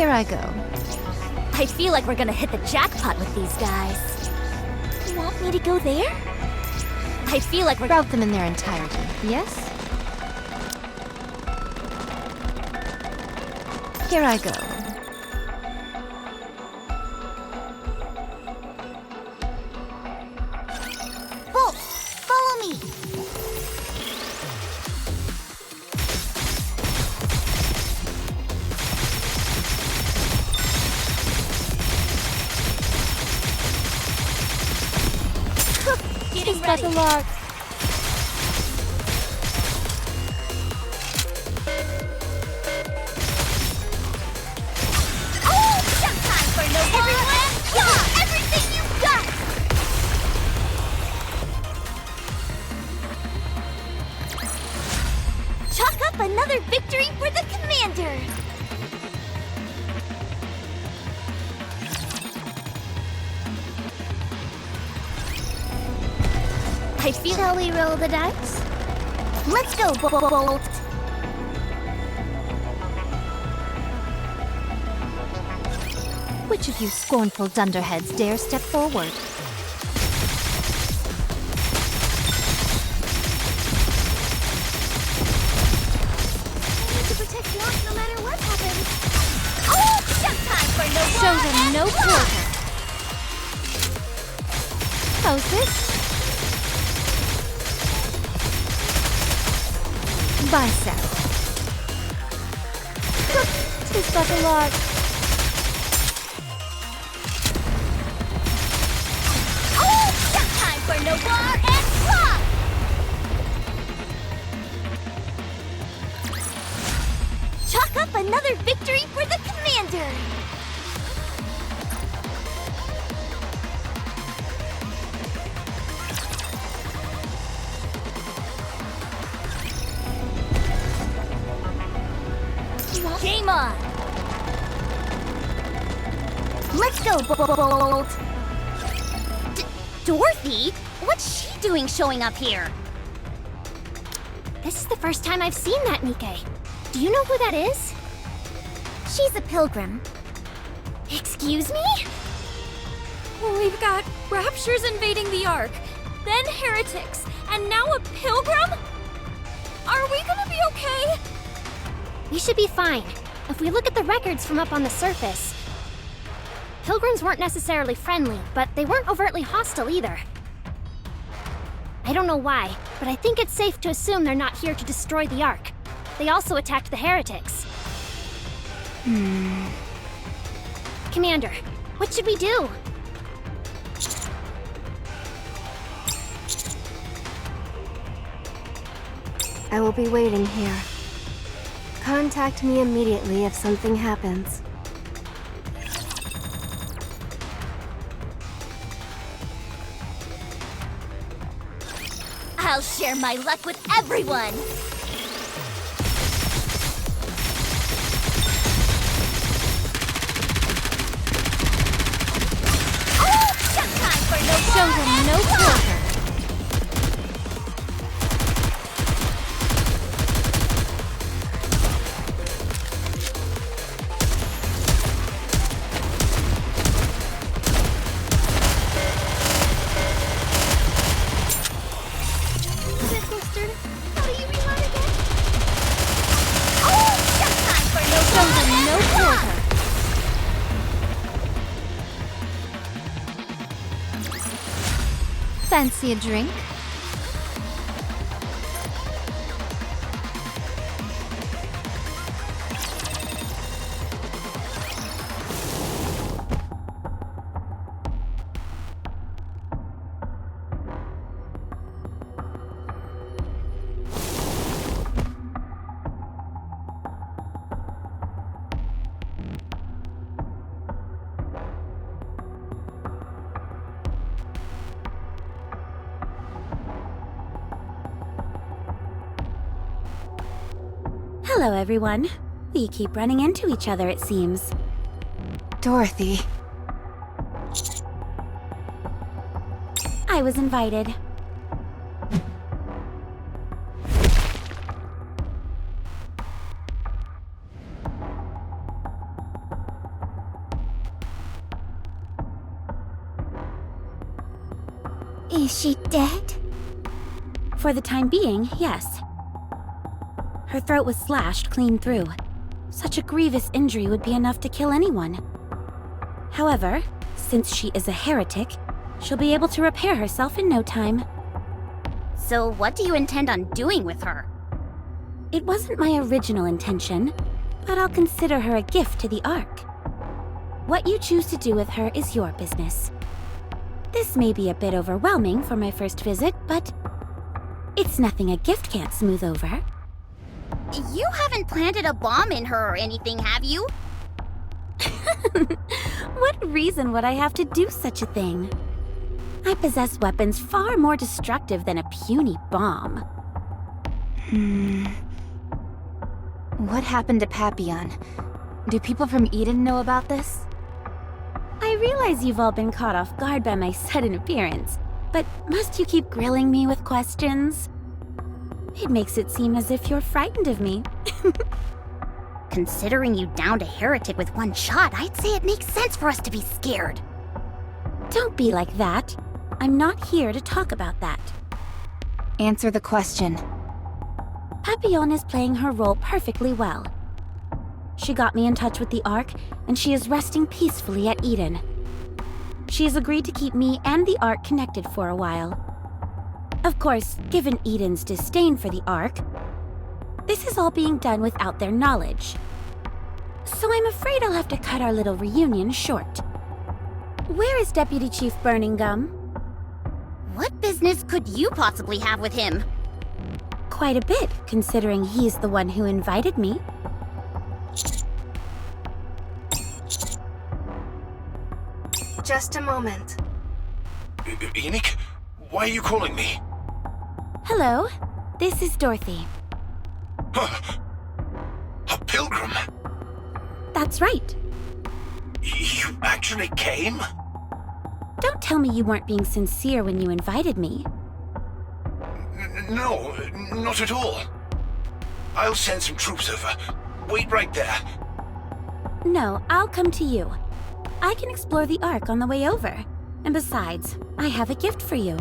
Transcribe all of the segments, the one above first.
Here I go. I feel like we're gonna hit the jackpot with these guys. You want me to go there? I feel like we're— Route them in their entirety, yes? Here I go. Bolt, follow me! Getting ready. Better luck. Oh, showtime for no everyone! Yeah, everything you've got! Chalk up another victory for the commander! I feel— Shall we roll the dice? Let's go, Bolt! Which of you scornful dunderheads dare step forward? I need to protect Block no matter what happens. Oh, showtime for no Show them no quarter. How's this? Bicep. Tis but a lot. Oh, showtime for no war and flop! Chalk up another victory for the commander! Game on! Let's go, Bolt! Dorothy? What's she doing showing up here? This is the first time I've seen that, Nikke. Do you know who that is? She's a pilgrim. Excuse me? We've got raptures invading the Ark, then heretics, and now a pilgrim? Are we gonna be okay? We should be fine. If we look at the records from up on the surface, pilgrims weren't necessarily friendly, but they weren't overtly hostile either. I don't know why, but I think it's safe to assume they're not here to destroy the Ark. They also attacked the heretics. Commander, what should we do? I will be waiting here. Contact me immediately if something happens. I'll share my luck with everyone! Oh, showtime for no Show them no quarter. Fancy a drink? Hello, everyone. We keep running into each other, it seems. Dorothy. I was invited. Is she dead? For the time being, yes. Her throat was slashed clean through. Such a grievous injury would be enough to kill anyone. However, since she is a heretic, she'll be able to repair herself in no time. So what do you intend on doing with her? It wasn't my original intention, but I'll consider her a gift to the Ark. What you choose to do with her is your business. This may be a bit overwhelming for my first visit, but it's nothing a gift can't smooth over. You haven't planted a bomb in her or anything, have you? What reason would I have to do such a thing? I possess weapons far more destructive than a puny bomb. What happened to Papillon? Do people from Eden know about this? I realize you've all been caught off guard by my sudden appearance, but must you keep grilling me with questions? It makes it seem as if you're frightened of me. Considering you downed a heretic with one shot, I'd say it makes sense for us to be scared. Don't be like that. I'm not here to talk about that. Answer the question. Papillon is playing her role perfectly well. She got me in touch with the Ark, and she is resting peacefully at Eden. She has agreed to keep me and the Ark connected for a while. Of course, given Eden's disdain for the Ark, this is all being done without their knowledge. So I'm afraid I'll have to cut our little reunion short. Where is Deputy Chief Burning Gum? What business could you possibly have with him? Quite a bit, considering he's the one who invited me. Just a moment. Nikke, why are you calling me? Hello, this is Dorothy. Huh. A pilgrim? That's right. You actually came? Don't tell me you weren't being sincere when you invited me. No, not at all. I'll send some troops over. Wait right there. No, I'll come to you. I can explore the Ark on the way over. And besides, I have a gift for you.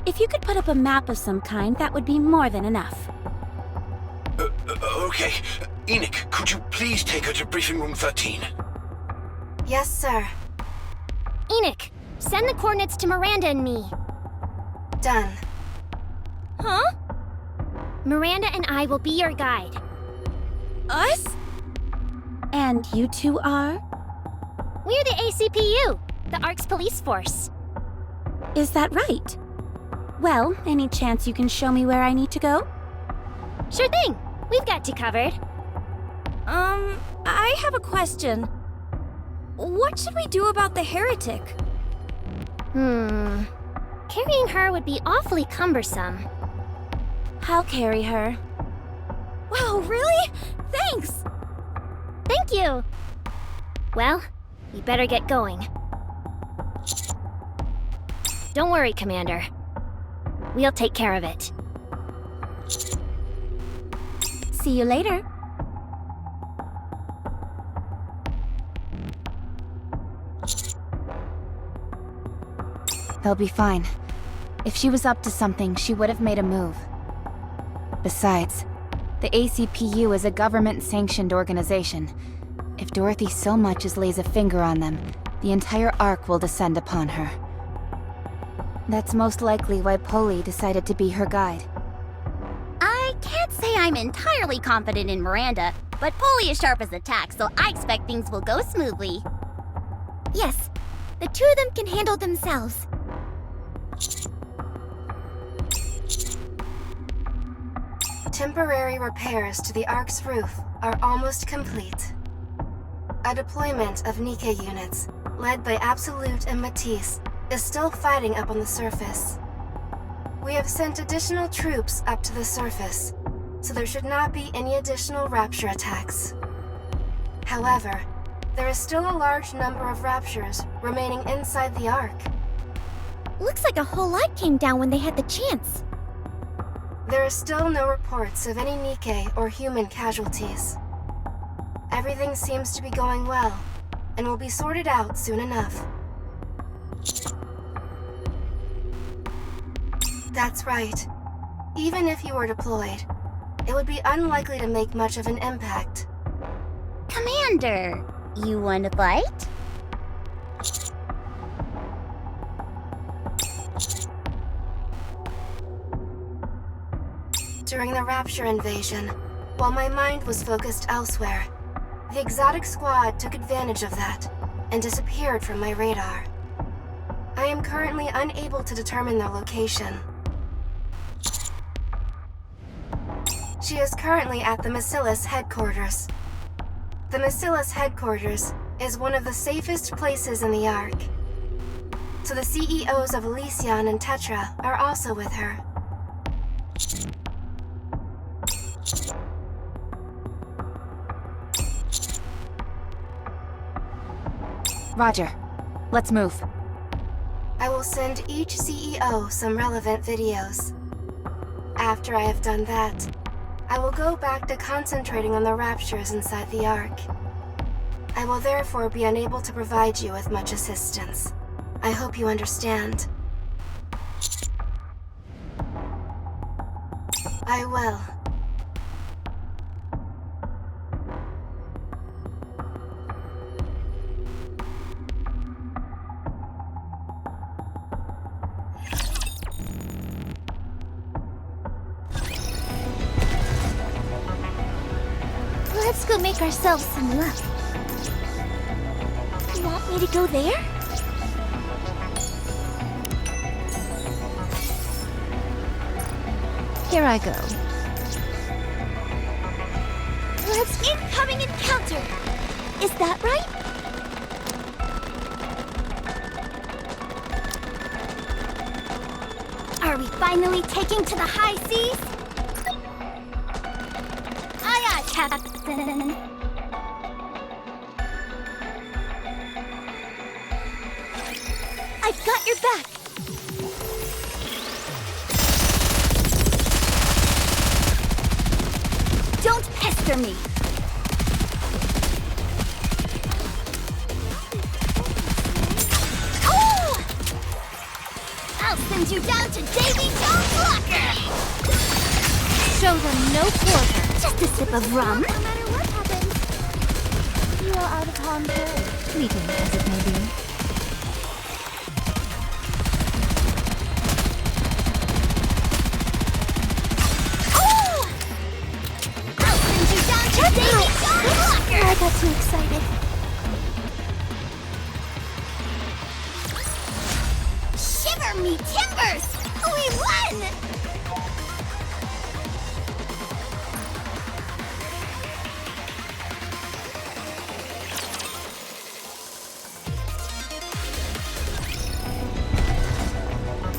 If you could put up a map of some kind, that would be more than enough. Okay. Nikke, could you please take her to briefing room 13? Yes, sir. Enoch, send the coordinates to Miranda and me. Done. Huh? Miranda and I will be your guide. Us? And you two are? We're the ACPU, the Ark's police force. Is that right? Well, any chance you can show me where I need to go? Sure thing. We've got you covered. I have a question. What should we do about the heretic? Carrying her would be awfully cumbersome. I'll carry her. Wow, really? Thanks! Thank you! Well, we better get going. Don't worry, Commander. We'll take care of it. See you later. They'll be fine. If she was up to something, she would have made a move. Besides, the ACPU is a government-sanctioned organization. If Dorothy so much as lays a finger on them, the entire Ark will descend upon her. That's most likely why Polly decided to be her guide. I can't say I'm entirely confident in Miranda, but Polly is sharp as a tack, so I expect things will go smoothly. Yes, the two of them can handle themselves. Temporary repairs to the Ark's roof are almost complete. A deployment of Nikke units, led by Absolute and Matisse, is still fighting up on the surface. We have sent additional troops up to the surface, so there should not be any additional Rapture attacks. However, there is still a large number of Raptures remaining inside the Ark. Looks like a whole lot came down when they had the chance. There are still no reports of any Nikke or human casualties. Everything seems to be going well, and will be sorted out soon enough. That's right. Even if you were deployed, it would be unlikely to make much of an impact. Commander, you want to fight? During the Rapture invasion, while my mind was focused elsewhere, the Exotic Squad took advantage of that and disappeared from my radar. I am currently unable to determine their location. She is currently at the Macillus headquarters. The Macillus headquarters is one of the safest places in the Ark. So the CEOs of Elysion and Tetra are also with her. Roger. Let's move. I will send each CEO some relevant videos. After I have done that, I will go back to concentrating on the raptures inside the Ark. I will therefore be unable to provide you with much assistance. I hope you understand. I will. Let's go make ourselves some lunch. You want me to go there? Here I go. Let's incoming encounter! Is that right? Are we finally taking to the high seas? Aye, aye, Captain. I've got your back. Don't pester me. Oh! I'll send you down to Davy Jones' locker. Show them no quarter. Just a sip of rum. No matter what happens, you are out of harm's way. Fleeting as it may be. I got too excited. Shiver me timbers! We won!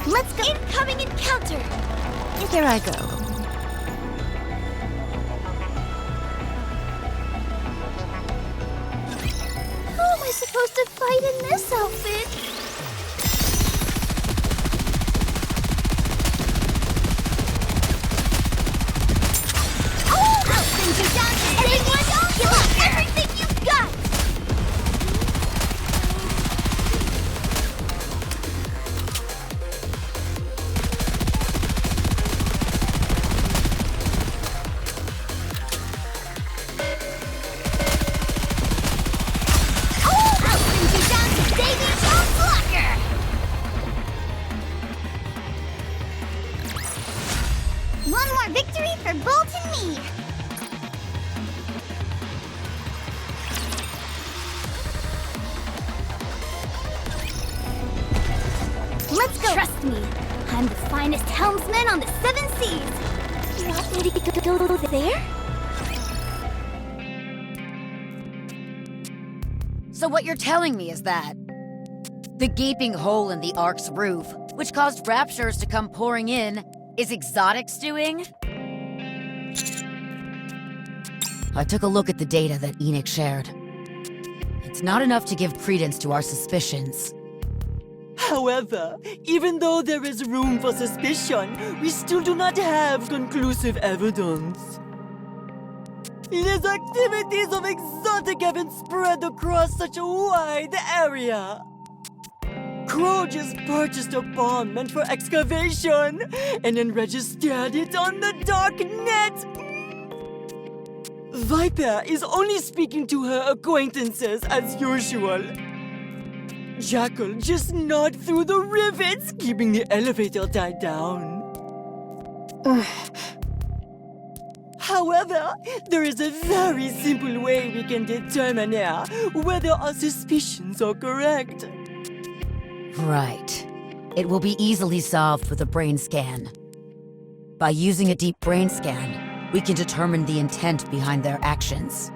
Let's go! Incoming encounter! Here I go. Supposed to fight in this outfit? Oh! I'll send you down to anyone else! Give up everything you've got! One more victory for Bolt and me! Let's go! Trust me, I'm the finest helmsman on the 7 seas! You want me to go there? So what you're telling me is that the gaping hole in the Ark's roof, which caused raptures to come pouring in, is Exotic's doing? I took a look at the data that Nikke shared. It's not enough to give credence to our suspicions. However, even though there is room for suspicion, we still do not have conclusive evidence. These activities of Exotic haven't spread across such a wide area. Crow just purchased a bomb meant for excavation and then registered it on the dark net. Viper is only speaking to her acquaintances as usual. Jackal just gnawed through the rivets, keeping the elevator tied down. However, there is a very simple way we can determine whether our suspicions are correct. Right. It will be easily solved with a brain scan. By using a deep brain scan, we can determine the intent behind their actions.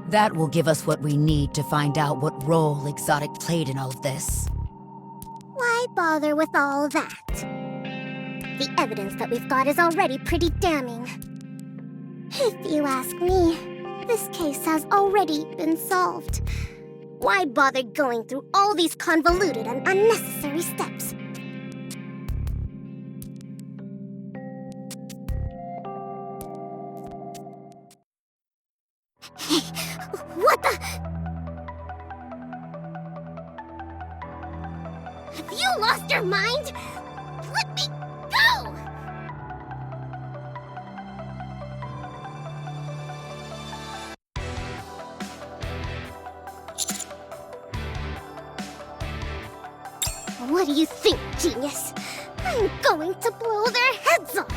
That will give us what we need to find out what role Exotic played in all of this. Why bother with all that? The evidence that we've got is already pretty damning. If you ask me, this case has already been solved. Why bother going through all these convoluted and unnecessary steps? Hey, what the? Have you lost your mind? Let me go! What do you think, genius? I'm going to blow their heads off!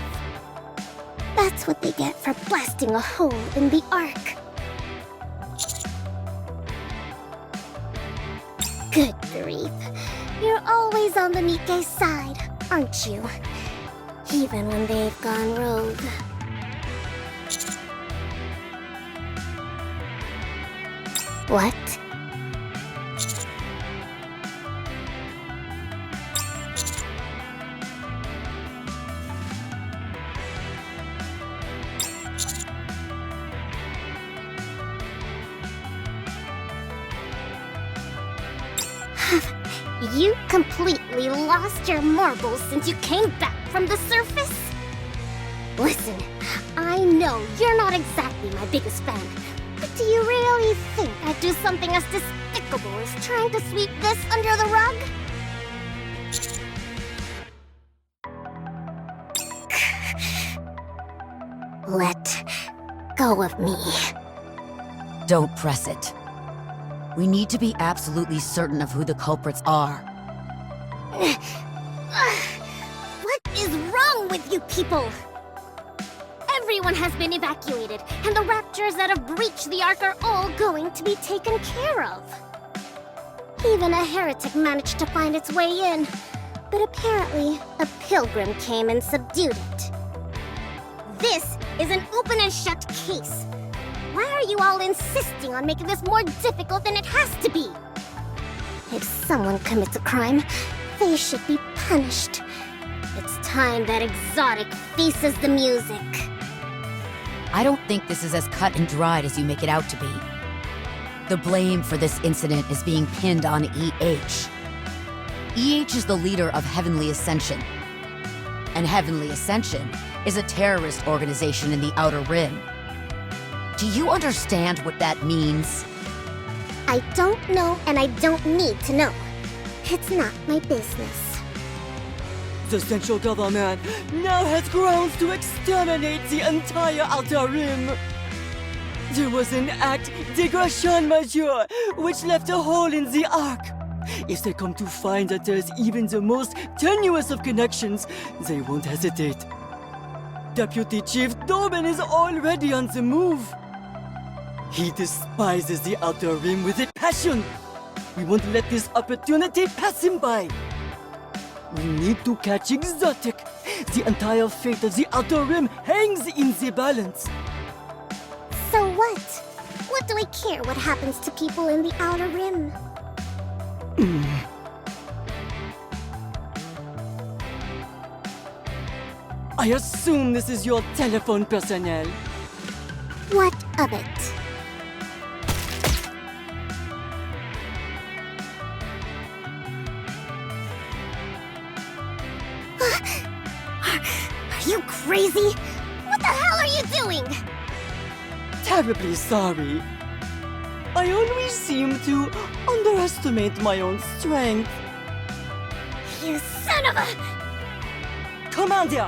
That's what they get for blasting a hole in the Ark. Good grief. You're always on the Nikke side, aren't you? Even when they've gone rogue. What? You completely lost your marbles since you came back from the surface? Listen, I know you're not exactly my biggest fan, but do you really think I'd do something as despicable as trying to sweep this under the rug? Let go of me. Don't press it. We need to be absolutely certain of who the culprits are. What is wrong with you people? Everyone has been evacuated, and the raptors that have breached the Ark are all going to be taken care of. Even a heretic managed to find its way in, but apparently a pilgrim came and subdued it. This is an open and shut case. Why are you all insisting on making this more difficult than it has to be? If someone commits a crime, they should be punished. It's time that Exotic faces the music. I don't think this is as cut and dried as you make it out to be. The blame for this incident is being pinned on EH. EH is the leader of Heavenly Ascension. And Heavenly Ascension is a terrorist organization in the Outer Rim. Do you understand what that means? I don't know, and I don't need to know. It's not my business. The central government now has grounds to exterminate the entire Outer Rim. There was an act dégradation majeure, which left a hole in the Ark. If they come to find that there's even the most tenuous of connections, they won't hesitate. Deputy Chief Doben is already on the move. He despises the Outer Rim with a passion. We won't let this opportunity pass him by. We need to catch Exotic. The entire fate of the Outer Rim hangs in the balance. So what? What do I care what happens to people in the Outer Rim? I assume this is your telephone personnel. What of it? Are you crazy? What the hell are you doing? Terribly sorry. I always seem to underestimate my own strength. You son of a... Commander!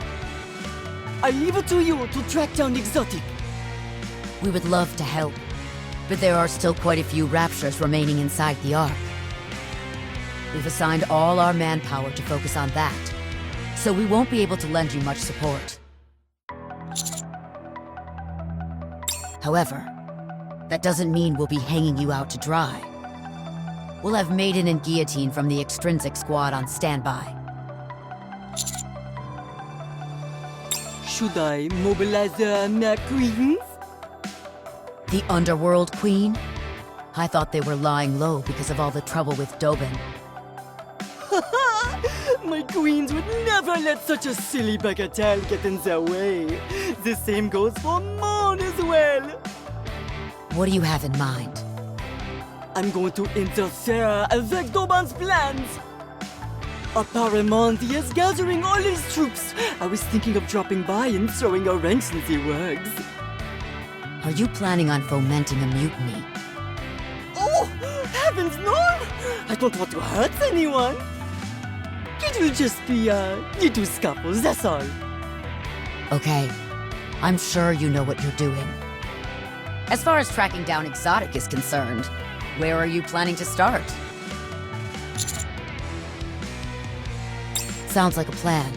I leave it to you to track down Exotic. We would love to help, but there are still quite a few Raptures remaining inside the Ark. We've assigned all our manpower to focus on that, so we won't be able to lend you much support. However, that doesn't mean we'll be hanging you out to dry. We'll have Maiden and Guillotine from the Extrinsic Squad on standby. Should I mobilize the queens? The Underworld Queen? I thought they were lying low because of all the trouble with Dobin. My queens would never let such a silly bagatelle get in their way. The same goes for Mon as well. What do you have in mind? I'm going to interfere avec Dobin's plans. Apparemment, he is gathering all his troops. I was thinking of dropping by and throwing a wrench in the works. Are you planning on fomenting a mutiny? Oh, heavens no! I don't want to hurt anyone. It will just be little scuffles, that's all. Okay, I'm sure you know what you're doing. As far as tracking down Exotic is concerned, where are you planning to start? Sounds like a plan.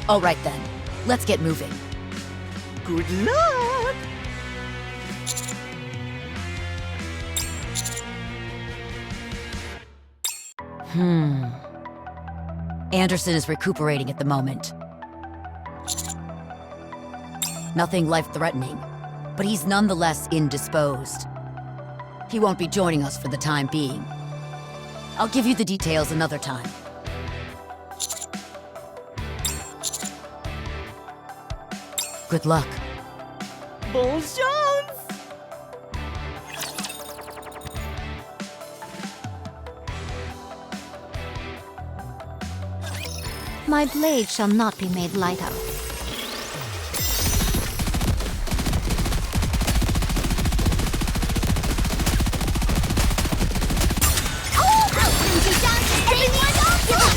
All right then, let's get moving. Good luck! Anderson is recuperating at the moment. Nothing life-threatening, but he's nonetheless indisposed. He won't be joining us for the time being. I'll give you the details another time. Good luck. Bon chance! My blade shall not be made light of.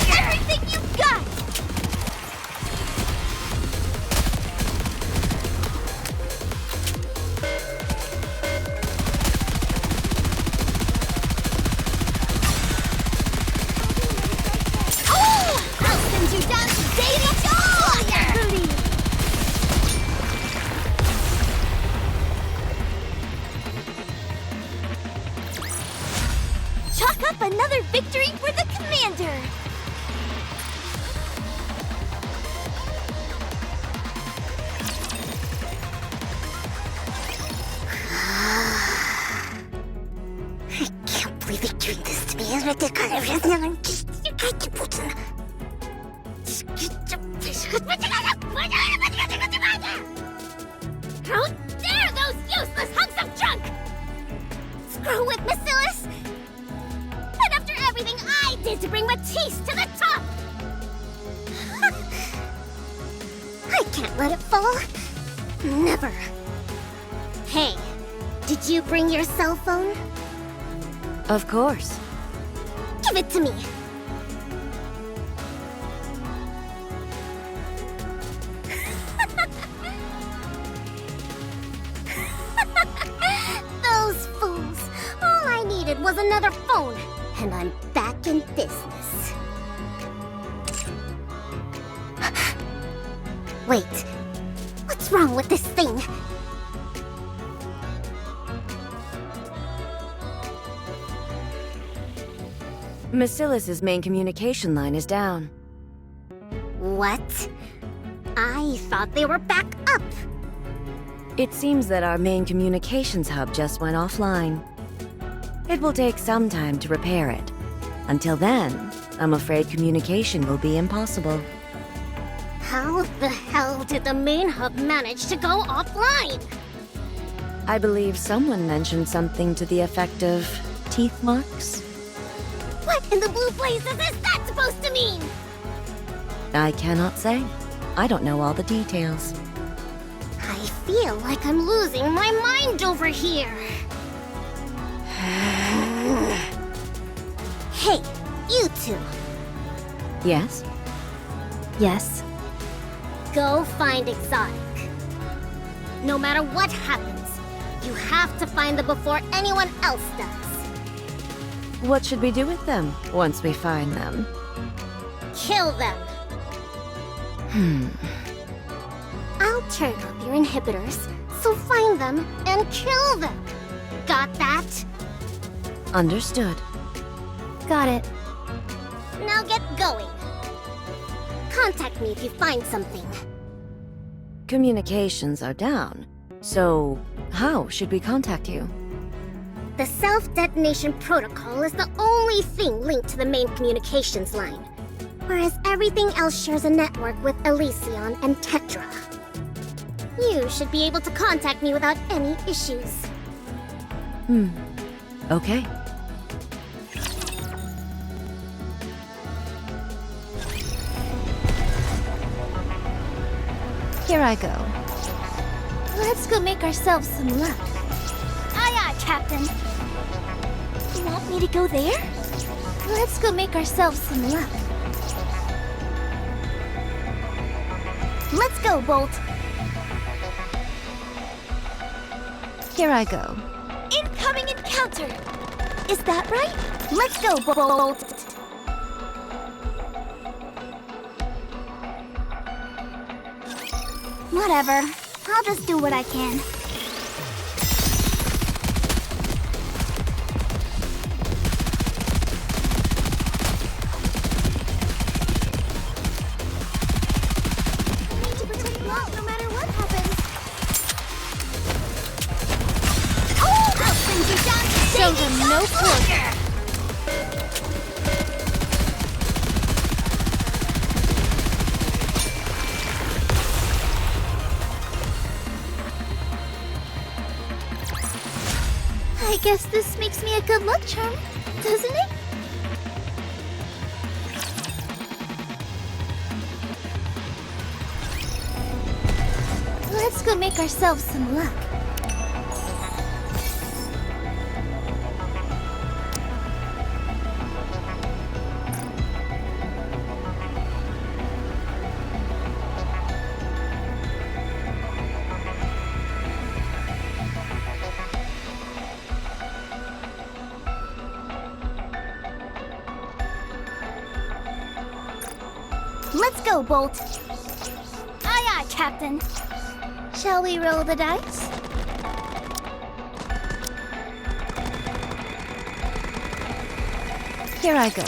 Everything you've got! I'll send you down to daily slaughter! Chalk up another victory for the commander! I can't believe you're doing this to me. How dare those useless hunks of junk! Screw with Bacillus! And after everything I did to bring Matisse to the top! I can't let it fall. Never. Hey, did you bring your cell phone? Of course. Give it to me. Those fools. All I needed was another phone, and I'm back in business. Wait, what's wrong with this thing? Bacillus's main communication line is down. What? I thought they were back up. It seems that our main communications hub just went offline. It will take some time to repair it. Until then, I'm afraid communication will be impossible. How the hell did the main hub manage to go offline? I believe someone mentioned something to the effect of teeth marks. What in the blue blazes is that supposed to mean? I cannot say. I don't know all the details. I feel like I'm losing my mind over here. Hey, you two. Yes? Yes. Go find Exotic. No matter what happens, you have to find them before anyone else does. What should we do with them once we find them? Kill them. I'll turn off your inhibitors, so find them and kill them. Got that? Understood. Got it. Now get going. Contact me if you find something. Communications are down. So, how should we contact you? The self-detonation protocol is the only thing linked to the main communications line, whereas everything else shares a network with Elysion and Tetra. You should be able to contact me without any issues. Okay. Here I go. Let's go make ourselves some luck. Aye, aye, Captain. You want me to go there? Let's go make ourselves some luck. Let's go, Bolt. Here I go. Incoming encounter! Is that right? Let's go, Bolt! Whatever. I'll just do what I can. I need to protect Walt no matter what happens. I'll send you down to Show them no quarter. I guess this makes me a good luck charm, doesn't it? Let's go make ourselves some luck. Let's go, Bolt. Aye, aye, Captain. Shall we roll the dice? Here I go.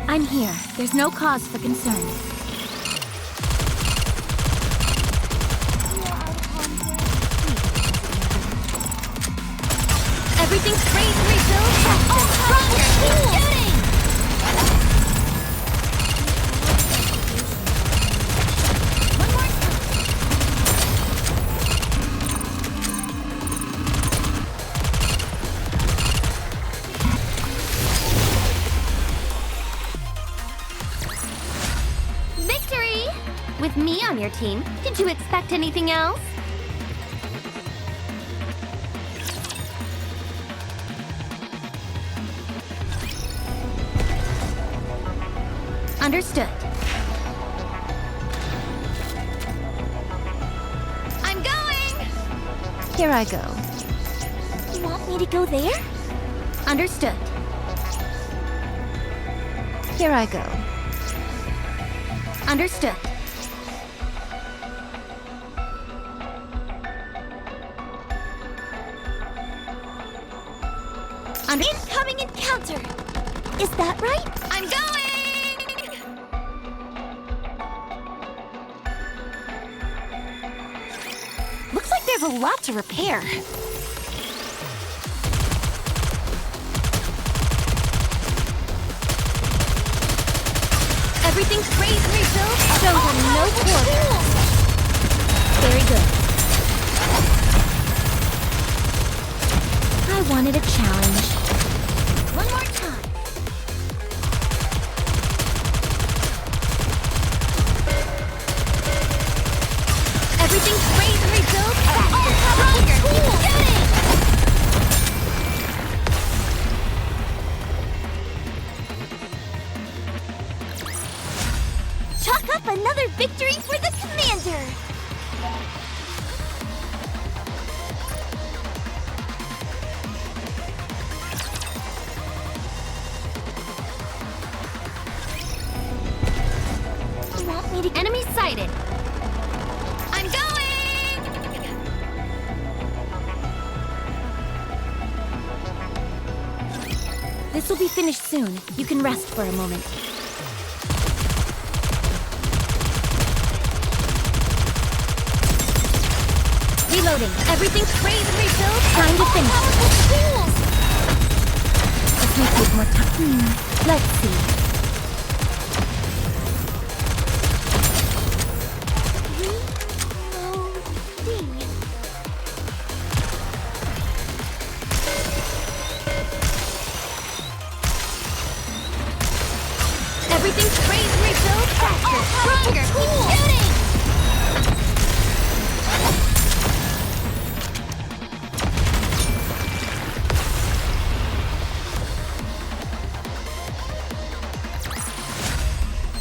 I'm here. There's no cause for concern. Everything's raised and refilled. Victory! With me on your team, did you expect anything else? Understood. I'm going! Here I go. You want me to go there? Understood. Here I go. Understood. Incoming encounter! Is that right? I'm going! Looks like there's a lot to repair. Everything's raised and refilled. Show them no quarter. Very good. I wanted a challenge. One more time. Everything's raised and refilled. All-powerful tool! up another victory for the Commander! You want me to... Enemy sighted. I'm going! This will be finished soon. You can rest for a moment. Reloading. Everything's praised and refilled. Time to finish. Powerful tools! This may take more time. Let's see. Reloading. Everything's praised and refilled. Faster, stronger. Keep shooting.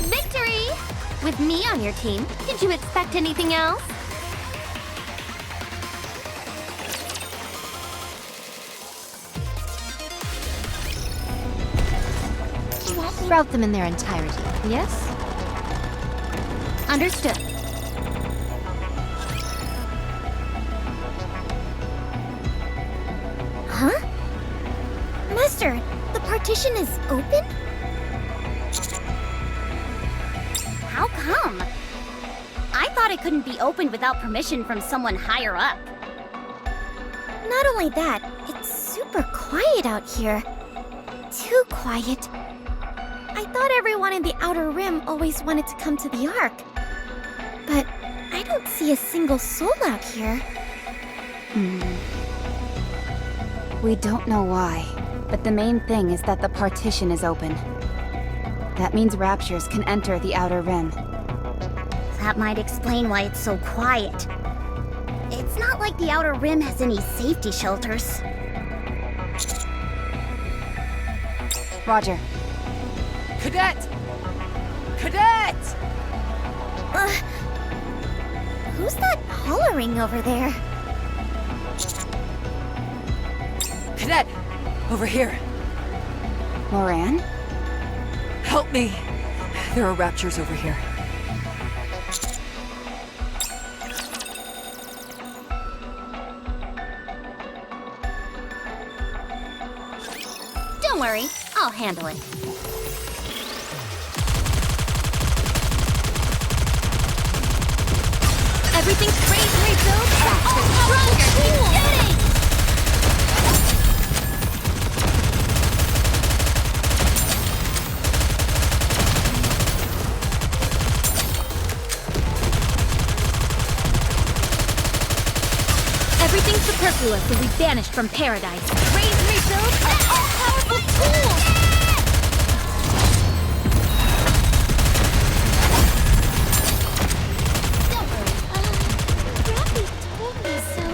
Victory! With me on your team, did you expect anything else? Sprout them in their entirety, yes? Understood. Huh? Master, the partition is open? How come? I thought it couldn't be opened without permission from someone higher up. Not only that, it's super quiet out here. Too quiet. I thought everyone in the Outer Rim always wanted to come to the Ark. But I don't see a single soul out here. We don't know why, but the main thing is that the partition is open. That means raptures can enter the Outer Rim. That might explain why it's so quiet. It's not like the Outer Rim has any safety shelters. Roger. Cadet! Cadet! Who's that hollering over there? Cadet! Over here. Moran? Help me! There are raptures over here. Don't worry, I'll handle it. Everything's praised and refilled. Faster, stronger. Keep shooting. Everything superfluous will be banished from paradise. Praised and refilled. All-powerful tools! Don't worry. Rappy told me so.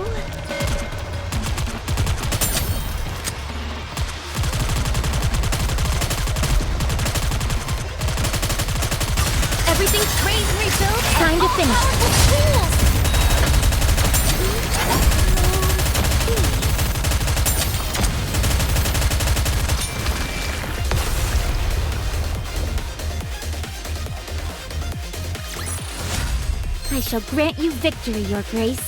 Everything's praised and refilled. Time to finish. Powerful tools! I shall grant you victory, Your Grace.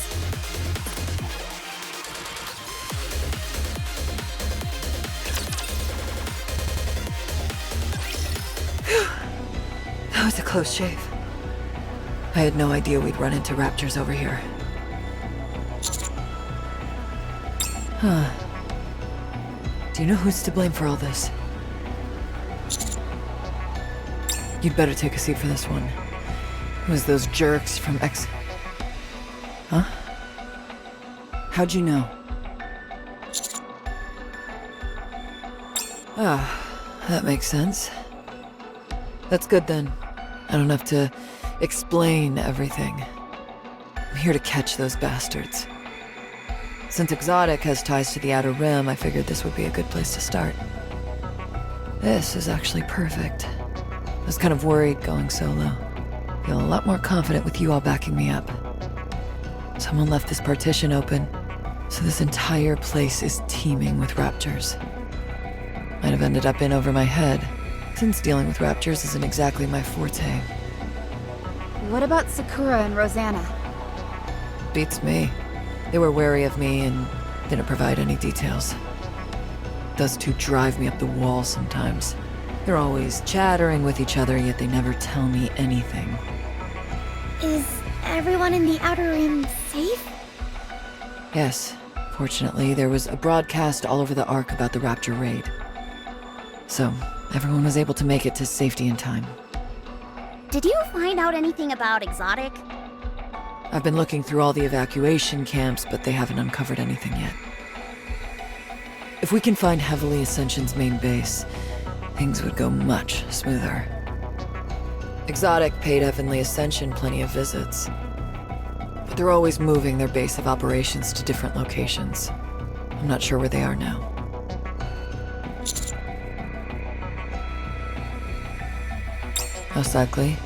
That was a close shave. I had no idea we'd run into raptors over here. Huh. Do you know who's to blame for all this? You'd better take a seat for this one. It was those jerks from X... Huh? How'd you know? Ah, that makes sense. That's good then. I don't have to explain everything. I'm here to catch those bastards. Since Exotic has ties to the Outer Rim, I figured this would be a good place to start. This is actually perfect. I was kind of worried going solo. Feel a lot more confident with you all backing me up. Someone left this partition open, so this entire place is teeming with raptors. Might have ended up in over my head, since dealing with raptors isn't exactly my forte. What about Sakura and Rosanna? Beats me. They were wary of me and didn't provide any details. Those two drive me up the wall sometimes. They're always chattering with each other, yet they never tell me anything. Is everyone in the Outer Rim safe? Yes. Fortunately, there was a broadcast all over the Ark about the Raptor raid. So, everyone was able to make it to safety in time. Did you find out anything about Exotic? I've been looking through all the evacuation camps, but they haven't uncovered anything yet. If we can find Heavenly Ascension's main base, things would go much smoother. Exotic paid Heavenly Ascension plenty of visits, but they're always moving their base of operations to different locations. I'm not sure where they are now. Most likely.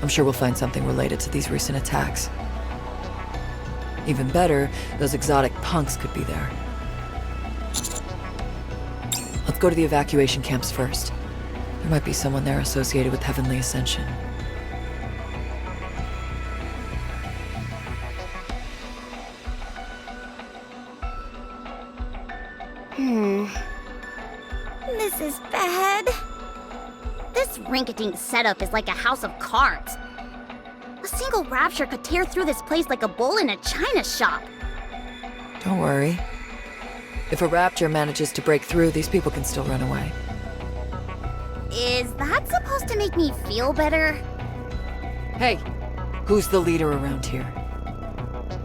I'm sure we'll find something related to these recent attacks. Even better, those exotic punks could be there. Let's go to the evacuation camps first. There might be someone there associated with Heavenly Ascension. This is bad. This rinketing setup is like a house of cards. A single rapture could tear through this place like a bull in a china shop. Don't worry. If a raptor manages to break through, these people can still run away. Is that supposed to make me feel better? Hey, who's the leader around here?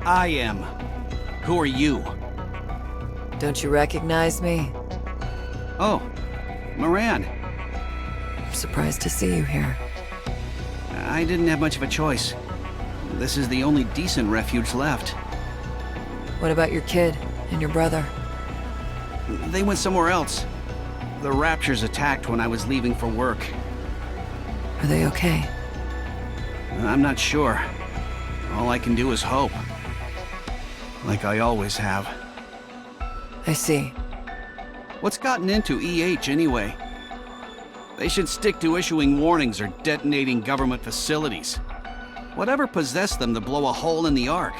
I am. Who are you? Don't you recognize me? Oh, Moran. I'm surprised to see you here. I didn't have much of a choice. This is the only decent refuge left. What about your kid and your brother? They went somewhere else. The Raptures attacked when I was leaving for work. Are they okay? I'm not sure. All I can do is hope. Like I always have. I see. What's gotten into EH anyway? They should stick to issuing warnings or detonating government facilities. Whatever possessed them to blow a hole in the Ark?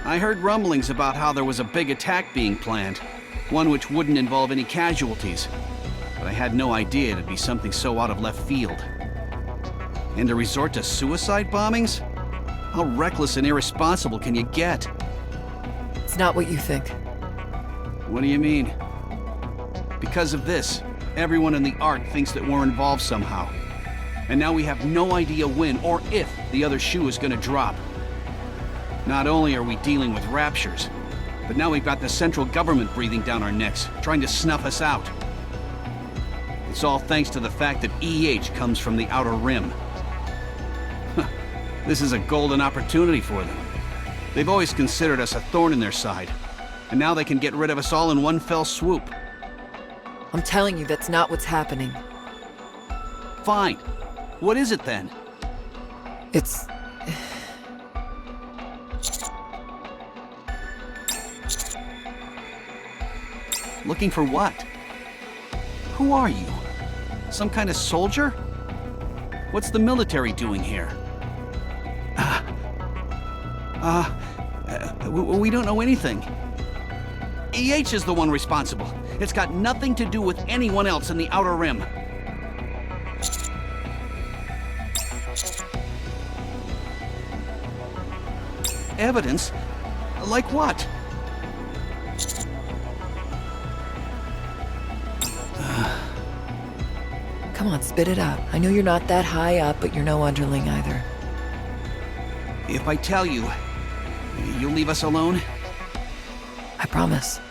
I heard rumblings about how there was a big attack being planned, one which wouldn't involve any casualties, but I had no idea it'd be something so out of left field. And to resort to suicide bombings? How reckless and irresponsible can you get? It's not what you think. What do you mean? Because of this, everyone in the Ark thinks that we're involved somehow. And now we have no idea when or if the other shoe is gonna drop. Not only are we dealing with raptures, but now we've got the central government breathing down our necks, trying to snuff us out. It's all thanks to the fact that EH comes from the Outer Rim. This is a golden opportunity for them. They've always considered us a thorn in their side, and now they can get rid of us all in one fell swoop. I'm telling you, that's not what's happening. Fine. What is it then? It's... Looking for what? Who are you? Some kind of soldier? What's the military doing here? We don't know anything. EH is the one responsible. It's got nothing to do with anyone else in the Outer Rim. Evidence? Like what? Come on, spit it out. I know you're not that high up, but you're no underling either. If I tell you, you'll leave us alone? I promise.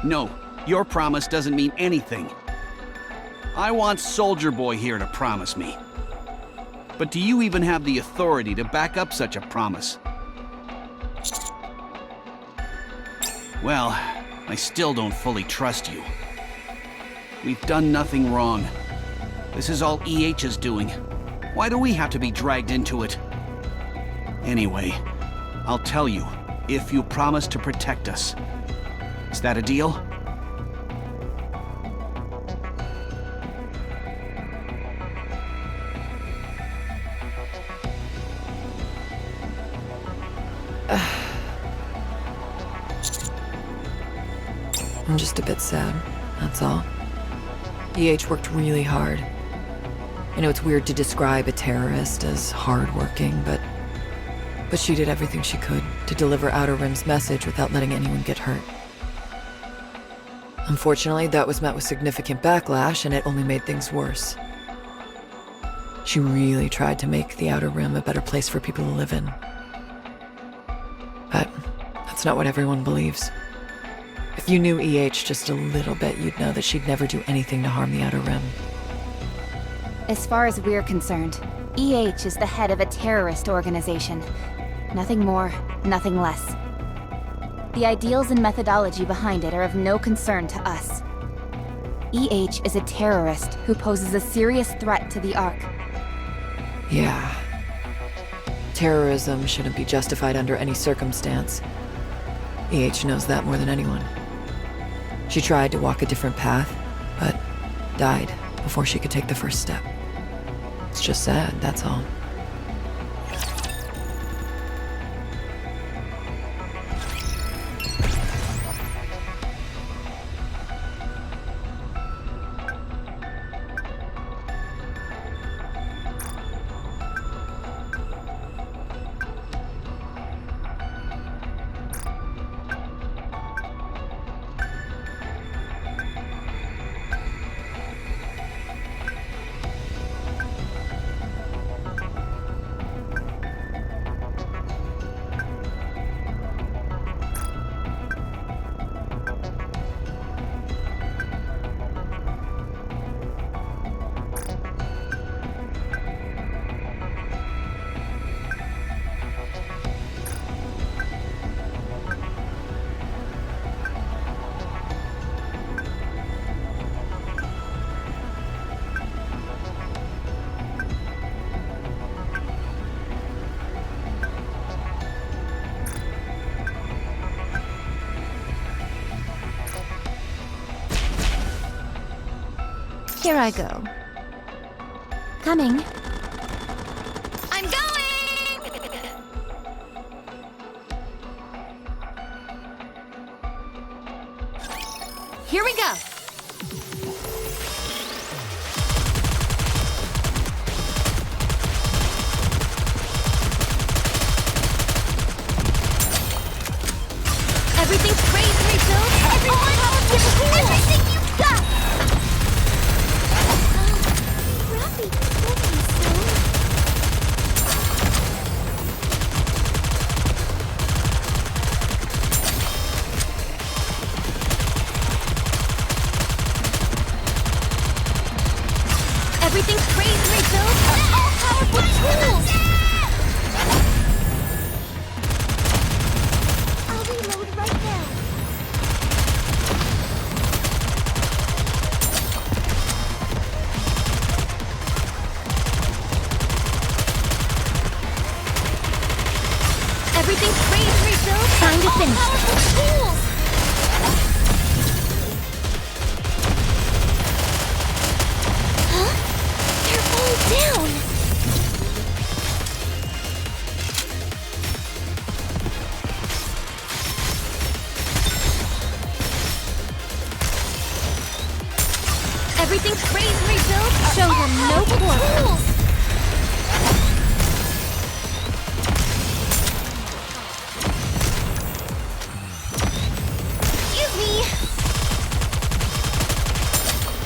No, your promise doesn't mean anything. I want Soldier Boy here to promise me. But do you even have the authority to back up such a promise? Well, I still don't fully trust you. We've done nothing wrong. This is all EH is doing. Why do we have to be dragged into it? Anyway, I'll tell you if you promise to protect us. Is that a deal? I'm just a bit sad, that's all. EH worked really hard. I know it's weird to describe a terrorist as hardworking, but she did everything she could to deliver Outer Rim's message without letting anyone get hurt. Unfortunately, that was met with significant backlash, and it only made things worse. She really tried to make the Outer Rim a better place for people to live in. But that's not what everyone believes. If you knew EH just a little bit, you'd know that she'd never do anything to harm the Outer Rim. As far as we're concerned, EH is the head of a terrorist organization. Nothing more, nothing less. The ideals and methodology behind it are of no concern to us. EH is a terrorist who poses a serious threat to the Ark. Yeah. Terrorism shouldn't be justified under any circumstance. EH knows that more than anyone. She tried to walk a different path, but died before she could take the first step. It's just sad, that's all. Here I go. Coming. I'm going! Here we go. Everything's crazy rebuilt. Everything you've got. Everything's crazy rebuilt. All powerful tools. I'll reload right now. Everything's crazy rebuilt. Time to finish. All powerful tools. Down! Everything's crazy rebuilt. Show them no quarter. Excuse me.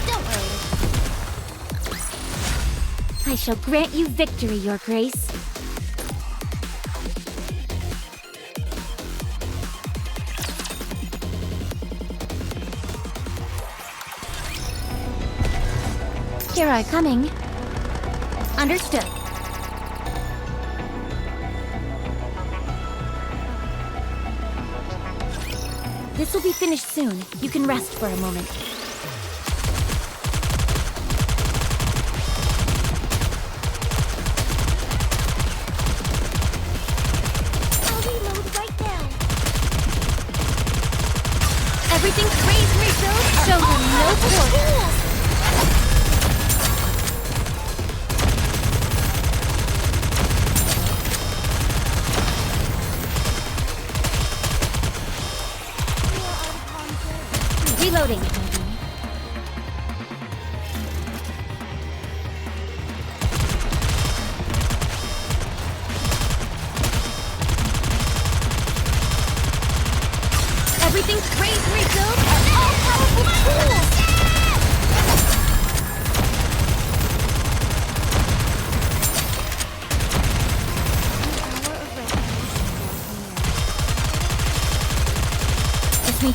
Don't worry. I shall grant you victory, Your Grace. Here I Coming. Understood. This will be finished soon. You can rest for a moment.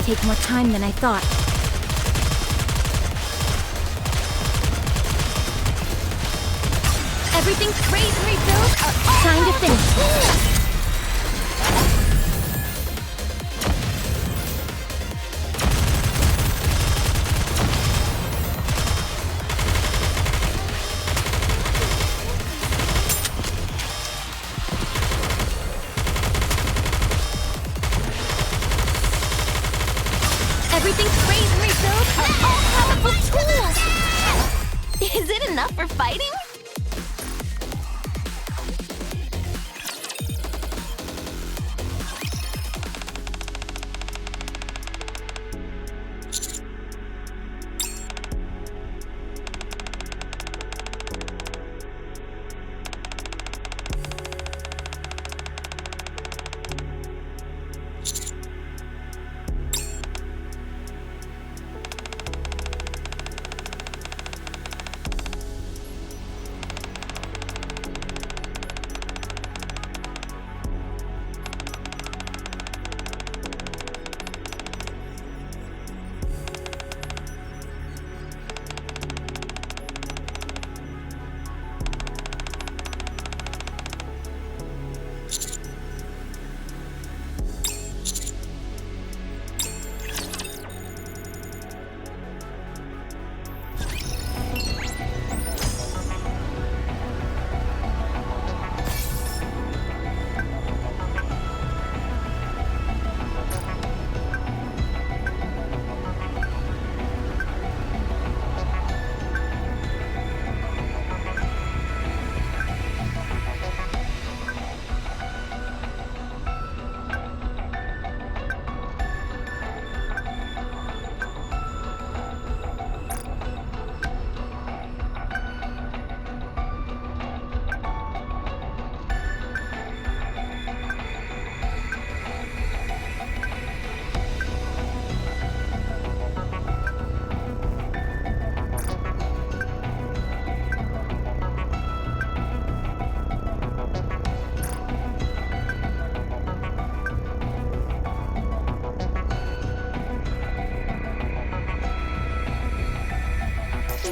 take more time than I thought. Everything's raised and rebuilt are all Time to finish. Everything's raised and rebuilt are all powerful tools! Is it enough for fighting?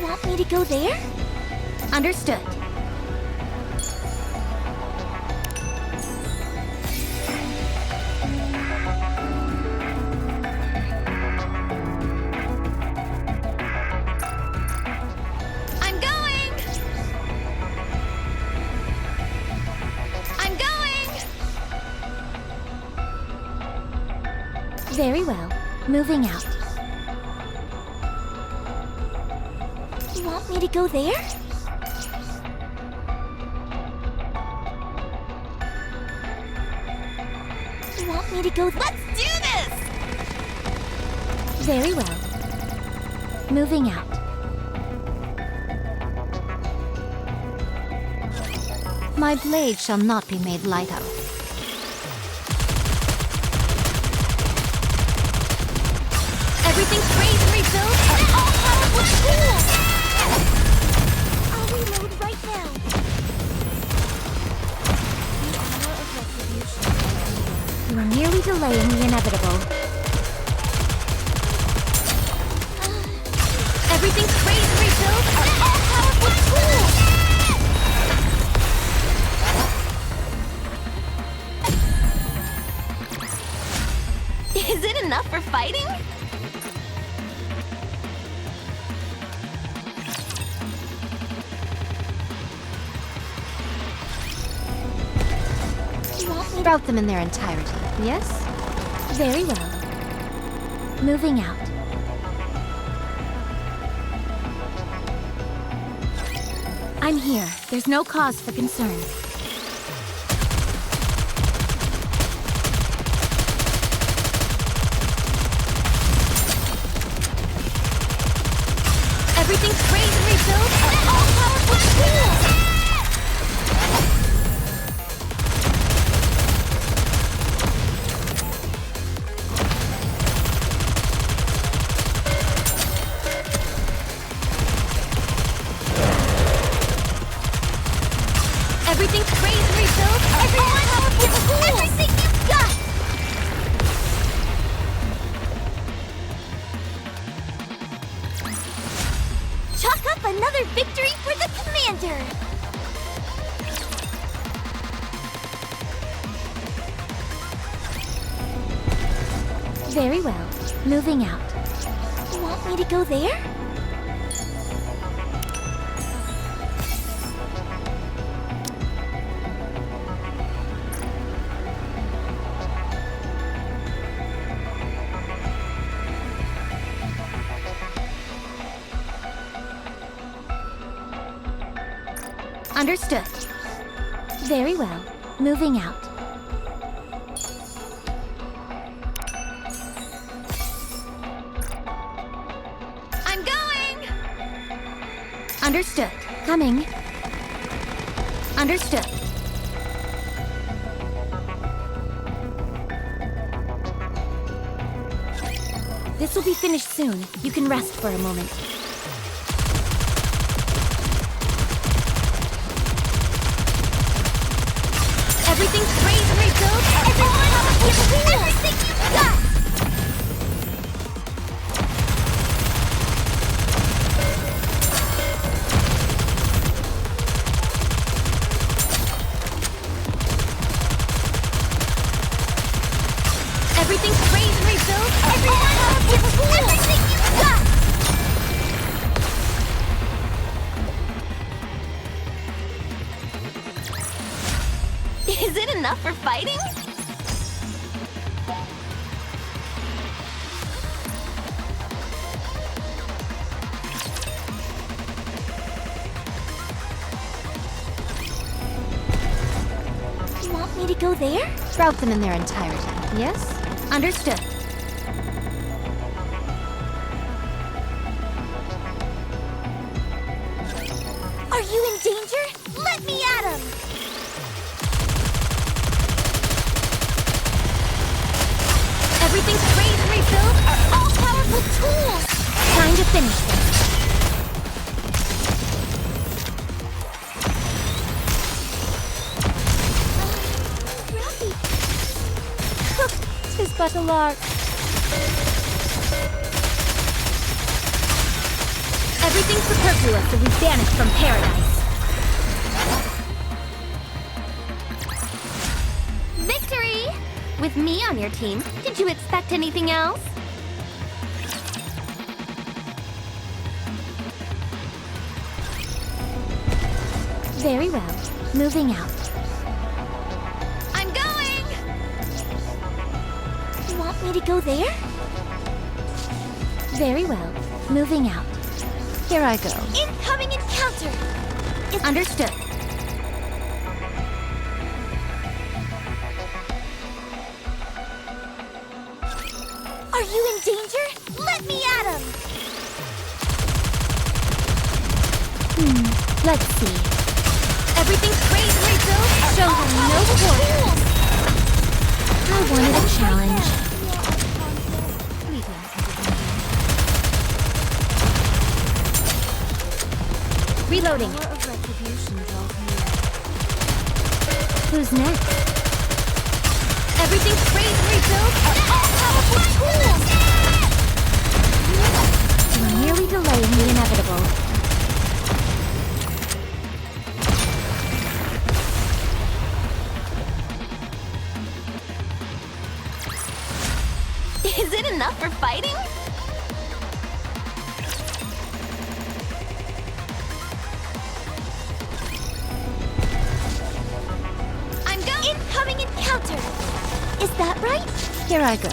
Want me to go there? Understood. I'm going! I'm going! Very well. Moving out. Want me to go there? Want me to go? Let's do this! Very well. Moving out. My blade shall not be made light of. Everything's raised and rebuilt are all powerful tools! I'll reload right now. You are merely delaying the inevitable. Everything's raised and rebuilt are all powerful tools! Is it enough for fighting? Sprout them in their entirety, yes? Very well. Moving out. I'm here. There's no cause for concern. Everything's raised and rebuilt are all powerful tools! Everything's raised and rebuilt are all powerful tools! Everything you've got! Chalk up another victory for the commander! Very well. Moving out. You want me to go there? Understood. Very well. Moving out. I'm going! Understood. Coming. Understood. This will be finished soon. You can rest for a moment. Everything's raised and rebuilt. Everyone, give me everything you've got! Everything's raised and rebuilt. Everyone, give me everything you've got! Is it enough for fighting? You want me to go there? Route them in their entirety, yes? Understood. Are you in danger? Let me at him! Everything's raised and rebuilt are all powerful tools! Time to finish this. Tis but a lark. Everything's superfluous to be banished from paradise. Victory! With me on your team, did you expect anything else? Very well. Moving out. I'm going! You want me to go there? Very well. Moving out. Here I go. Incoming encounter! Understood. Are you in danger? Let me at him! Let's see. Everything's raised and rebuilt are Show all them no powerful quarter. tools! I wanted a challenge. Reloading. Who's next? Everything's raised and rebuilt are all powerful tools! You're merely delaying the inevitable. Is it enough for fighting? I'm going! Incoming encounter! Is that right? Here I go.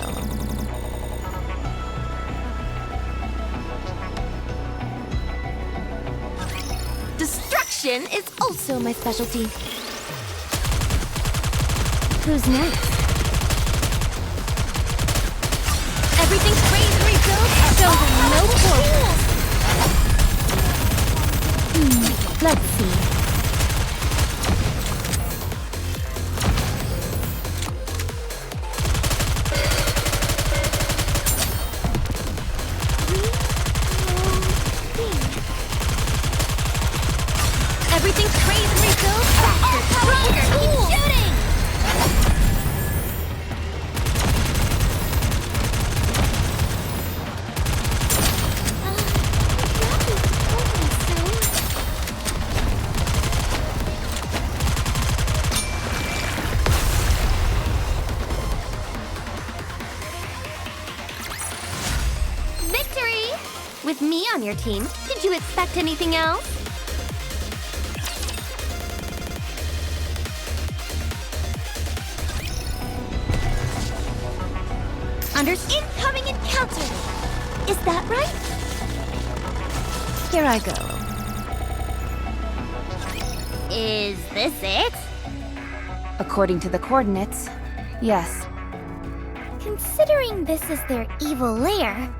Destruction is also my specialty. Who's next? Everything's raised and rebuilt are Show all them no powerful tools! Let's see. Everything's raised and rebuilt are all powerful tools! Keep shooting! your team. Did you expect anything else? Incoming encounter! Is that right? Here I go. Is this it? According to the coordinates, yes. Considering this is their evil lair,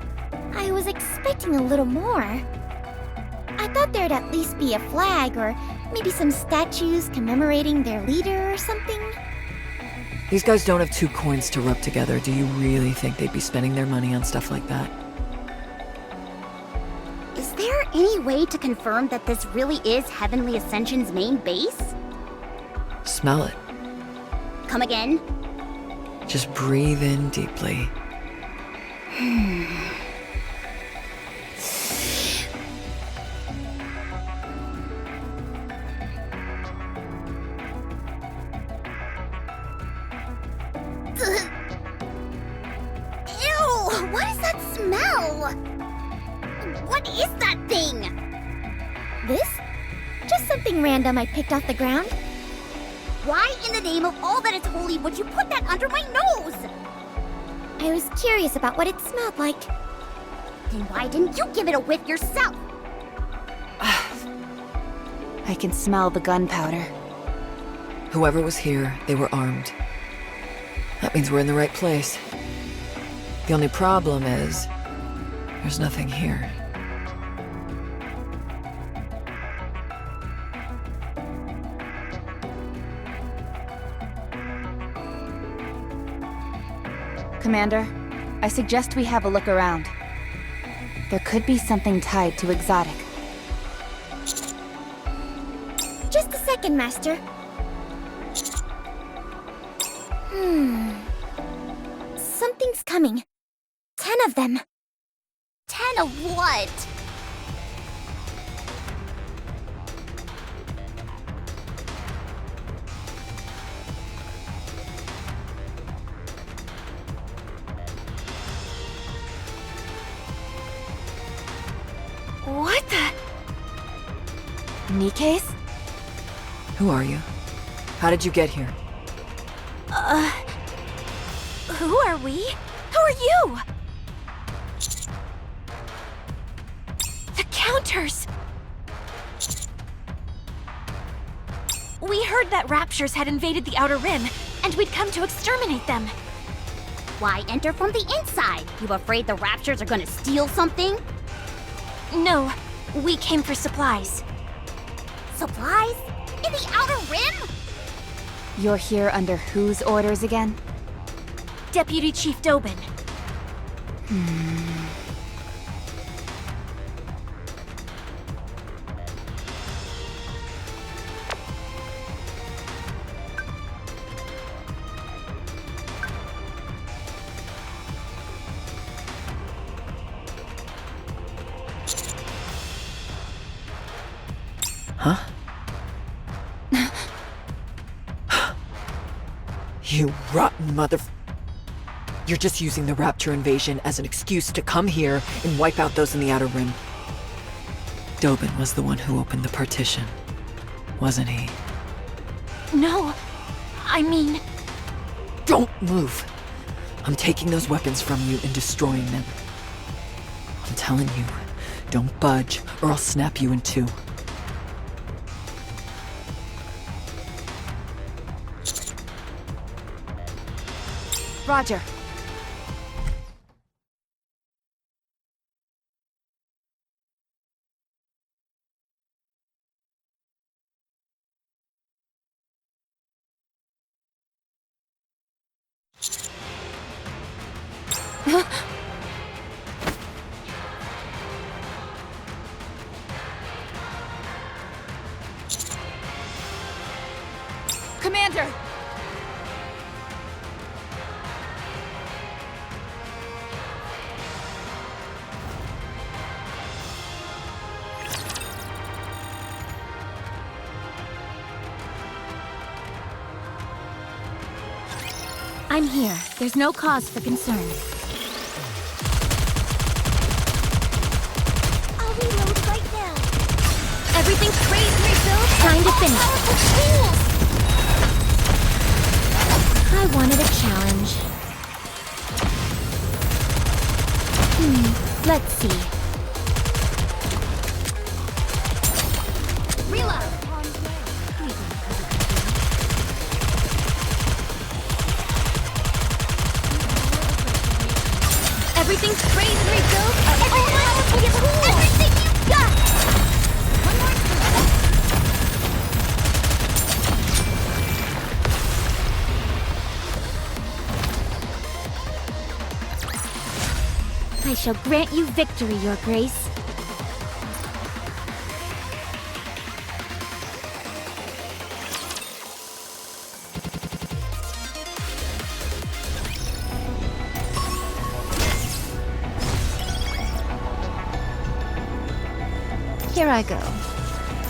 I was expecting a little more. I thought there'd at least be a flag or maybe some statues commemorating their leader or something. These guys don't have 2 coins to rub together. Do you really think they'd be spending their money on stuff like that? Is there any way to confirm that this really is Heavenly Ascension's main base? Smell it. Come again? Just breathe in deeply. Ew! What is that smell? What is that thing? This? Just something random I picked off the ground. Why in the name of all that is holy would you put that under my nose? I was curious about what it smelled like. Then why didn't you give it a whiff yourself? I can smell the gunpowder. Whoever was here, they were armed. That means we're in the right place. The only problem is, there's nothing here. Commander, I suggest we have a look around. There could be something tied to Exotic. Just a second, Master. Something's coming. 10 of them. 10 of what? What the? Nikke's? Who are you? How did you get here? Who are we? Who are you? The counters! We heard that Raptures had invaded the Outer Rim, and we'd come to exterminate them. Why enter from the inside? You afraid the Raptures are gonna steal something? No, we came for supplies. Supplies? In the Outer Rim? You're here under whose orders again? Deputy Chief Dobin. Huh? You rotten mother... You're just using the Rapture invasion as an excuse to come here and wipe out those in the Outer Rim. Dobin was the one who opened the partition, wasn't he? No, I mean... Don't move! I'm taking those weapons from you and destroying them. I'm telling you, don't budge or I'll snap you in two. Roger. Commander! I'm here. There's no cause for concern. Are we Time to finish. I wanted a challenge. Let's see. Reload. Everything's great, Rico. Everything you've got. One more. I shall grant you victory, Your Grace. Here I go.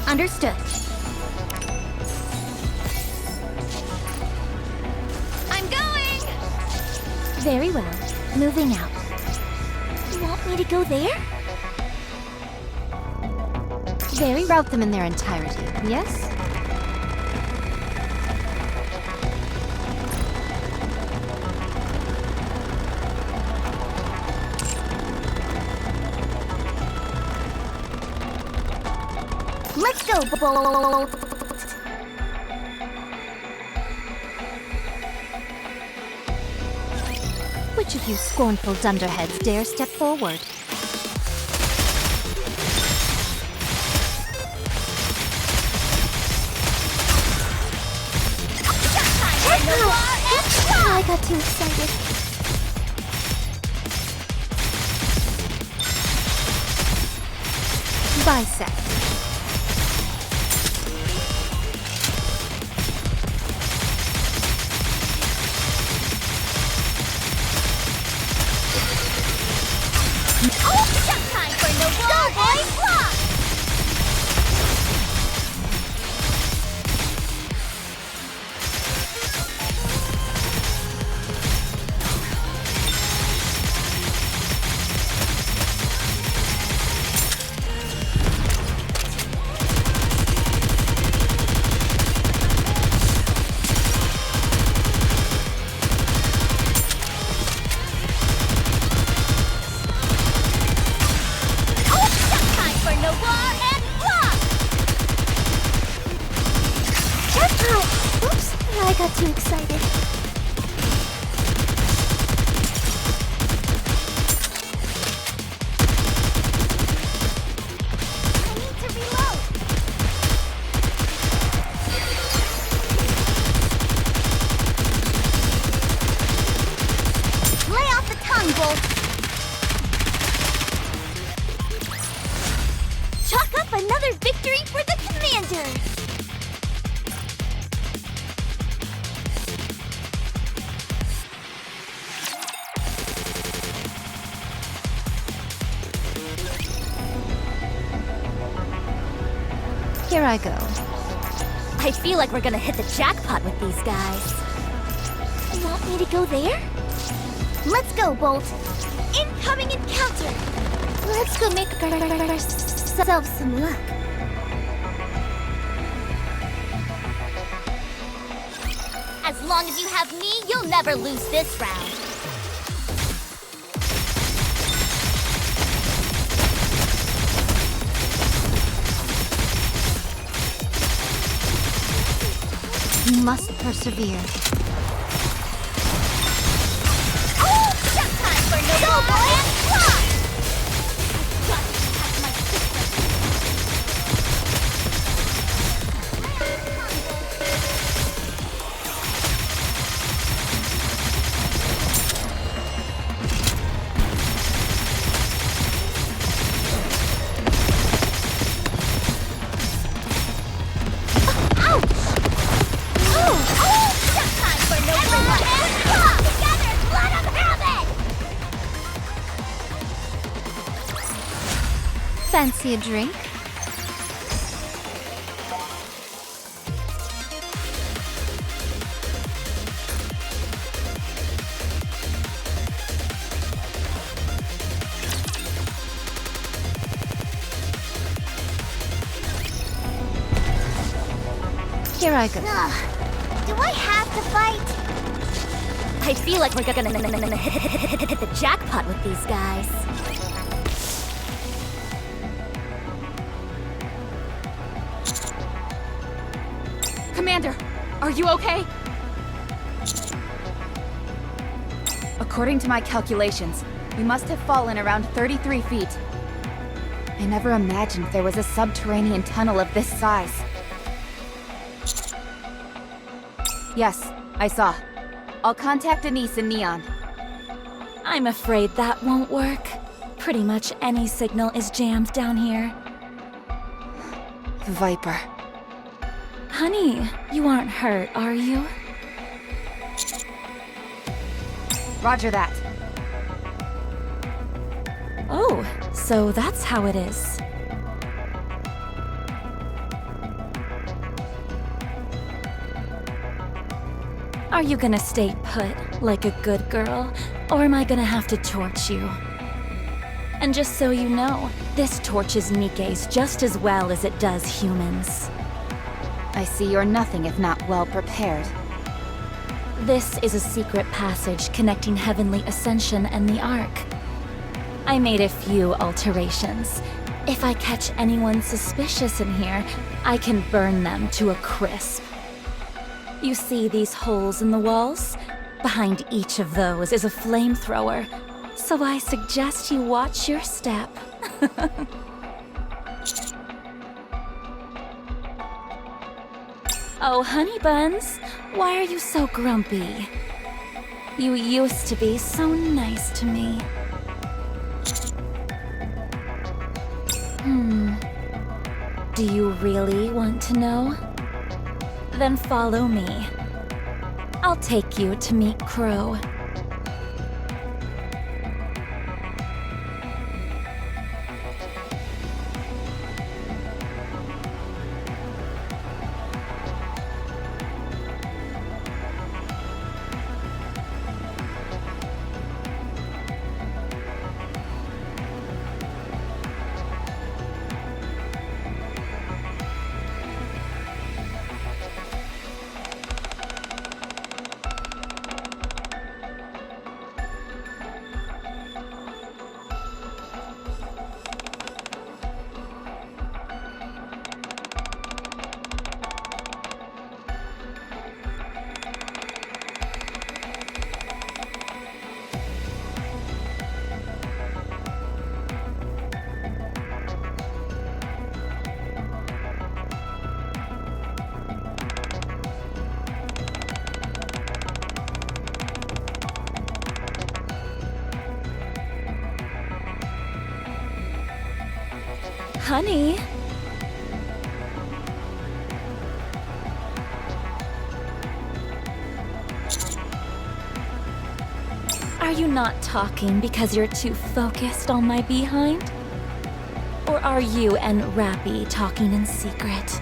Understood. I'm going! Very well. Moving out. You want me to go there? Route them in their entirety, yes? Let's go, Bolt. Which of you scornful dunderheads dare step forward? I got too excited. Bisect. Time for no war. Go, boys! Block! Time for no war and block! Oops, I got too excited. I need to reload. Lay off the tongue, Bolt. Chalk up another victory for the commander. Here I go. I feel like we're gonna hit the jackpot with these guys. You want me to go there? Let's go, Bolt. Incoming encounter. Let's go make ourselves some luck. As long as you have me, you'll never lose this round. You must persevere. Time for no war and block! I've got to protect my sister. Time for no war and block! Together, let 'em have it! Fancy a drink? Here I go. Do I have to fight? I feel like we're gonna hit the jackpot with these guys. Commander, are you okay? According to my calculations, we must have fallen around 33 feet. I never imagined there was a subterranean tunnel of this size. Yes, I saw. I'll contact Denise and Neon. I'm afraid that won't work. Pretty much any signal is jammed down here. Viper. Honey, you aren't hurt, are you? Roger that. Oh, so that's how it is. Are you gonna stay put, like a good girl, or am I gonna have to torch you? And just so you know, this torches Nikke's just as well as it does humans. I see you're nothing if not well prepared. This is a secret passage connecting Heavenly Ascension and the Ark. I made a few alterations. If I catch anyone suspicious in here, I can burn them to a crisp. You see these holes in the walls? Behind each of those is a flamethrower, so I suggest you watch your step. Oh, honey buns, why are you so grumpy? You used to be so nice to me. Do you really want to know? Then follow me. I'll take you to meet Crow. Honey? Are you not talking because you're too focused on my behind? Or are you and Rappy talking in secret?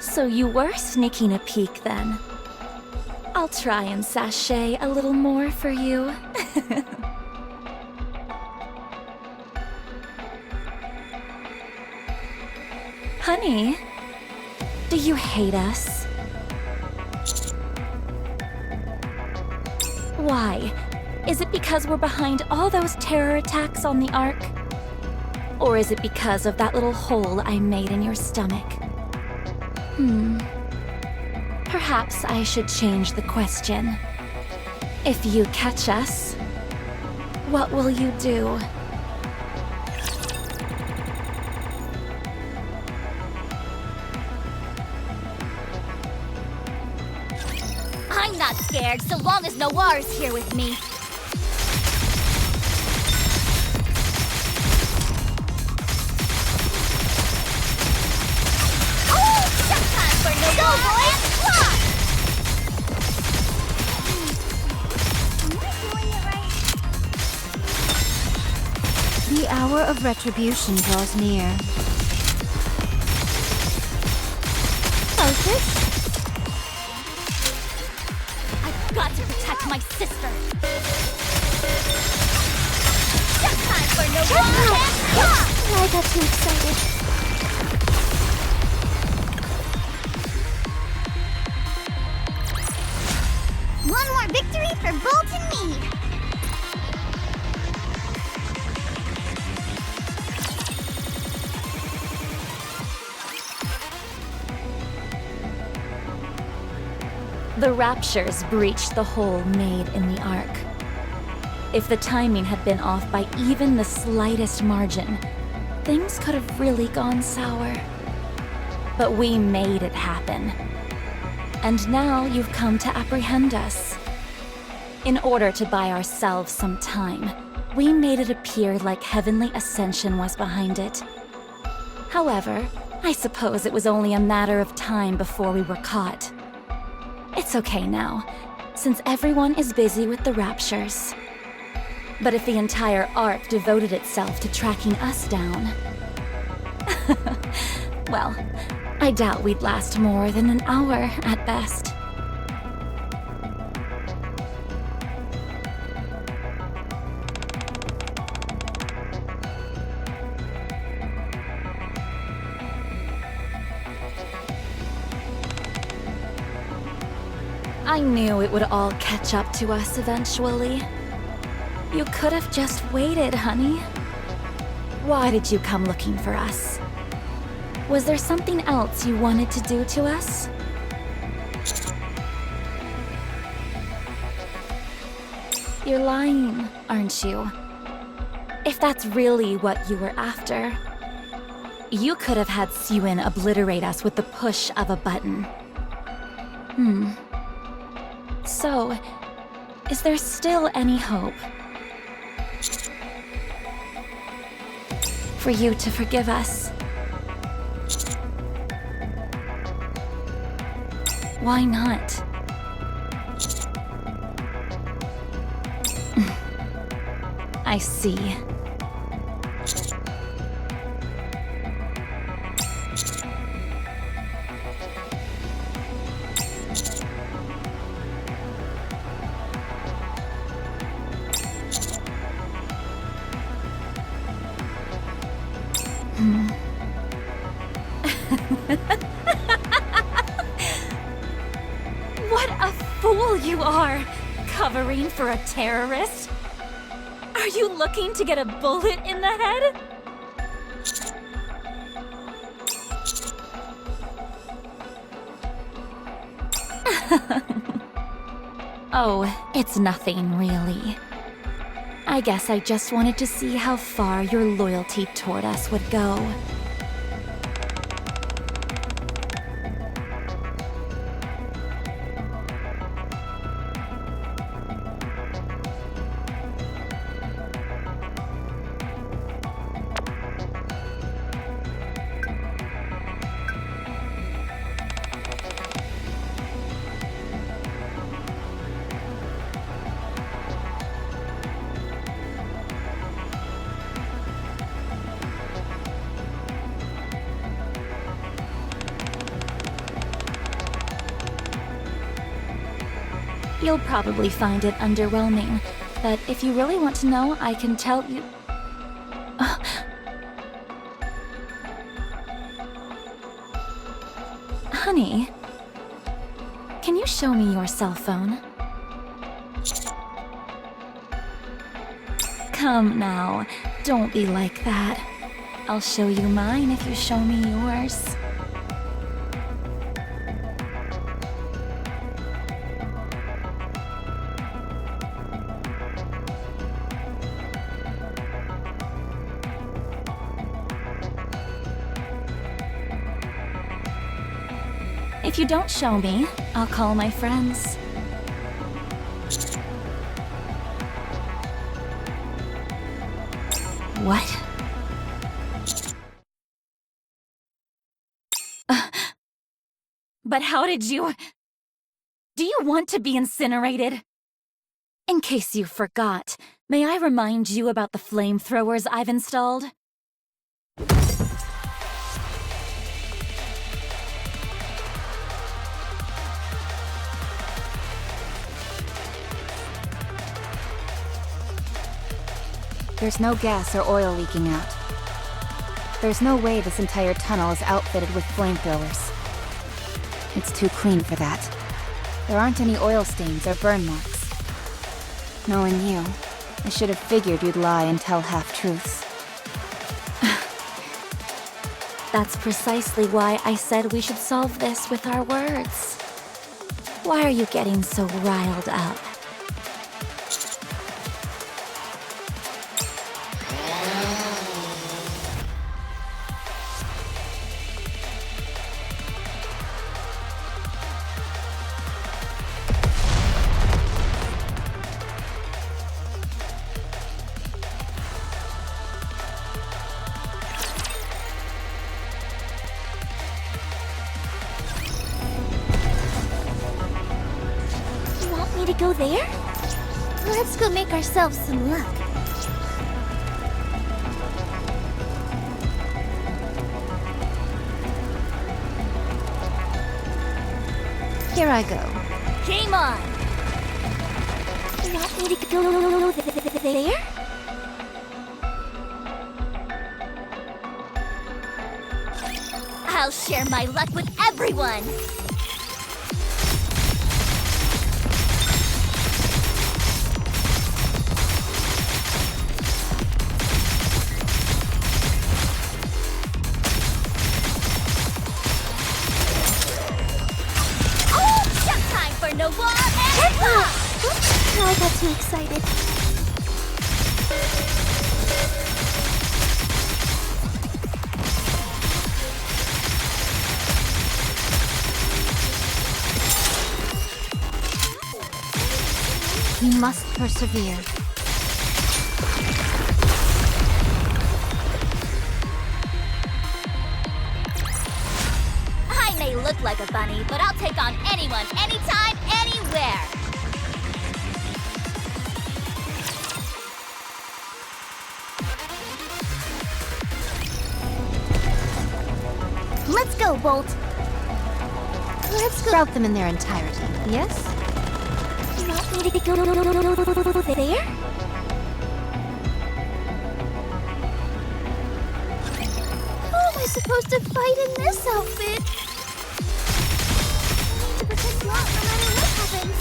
So you were sneaking a peek then. I'll try and sashay a little more for you. Honey, do you hate us? Why? Is it because we're behind all those terror attacks on the Ark? Or is it because of that little hole I made in your stomach? Perhaps I should change the question. If you catch us, what will you do? I'm not scared so long as Noir's here with me. The hour of retribution draws near. Focus? I've got to protect my sister. Time for no one. I got too excited. One more victory for Bolt and Mead. The Raptures breached the hole made in the Ark. If the timing had been off by even the slightest margin, things could have really gone sour. But we made it happen. And now you've come to apprehend us. In order to buy ourselves some time, we made it appear like Heavenly Ascension was behind it. However, I suppose it was only a matter of time before we were caught. It's okay now, since everyone is busy with the Raptures. But if the entire Ark devoted itself to tracking us down... well, I doubt we'd last more than an hour at best. I knew it would all catch up to us eventually. You could have just waited, honey. Why did you come looking for us? Was there something else you wanted to do to us? You're lying, aren't you? If that's really what you were after, you could have had Sewin obliterate us with the push of a button. So, is there still any hope? For you to forgive us? Why not? I see. What a fool you are! Covering for a terrorist? Are you looking to get a bullet in the head? Oh, it's nothing really. I guess I just wanted to see how far your loyalty toward us would go. You'll probably find it underwhelming, but if you really want to know, I can tell you... Honey, can you show me your cell phone? Come now, don't be like that. I'll show you mine if you show me yours. If you don't show me, I'll call my friends. What? But how did you... Do you want to be incinerated? In case you forgot, may I remind you about the flamethrowers I've installed? There's no gas or oil leaking out. There's no way this entire tunnel is outfitted with flamethrowers. It's too clean for that. There aren't any oil stains or burn marks. Knowing you, I should have figured you'd lie and tell half-truths. That's precisely why I said we should solve this with our words. Why are you getting so riled up? To go there? Let's go make ourselves some luck. Here I go. Game on! You want me to go there? I'll share my luck with everyone! No wall and block! Oh, I got too excited. We must persevere. I may look like a bunny, but I'll take on anyone, anytime, anywhere! Let's go, Bolt. Let's go. Sprout them in their entirety, yes? You want me to go there? How am I supposed to fight in this outfit? I need to protect Lot no matter what happens.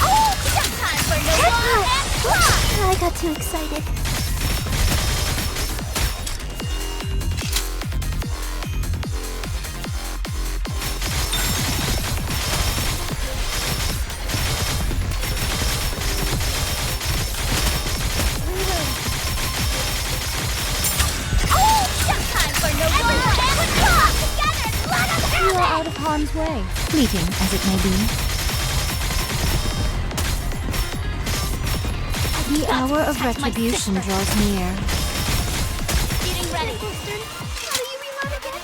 Oh, sometime for no wall and block! I got too excited. You are out of harm's way, fleeting as it may be. The hour of retribution draws near. Getting ready. How do you reload again?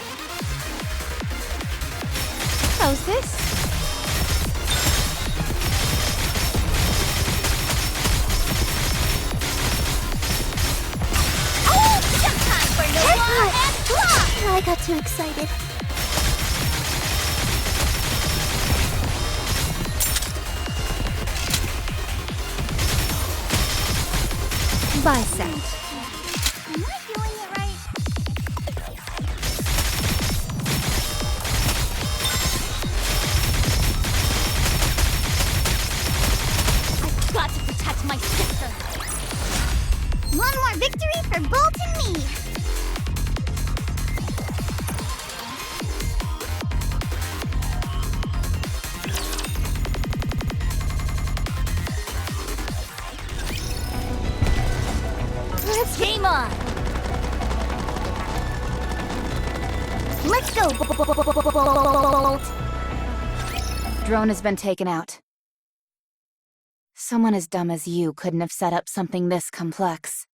How's this? Oh, sometime for no wall and block! I got too excited. Bisect. Am I doing it right? I've got to protect my sister. One more victory for Bolt and me. Let's game on! Let's go, Bolt. Drone has been taken out. Someone as dumb as you couldn't have set up something this complex.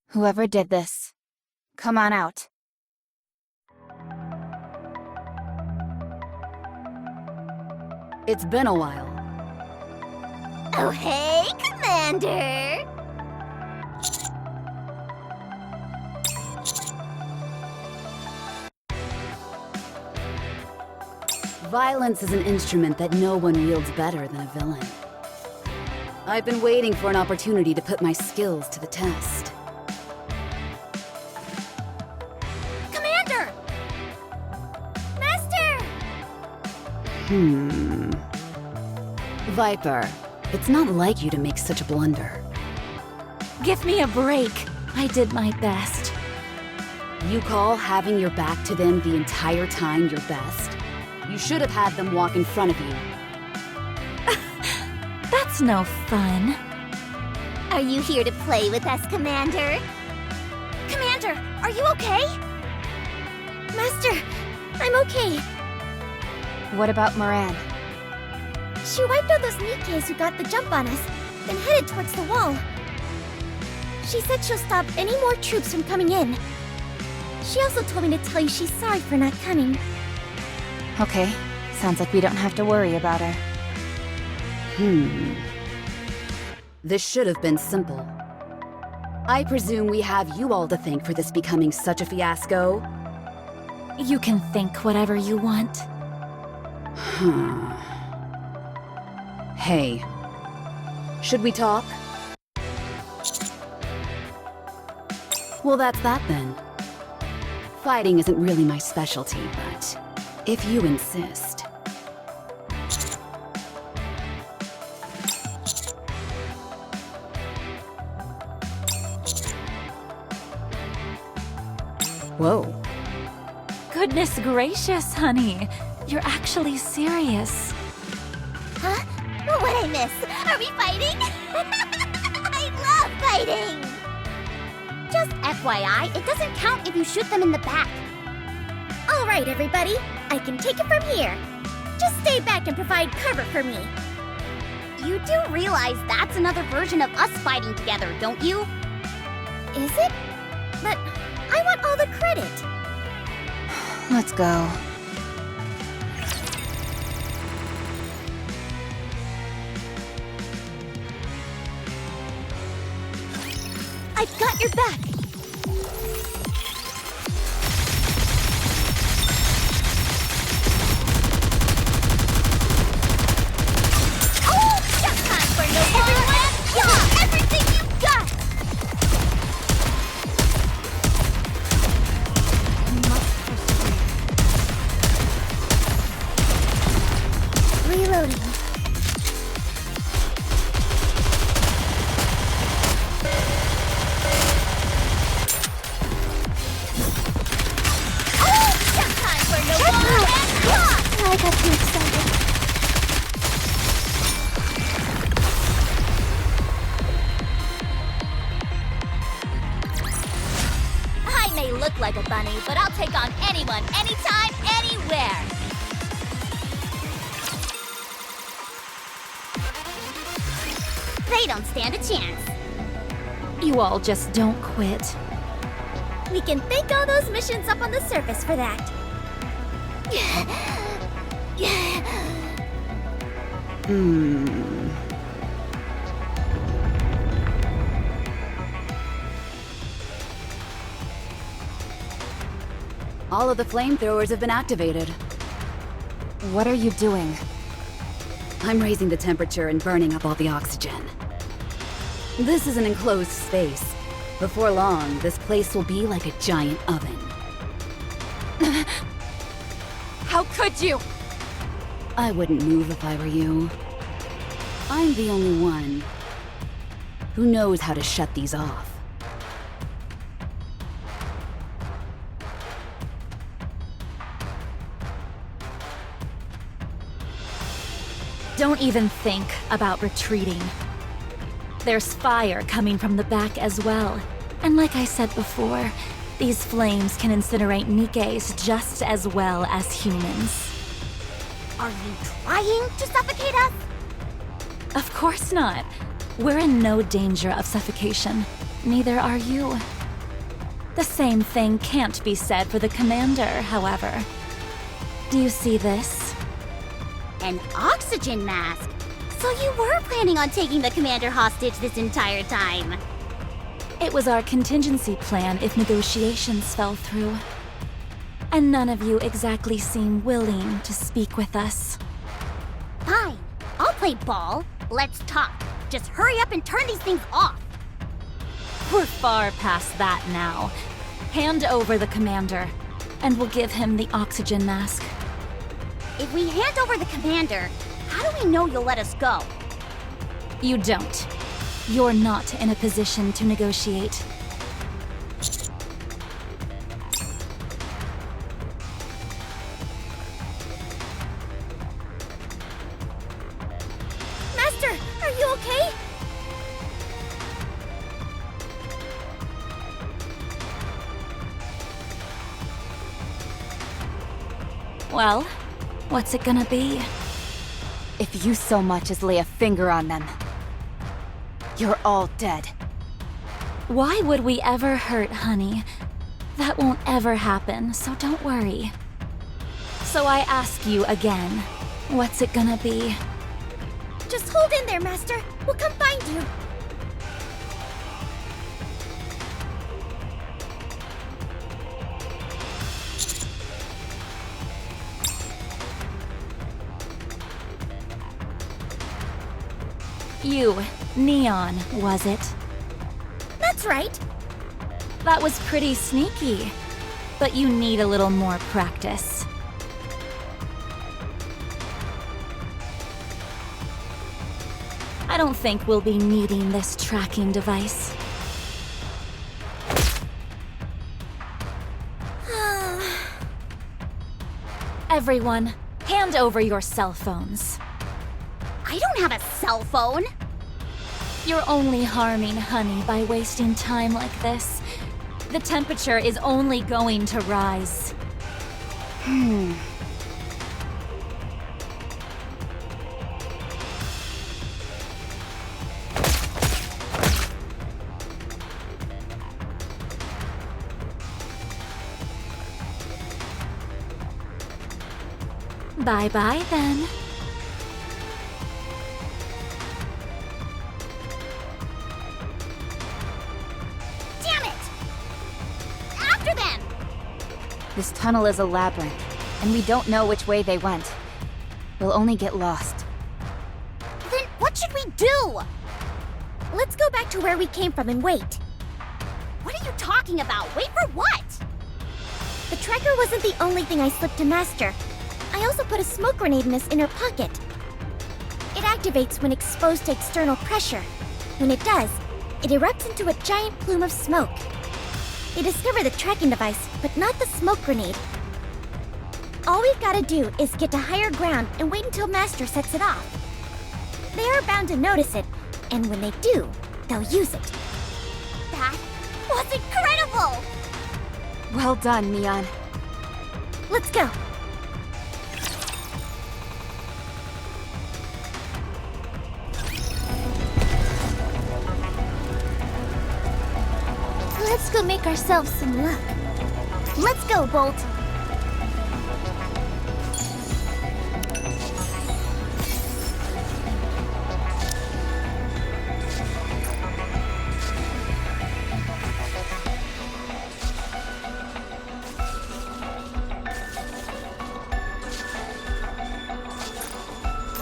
Whoever did this, come on out. It's been a while. Oh, hey, Commander! Violence is an instrument that no one wields better than a villain. I've been waiting for an opportunity to put my skills to the test. Commander! Master! Viper, it's not like you to make such a blunder. Give me a break. I did my best. You call having your back to them the entire time your best? You should have had them walk in front of you. That's no fun. Are you here to play with us, Commander? Commander, are you okay? Master, I'm okay. What about Moran? She wiped out those Nikkes who got the jump on us, then headed towards the wall. She said she'll stop any more troops from coming in. She also told me to tell you she's sorry for not coming. Okay, sounds like we don't have to worry about her. This should have been simple. I presume we have you all to thank for this becoming such a fiasco? You can think whatever you want. Hey, should we talk? Well, that's that then. Fighting isn't really my specialty, but if you insist. Whoa. Goodness gracious, honey. You're actually serious. Huh? What'd I miss? Are we fighting? I love fighting! Just FYI, it doesn't count if you shoot them in the back. Alright, everybody. I can take it from here. Just stay back and provide cover for me. You do realize that's another version of us fighting together, don't you? Is it? But I want all the credit. Let's go. I've got your back. Oh, just time for no everyone. Yeah, everything you've got. Reloading. I got too excited. I may look like a bunny, but I'll take on anyone, anytime, anywhere. They don't stand a chance. You all just don't quit. We can thank all those missions up on the surface for that. All of the flamethrowers have been activated. What are you doing? I'm raising the temperature and burning up all the oxygen. This is an enclosed space. Before long, this place will be like a giant oven. How could you? I wouldn't move if I were you. I'm the only one who knows how to shut these off. Don't even think about retreating. There's fire coming from the back as well. And like I said before, these flames can incinerate Nikkes just as well as humans. Are you trying to suffocate us? Of course not. We're in no danger of suffocation. Neither are you. The same thing can't be said for the commander, however. Do you see this? An oxygen mask? So you were planning on taking the commander hostage this entire time? It was our contingency plan if negotiations fell through. and none of you exactly seem willing to speak with us. Fine, I'll play ball. Let's talk. Just hurry up and turn these things off. We're far past that now. Hand over the commander, and we'll give him the oxygen mask. If we hand over the commander, how do we know you'll let us go? You don't. You're not in a position to negotiate. Master, are you okay? Well, what's it gonna be? If you so much as lay a finger on them, you're all dead. Why would we ever hurt, honey? That won't ever happen, so don't worry. So I ask you again, what's it gonna be? Just hold in there, Master. We'll come find you. You, Neon, was it? That's right. That was pretty sneaky. But you need a little more practice. I don't think we'll be needing this tracking device. Everyone, hand over your cell phones. I don't have a cell phone. You're only harming Honey by wasting time like this. The temperature is only going to rise. Bye-bye then. Damn it! After them! This tunnel is a labyrinth, and we don't know which way they went. We'll only get lost. Then what should we do? Let's go back to where we came from and wait. What are you talking about? Wait for what? The tracker wasn't the only thing I slipped to Master. I also put a smoke grenade in his inner pocket. It activates when exposed to external pressure. When it does, it erupts into a giant plume of smoke. They discover the tracking device, but not the smoke grenade. All we've got to do is get to higher ground and wait until Master sets it off. They are bound to notice it, and when they do, they'll use it. That was incredible! Well done, Neon. Let's go. Let's go make ourselves some luck. Let's go, Bolt.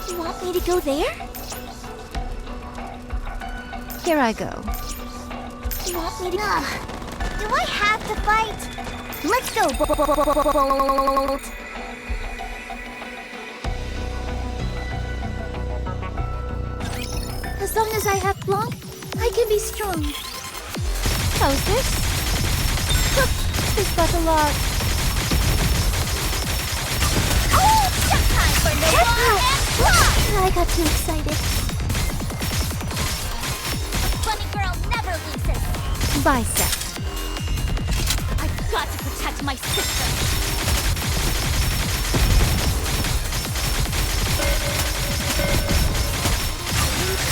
You want me to go there? Here I go. You want me to... do I have to fight? Let's go, Bolt. As long as I have Blanc, I can be strong. How's this? This got a lot. Oh, just time for no more and fly! I got too excited. Bunny girl never loses. Bicep. I've got to protect my sister.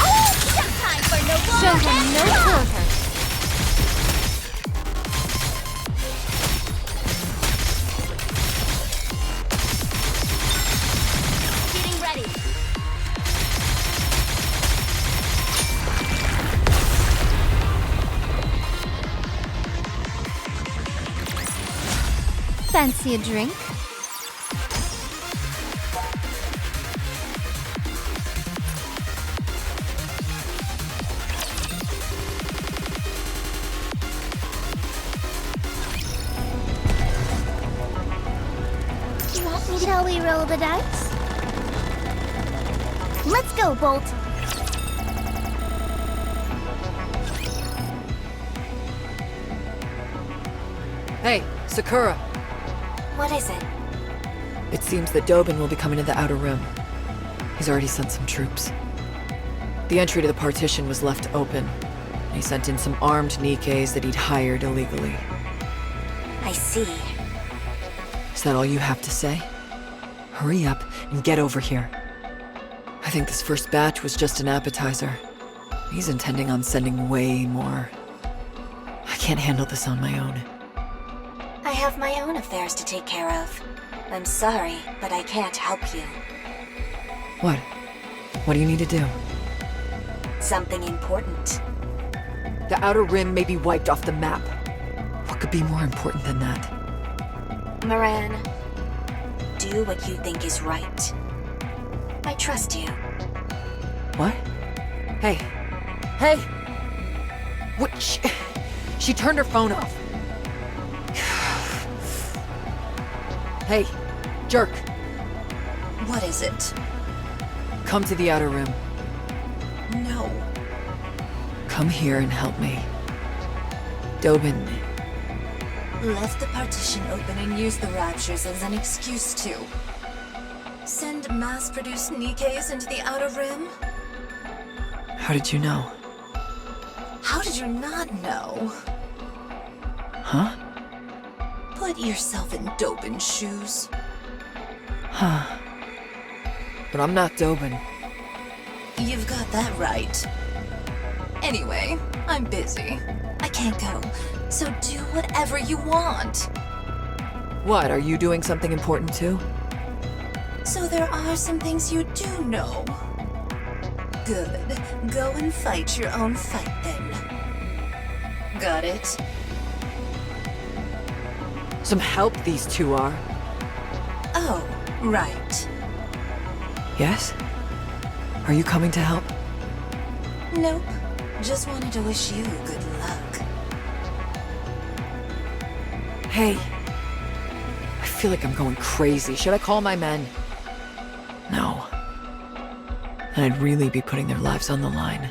Oh, just time for no more Show them and no fly! quarter. Getting ready. Fancy a drink? Shall we roll the dice? Let's go, Bolt. Hey, Sakura! What is it? It seems that Dobin will be coming to the Outer Rim. He's already sent some troops. The entry to the partition was left open. He sent in some armed Nikkes that he'd hired illegally. I see. Is that all you have to say? Hurry up and get over here. I think this first batch was just an appetizer. He's intending on sending way more. I can't handle this on my own. I have my own affairs to take care of. I'm sorry, but I can't help you. What? What do you need to do? Something important. The Outer Rim may be wiped off the map. What could be more important than that? Moran, do what you think is right. I trust you. What? Hey. Hey! What? She turned her phone off. Hey, jerk. What is it? Come to the Outer Rim. No. Come here and help me. Dobin. Left the partition open and used the raptures as an excuse to send mass-produced Nikkes into the Outer Rim? How did you know? How did you not know? Huh? Put yourself in Dobin's shoes. Huh. But I'm not Dobin. You've got that right. Anyway, I'm busy. I can't go, so do whatever you want. What, are you doing something important too? So there are some things you do know. Good. Go and fight your own fight then. Got it? Some help these two are. Oh, right. Yes? Are you coming to help? Nope. Just wanted to wish you good luck. Hey. I feel like I'm going crazy. Should I call my men? No. Then I'd really be putting their lives on the line.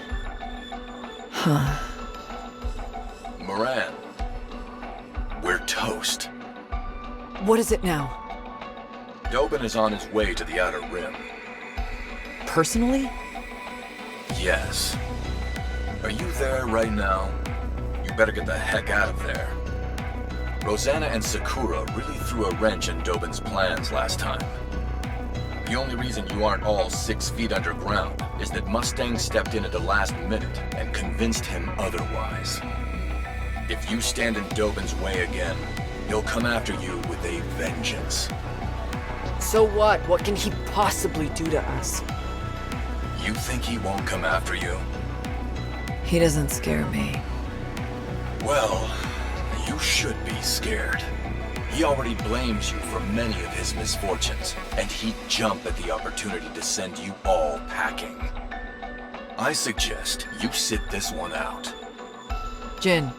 Huh. Moran. We're toast. What is it now? Dobin is on his way to the Outer Rim. Personally? Yes. Are you there right now? You better get the heck out of there. Rosanna and Sakura really threw a wrench in Dobin's plans last time. The only reason you aren't all 6 feet underground is that Mustang stepped in at the last minute and convinced him otherwise. If you stand in Dobin's way again, he'll come after you with a vengeance. So what? What can he possibly do to us? You think he won't come after you? He doesn't scare me. Well, you should be scared. He already blames you for many of his misfortunes, and he'd jump at the opportunity to send you all packing. I suggest you sit this one out. Jin.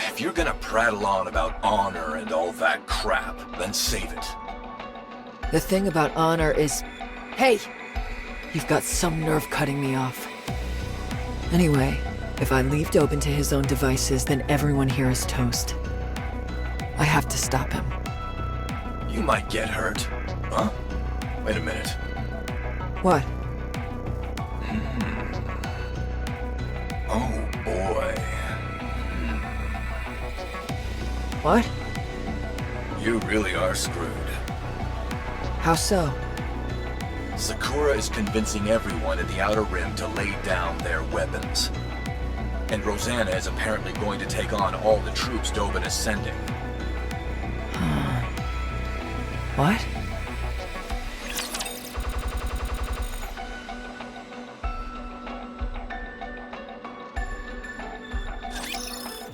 If you're gonna prattle on about honor and all that crap, then save it. The thing about honor is... Hey! You've got some nerve cutting me off. Anyway, if I leave Dobin to his own devices, then everyone here is toast. I have to stop him. You might get hurt. Huh? Wait a minute. What? Oh boy. What? You really are screwed. How so? Sakura is convincing everyone in the Outer Rim to lay down their weapons. And Rosanna is apparently going to take on all the troops Dobin is sending. What?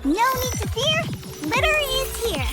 No need to fear. Litter is here.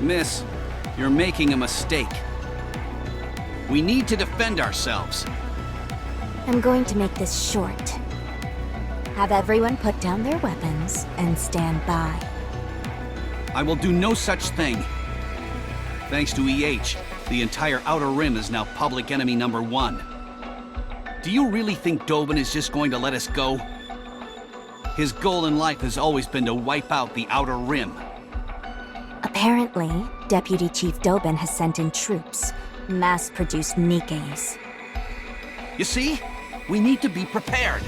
Miss, you're making a mistake. We need to defend ourselves. I'm going to make this short. Have everyone put down their weapons and stand by. I will do no such thing. Thanks to EH, the entire Outer Rim is now public enemy #1. Do you really think Dobin is just going to let us go? His goal in life has always been to wipe out the Outer Rim. Apparently, Deputy Chief Dobin has sent in troops, mass-produced Nikkes. You see? We need to be prepared.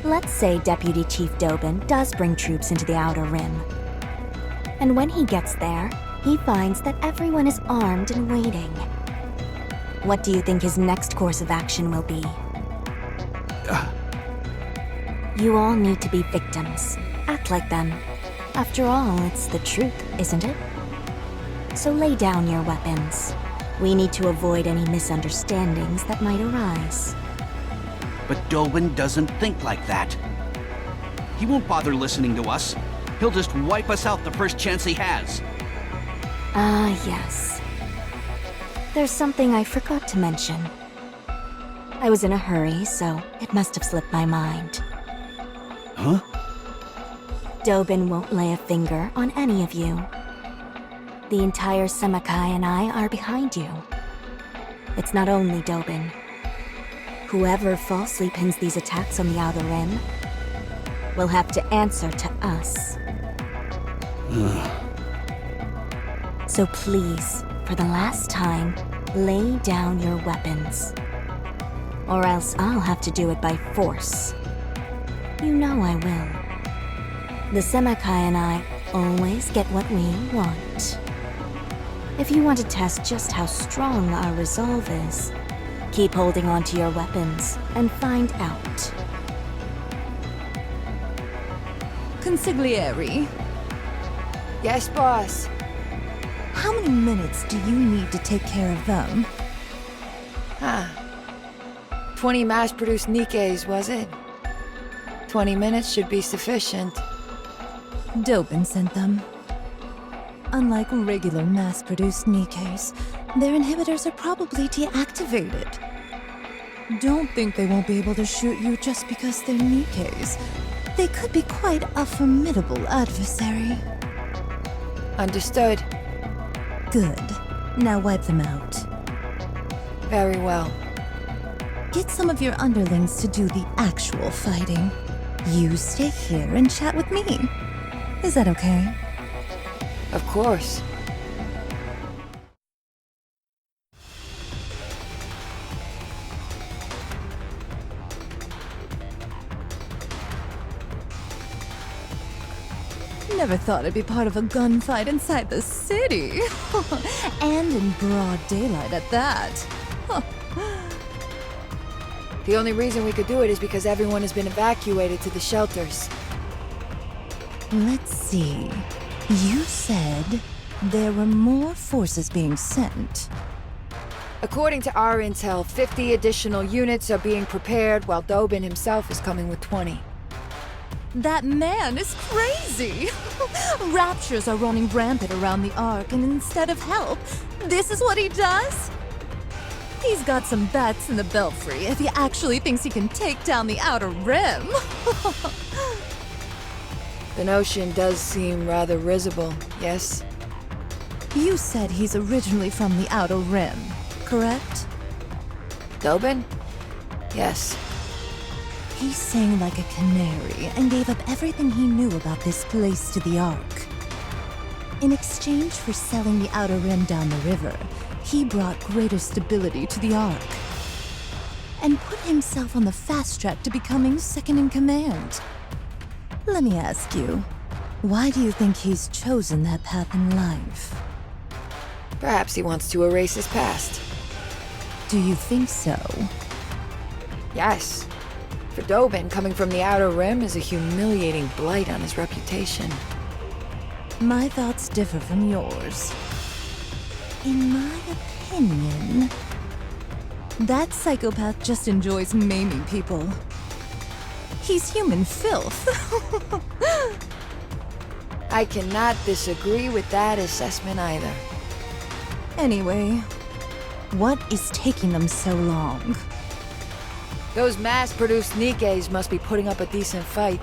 Let's say Deputy Chief Dobin does bring troops into the Outer Rim. And when he gets there, he finds that everyone is armed and waiting. What do you think his next course of action will be? You all need to be victims. Act like them. After all, it's the truth, isn't it? So lay down your weapons. We need to avoid any misunderstandings that might arise. But Dobin doesn't think like that. He won't bother listening to us. He'll just wipe us out the first chance he has. Ah, yes. There's something I forgot to mention. I was in a hurry, so it must have slipped my mind. Huh? Dobin won't lay a finger on any of you. The entire Semakai and I are behind you. It's not only Dobin. Whoever falsely pins these attacks on the Outer Rim will have to answer to us. So please, for the last time, lay down your weapons. Or else I'll have to do it by force. You know I will. The Semakai and I always get what we want. If you want to test just how strong our resolve is, keep holding on to your weapons and find out. Consigliere, Yes, boss. how many minutes do you need to take care of them? 20 mass-produced Nikkes, was it? 20 minutes should be sufficient. Dobin sent them. Unlike regular mass-produced Nikkes, their inhibitors are probably deactivated. Don't think they won't be able to shoot you just because they're Nikkes. They could be quite a formidable adversary. Understood. Good. Now wipe them out. Very well. Get some of your underlings to do the actual fighting. You stay here and chat with me. Is that okay? Of course. Never thought I'd be part of a gunfight inside the city. And in broad daylight at that. The only reason we could do it is because everyone has been evacuated to the shelters. Let's see. You said there were more forces being sent. According to our intel, 50 additional units are being prepared while Dobin himself is coming with 20. That man is crazy! Raptures are running rampant around the Ark, and instead of help, this is what he does? He's got some bats in the belfry if he actually thinks he can take down the Outer Rim. The notion does seem rather risible, yes? You said he's originally from the Outer Rim, correct? Dobin? Yes. He sang like a canary and gave up everything he knew about this place to the Ark. In exchange for selling the Outer Rim down the river, he brought greater stability to the Ark and put himself on the fast track to becoming second in command. Let me ask you, why do you think he's chosen that path in life? Perhaps he wants to erase his past. Do you think so? Yes. For Dobin, coming from the Outer Rim is a humiliating blight on his reputation. My thoughts differ from yours. In my opinion, that psychopath just enjoys maiming people. He's human filth. I cannot disagree with that assessment either. Anyway, what is taking them so long? Those mass-produced Nikkes must be putting up a decent fight.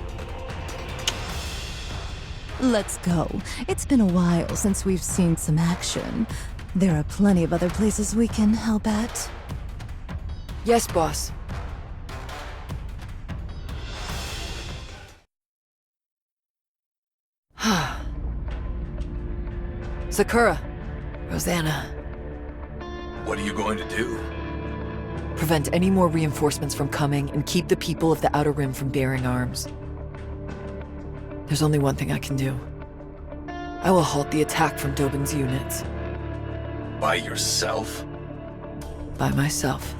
Let's go. It's been a while since we've seen some action. There are plenty of other places we can help at. Yes, boss. Sakura. Rosanna. What are you going to do? Prevent any more reinforcements from coming and keep the people of the Outer Rim from bearing arms. There's only one thing I can do. I will halt the attack from Dobin's units. By yourself? By myself.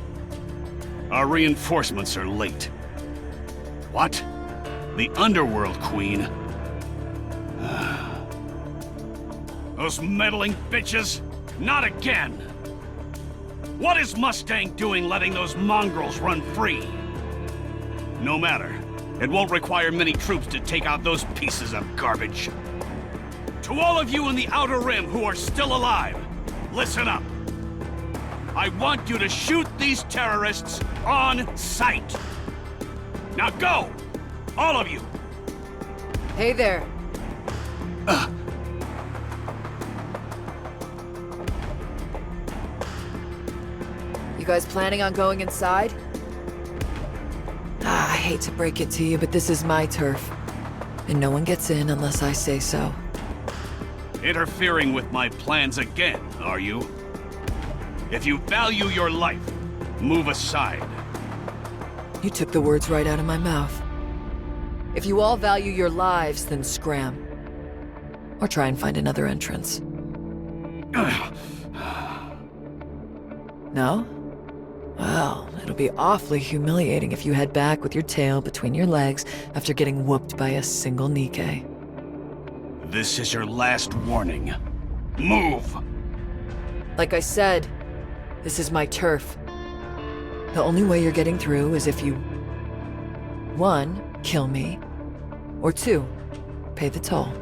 Our reinforcements are late. What? The Underworld Queen? Those meddling bitches? Not again! What is Mustang doing letting those mongrels run free? No matter. It won't require many troops to take out those pieces of garbage. To all of you in the Outer Rim who are still alive, listen up. I want you to shoot these terrorists on sight. Now go! All of you! Hey there. You guys planning on going inside? I hate to break it to you, but this is my turf. And no one gets in unless I say so. Interfering with my plans again, are you? If you value your life, move aside. You took the words right out of my mouth. If you all value your lives, then scram. Or try and find another entrance. No? Well, it'll be awfully humiliating if you head back with your tail between your legs after getting whooped by a single Nikke. This is your last warning. Move! Like I said, this is my turf. The only way you're getting through is if you 1. Kill me, or 2. Pay the toll.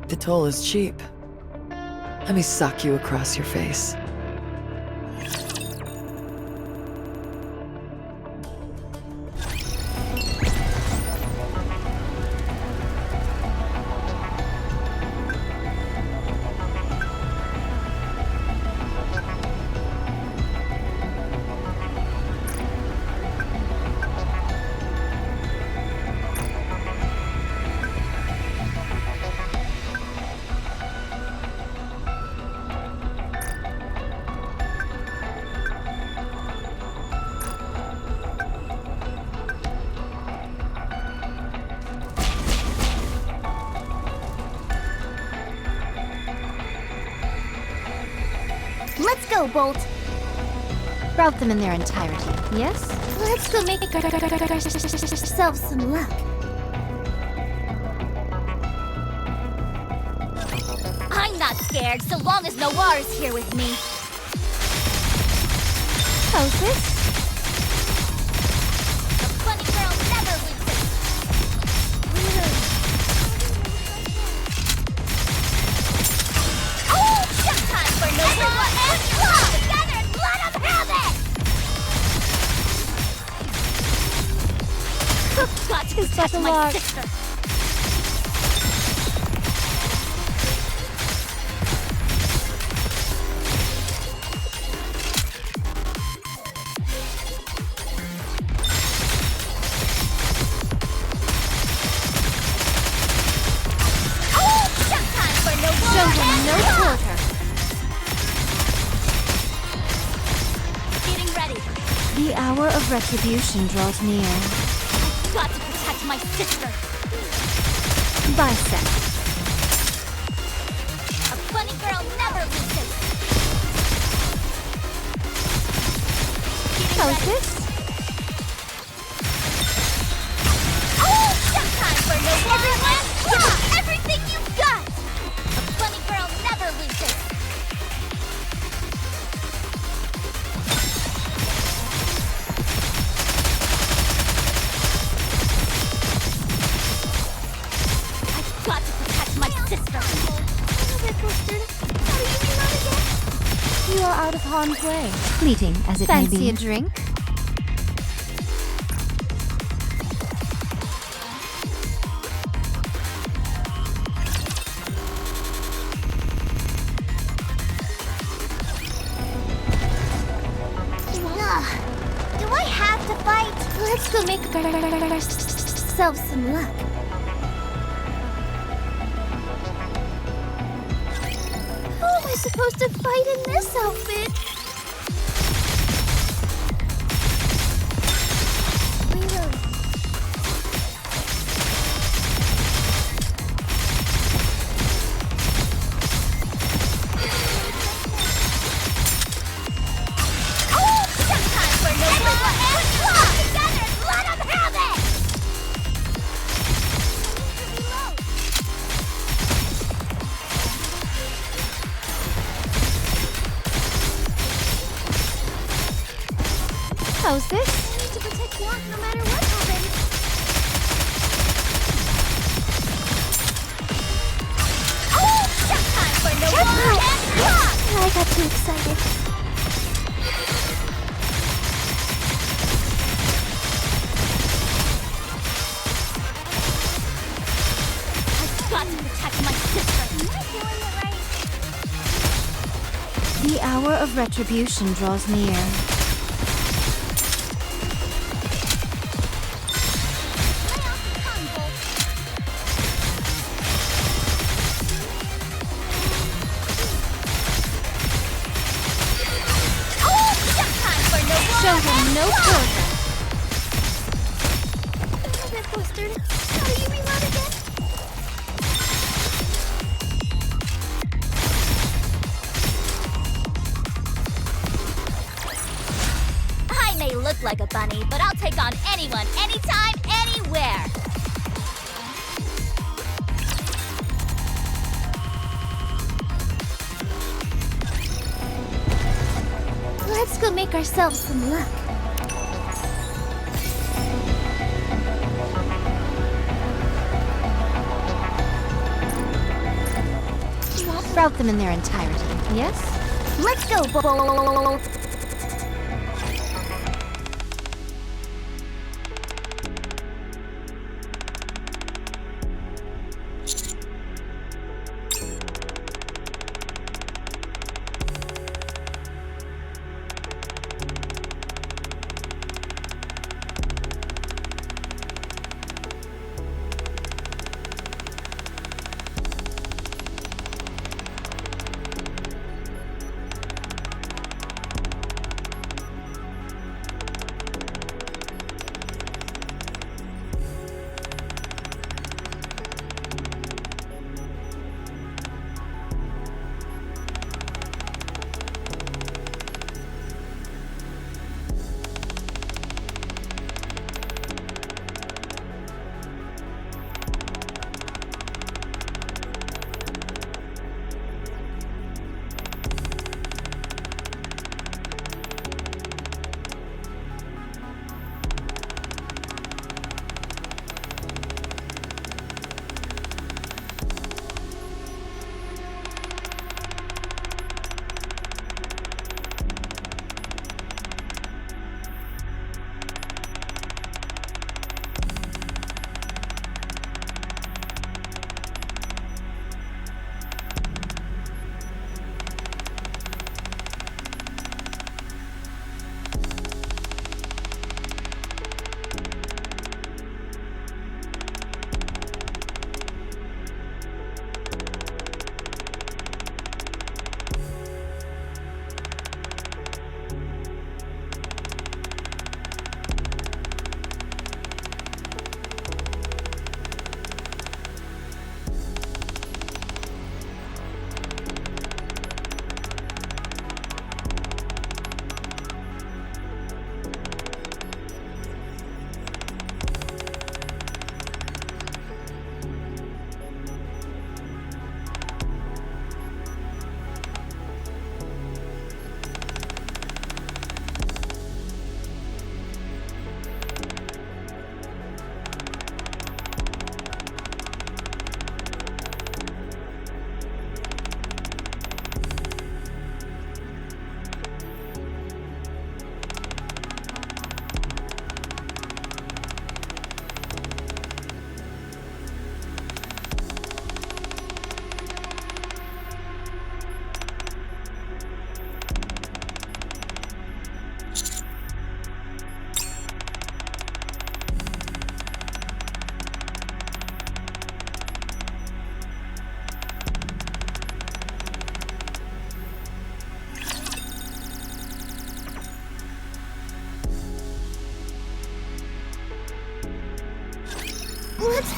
The toll is cheap. Let me sock you across your face. Let's go, Bolt. Route them in their entirety, yes? Let's go make ourselves some luck. I'm not scared so long as Noir is here with me. How's this? The funny girl never loses. Oh, time for Noir and Claw together and let 'em have it! Got to protect my sister. The hour of retribution draws near. Got to protect my sister. Bicep. A funny girl never loses. How's this? Oh, showtime for no everyone! Give us everything you've got! A funny girl never loses. Got to protect my you are out of harm's way. Fleeting as it may be. Fancy a drink? Do I have to fight? Let's go make ourselves some luck. Who am I supposed to fight in this outfit? Reloading. How's this? I need to protect Blanc no matter what happens. Oh, just time for no more and block! I got too excited. I've got to protect my sister. Am I doing it right? The hour of retribution draws near. Showdown, no further. A bit flustered. How do you reload again? I may look like a bunny, but I'll take on anyone, anytime, anywhere. Let's go make ourselves some luck. Route them in their entirety, yes? Let's go, Bolt.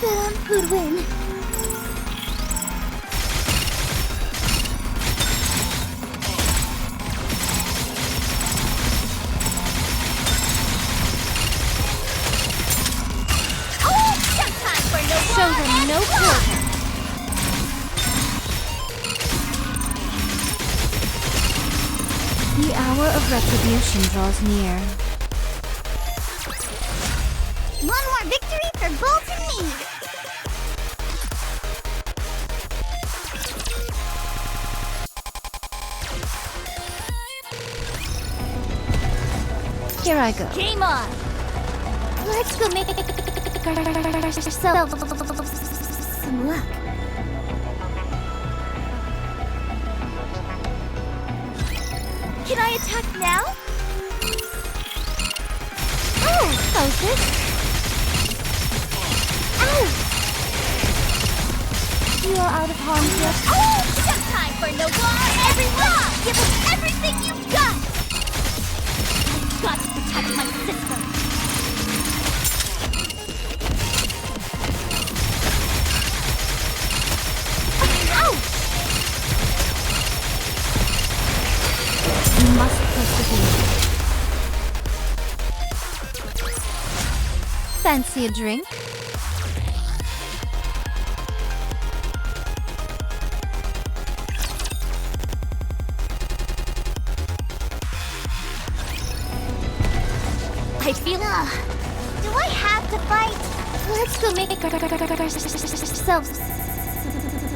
who'd win? Show them no quarter. The hour of retribution draws near. One more victory for Bolton Mead. Here I go. Game on. Let's go make ourselves some luck. Can I attack now? Oh, how's this? Ow! You are out of harm's way. Oh, just time for no war. Everyone, give us everything you've got. I've got to protect my sister. You must persevere. Fancy a drink? I feel. Do I have to fight? Let's go make ourselves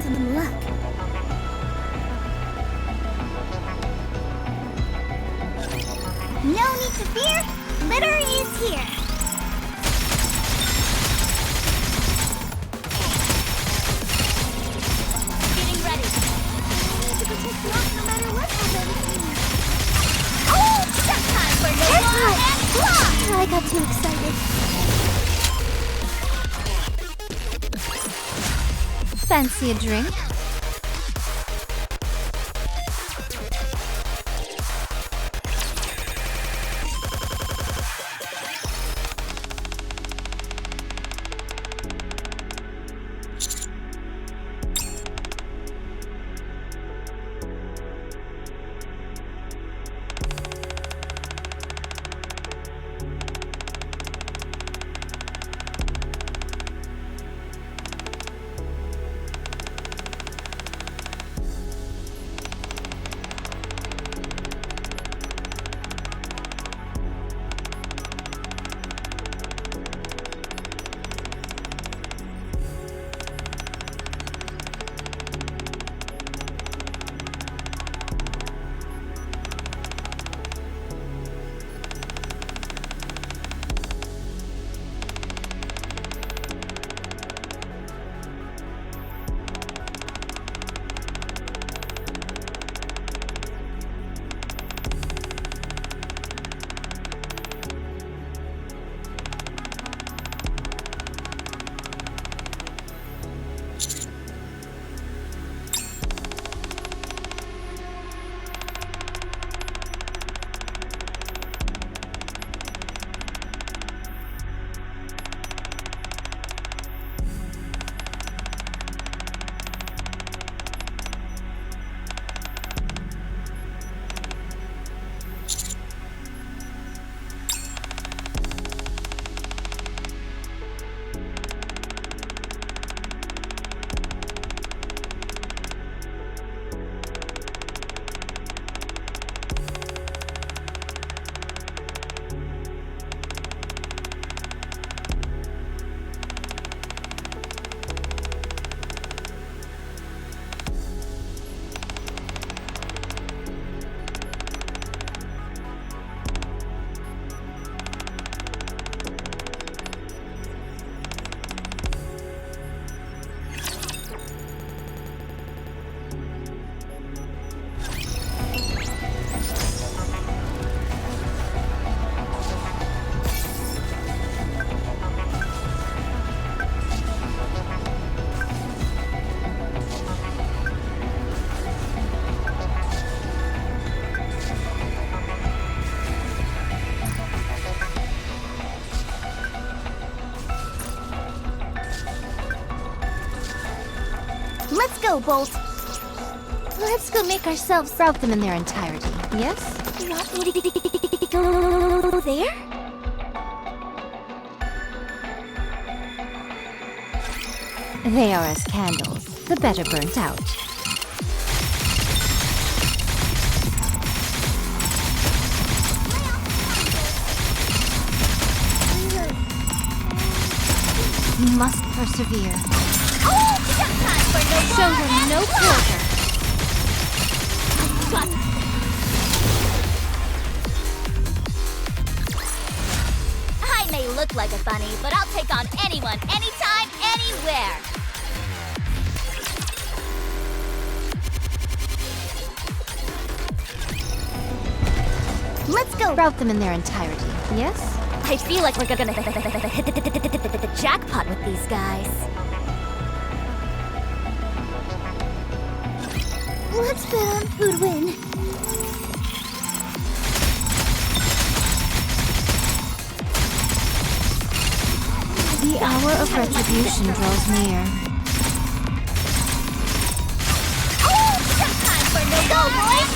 some luck. No need to fear. Litter is here. Getting ready. I need to protect Rock no matter what happens. Oh, just time for no war and block. I got too excited. Fancy a drink? go, Bolt. Let's go make ourselves... Route them in their entirety, yes? Want me to go there? They are as candles, the better burnt out. You must persevere. Show them no quarter. I may look like a bunny, but I'll take on anyone, anytime, anywhere. Let's go. Route them in their entirety, yes? I feel like we're gonna hit the jackpot with these guys. Let's bet on who'd win. The hour of retribution draws near. Time for no go, boys!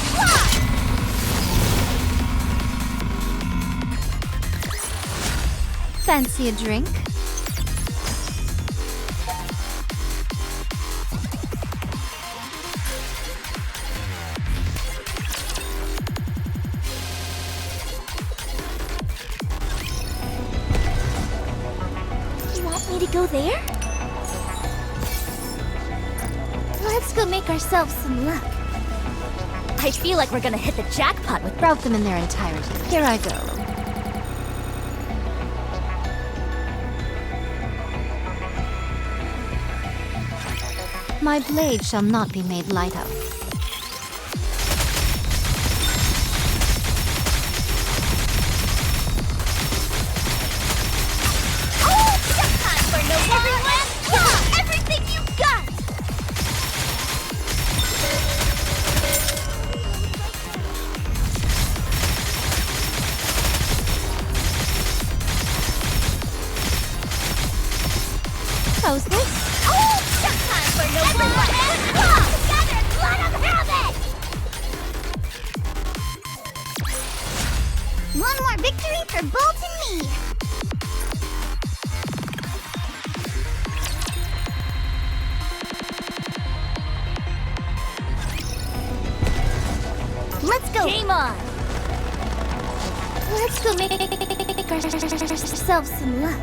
Fancy a drink? You want me to go there? Let's go make ourselves some luck. I feel like we're gonna hit the jackpot with... Route them in their entirety. Here I go. My blade shall not be made light of. Time for no everyone! Yeah, everything you got! How's this? Time for no everyone! Together, let them have it! One more victory for Bolt and me! Let's go! Game on! Let's go make ourselves some luck.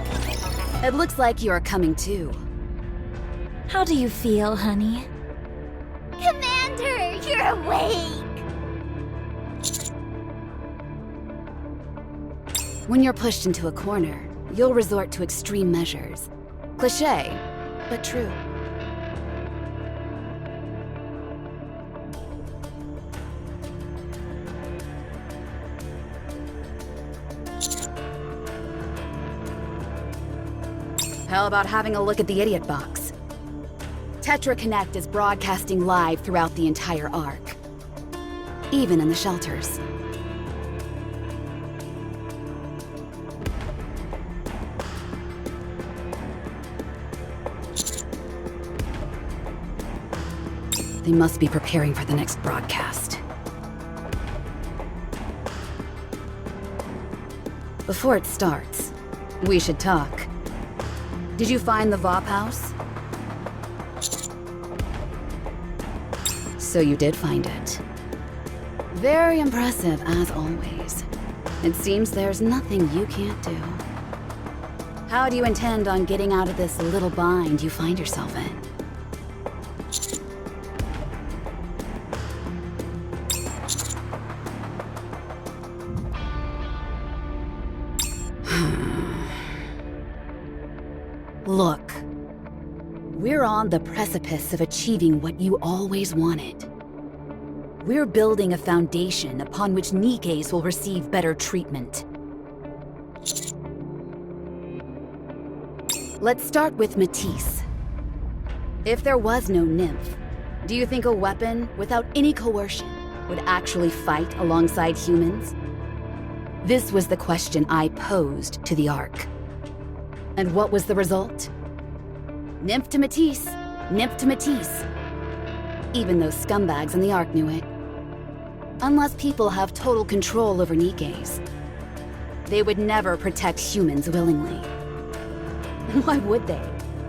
It looks like you are coming too. How do you feel, honey? Commander, you're awake! When you're pushed into a corner, you'll resort to extreme measures. Cliché, but true. How about having a look at the idiot box? Tetra Connect is broadcasting live throughout the entire Ark. Even in the shelters. They must be preparing for the next broadcast. Before it starts, we should talk. Did you find the VOP house? So you did find it. Very impressive, as always. It seems there's nothing you can't do. How do you intend on getting out of this little bind you find yourself in? Look, we're on the precipice of achieving what you always wanted. We're building a foundation upon which Nikkes will receive better treatment. Let's start with Matisse. If there was no nymph, do you think a weapon without any coercion would actually fight alongside humans? This was the question I posed to the Ark. And what was the result? Nymph to Matisse, nymph to Matisse. Even those scumbags in the Ark knew it. Unless people have total control over Nikkes, they would never protect humans willingly. Why would they,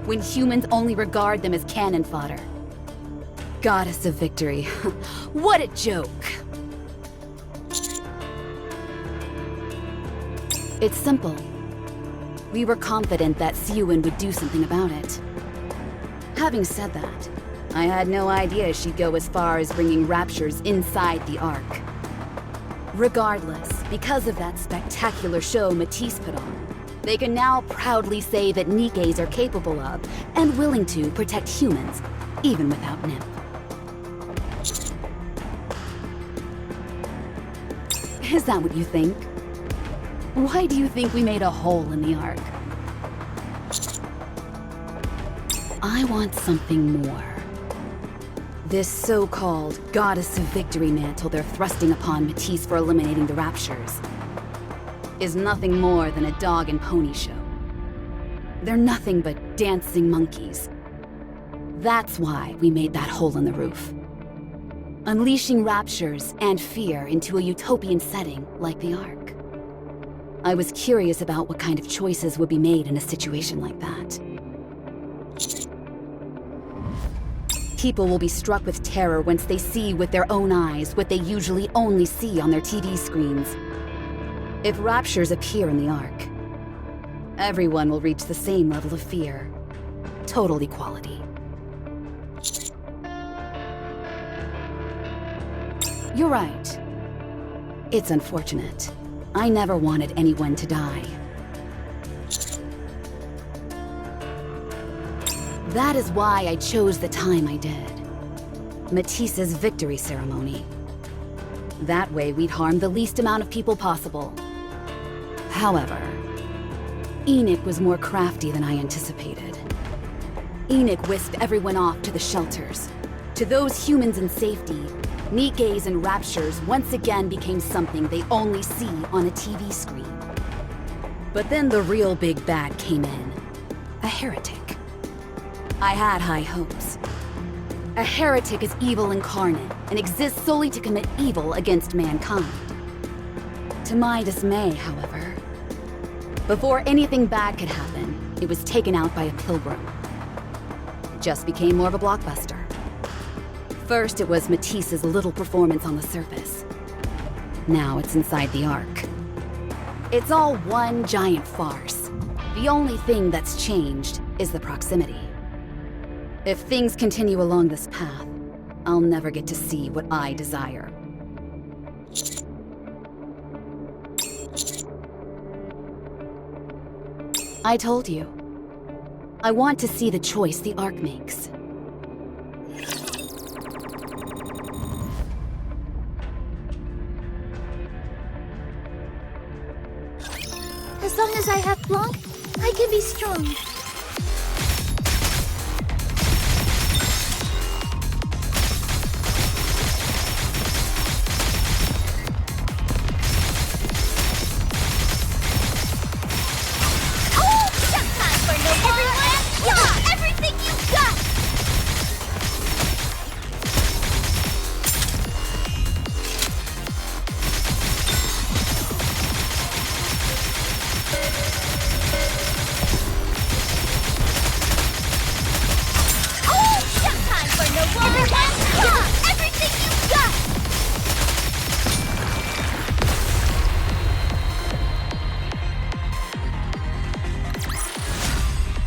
when humans only regard them as cannon fodder? Goddess of Victory. What a joke! It's simple. We were confident that Siwin would do something about it. Having said that, I had no idea she'd go as far as bringing raptures inside the Ark. Regardless, because of that spectacular show Matisse put on, they can now proudly say that Nikkes are capable of, and willing to, protect humans, even without Nymph. Is that what you think? Why do you think we made a hole in the Ark? I want something more. This so-called Goddess of Victory mantle they're thrusting upon Matisse for eliminating the Raptures is nothing more than a dog and pony show. They're nothing but dancing monkeys. That's why we made that hole in the roof. Unleashing Raptures and fear into a utopian setting like the Ark. I was curious about what kind of choices would be made in a situation like that. People will be struck with terror once they see with their own eyes what they usually only see on their TV screens. If Raptures appear in the Ark, everyone will reach the same level of fear. Total equality. You're right. It's unfortunate. I never wanted anyone to die. That is why I chose the time I did. Matisse's victory ceremony. That way we'd harm the least amount of people possible. However, Enoch was more crafty than I anticipated. Enoch whisked everyone off to the shelters. To those humans in safety, Nikkes and Raptures once again became something they only see on a TV screen. But then the real big bad came in. A heretic. I had high hopes. A heretic is evil incarnate and exists solely to commit evil against mankind. To my dismay, however, before anything bad could happen, it was taken out by a pilgrim. It just became more of a blockbuster. First, it was Matisse's little performance on the surface. Now it's inside the Ark. It's all one giant farce. The only thing that's changed is the proximity. If things continue along this path, I'll never get to see what I desire. I told you. I want to see the choice the Ark makes. As long as I have Blanc, I can be strong.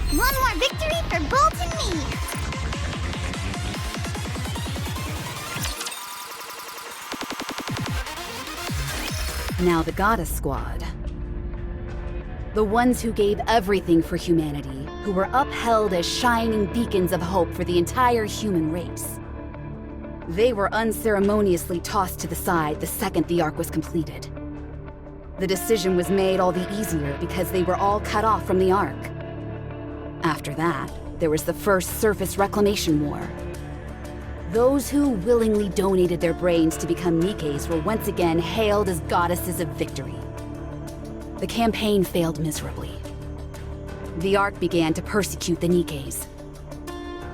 One more victory for Bolt and me! Now the Goddess Squad. The ones who gave everything for humanity, who were upheld as shining beacons of hope for the entire human race. They were unceremoniously tossed to the side the second the Ark was completed. The decision was made all the easier because they were all cut off from the Ark. After that, there was the first surface reclamation war. Those who willingly donated their brains to become Nikkes were once again hailed as goddesses of victory. The campaign failed miserably. The Ark began to persecute the Nikkes.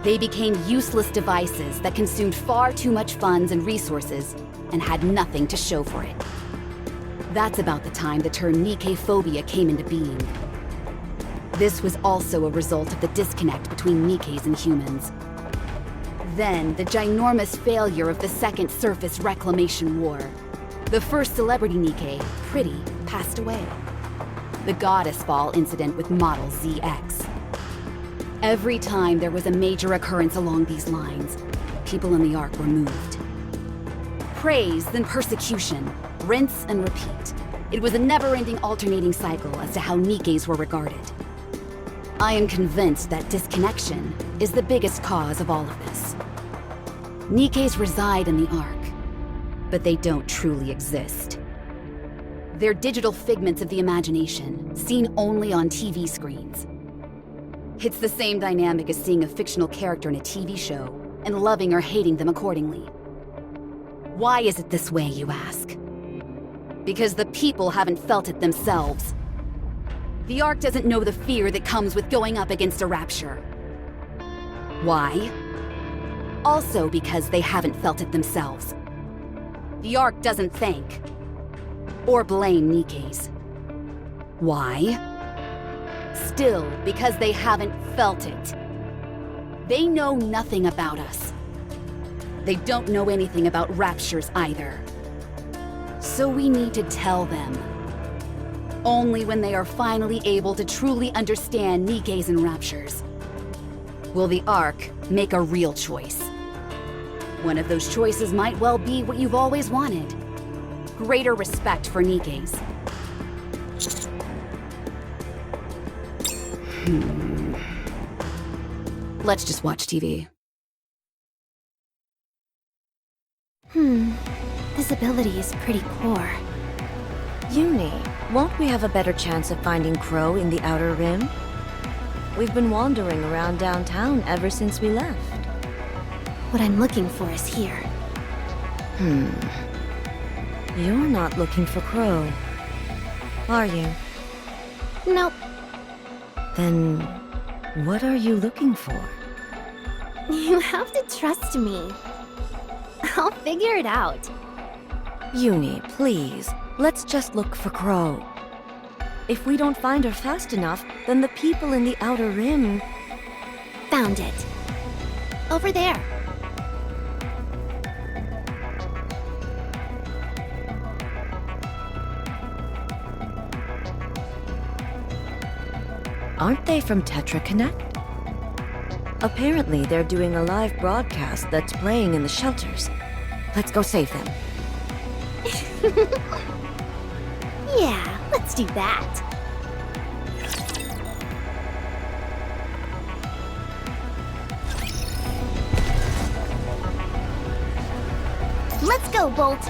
They became useless devices that consumed far too much funds and resources and had nothing to show for it. That's about the time the term Nikke phobia came into being. This was also a result of the disconnect between Nikkes and humans. Then, the ginormous failure of the Second Surface Reclamation War. The first celebrity Nikke, Pretty, passed away. The Goddess Ball incident with model ZX. Every time there was a major occurrence along these lines, people in the Ark were moved. Praise, then persecution, rinse and repeat. It was a never-ending alternating cycle as to how Nikkes were regarded. I am convinced that disconnection is the biggest cause of all of this. Nikkes reside in the Ark, but they don't truly exist. They're digital figments of the imagination, seen only on TV screens. It's the same dynamic as seeing a fictional character in a TV show and loving or hating them accordingly. Why is it this way, you ask? Because the people haven't felt it themselves. The Ark doesn't know the fear that comes with going up against a rapture. Why? Also because they haven't felt it themselves. The Ark doesn't thank or blame Nikkes. Why? Still because they haven't felt it. They know nothing about us. They don't know anything about raptures either. So we need to tell them. Only when they are finally able to truly understand Nikkes and raptures will the Ark make a real choice. One of those choices might well be what you've always wanted. Greater respect for Nikkes. Let's just watch TV. Visibility is pretty poor. Uni, won't we have a better chance of finding Crow in the Outer Rim? We've been wandering around downtown ever since we left. What I'm looking for is here. You're not looking for Crow, are you? Nope. Then, what are you looking for? You have to trust me. I'll figure it out. Uni, please, let's just look for Crow. If we don't find her fast enough, then the people in the Outer Rim... Found it. Over there. Aren't they from Tetra Connect? Apparently, they're doing a live broadcast that's playing in the shelters. Let's go save them. Yeah, let's do that. Let's go, Bolt.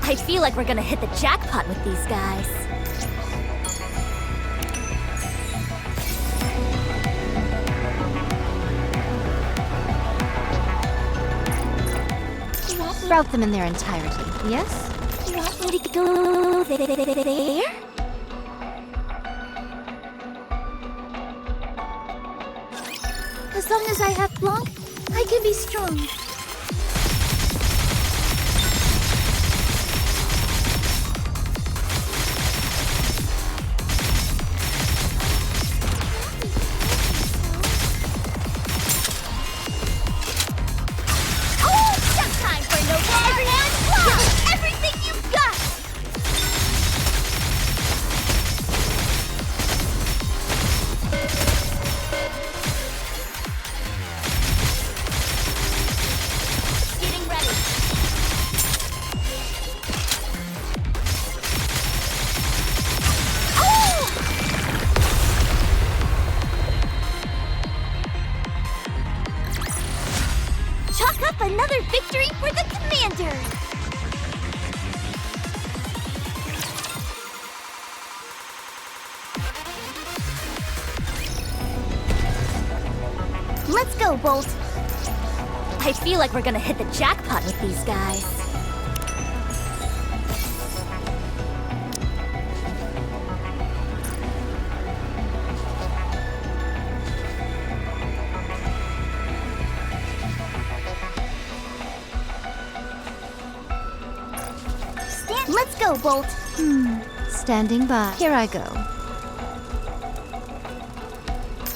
I feel like we're gonna hit the jackpot with these guys. Route them in their entirety, yes? Ready to go there? As long as I have Blanc, I can be strong. Another victory for the Commander! Let's go, Bolt. I feel like we're gonna hit the jackpot with these guys. Let's go, Bolt. Standing by. Here I go.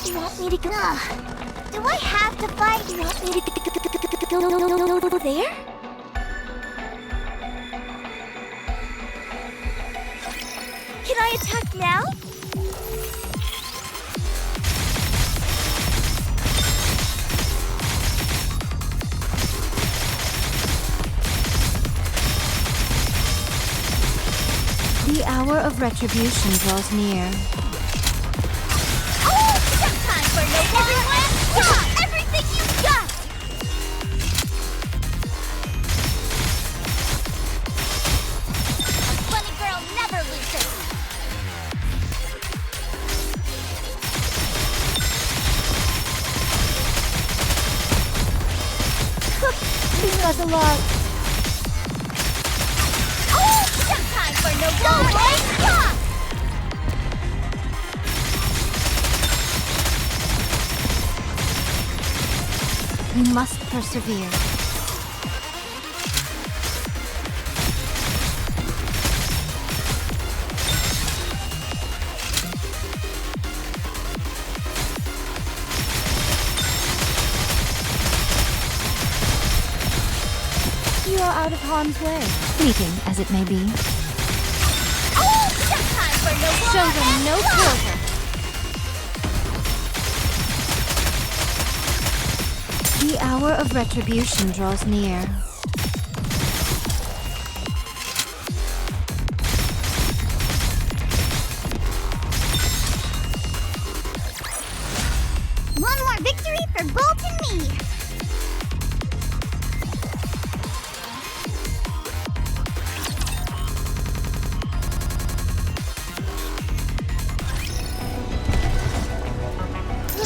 You want me to go? Do I have to fight? You want me to go there? Can I attack now? The hour of retribution draws near. Oh, time for no everyone! Drop everything you got! A funny girl never loses. This was a lot. Oh, time for no stop! We must persevere. You are out of harm's way, fleeting as it may be. Oh, time for no Show them no quarter. The hour of retribution draws near. One more victory for Bolt and me.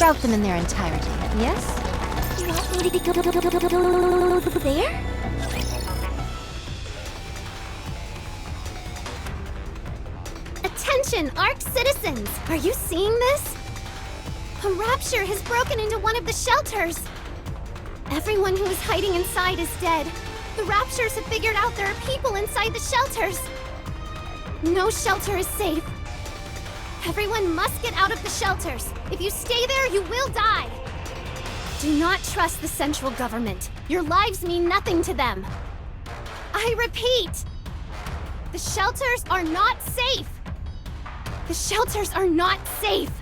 Rout them in their entirety, yes? You want me to go there? Attention, Ark citizens! Are you seeing this? A rapture has broken into one of the shelters. Everyone who is hiding inside is dead. The raptures have figured out there are people inside the shelters. No shelter is safe. Everyone must get out of the shelters. If you stay there, you will die. Do not trust the central government. Your lives mean nothing to them. I repeat, the shelters are not safe. The shelters are not safe.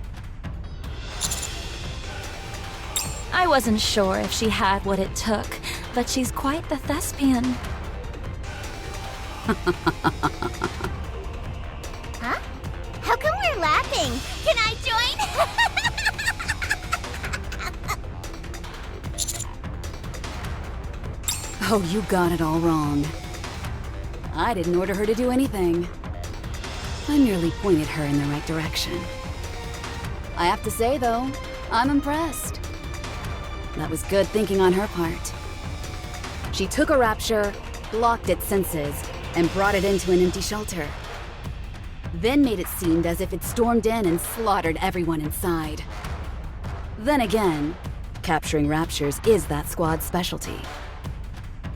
I wasn't sure if she had what it took, but she's quite the thespian. Huh? How come we're laughing? Can I join? Oh, you got it all wrong. I didn't order her to do anything. I merely pointed her in the right direction. I have to say, though, I'm impressed. That was good thinking on her part. She took a rapture, blocked its senses, and brought it into an empty shelter. Then made it seem as if it stormed in and slaughtered everyone inside. Then again, capturing raptures is that squad's specialty.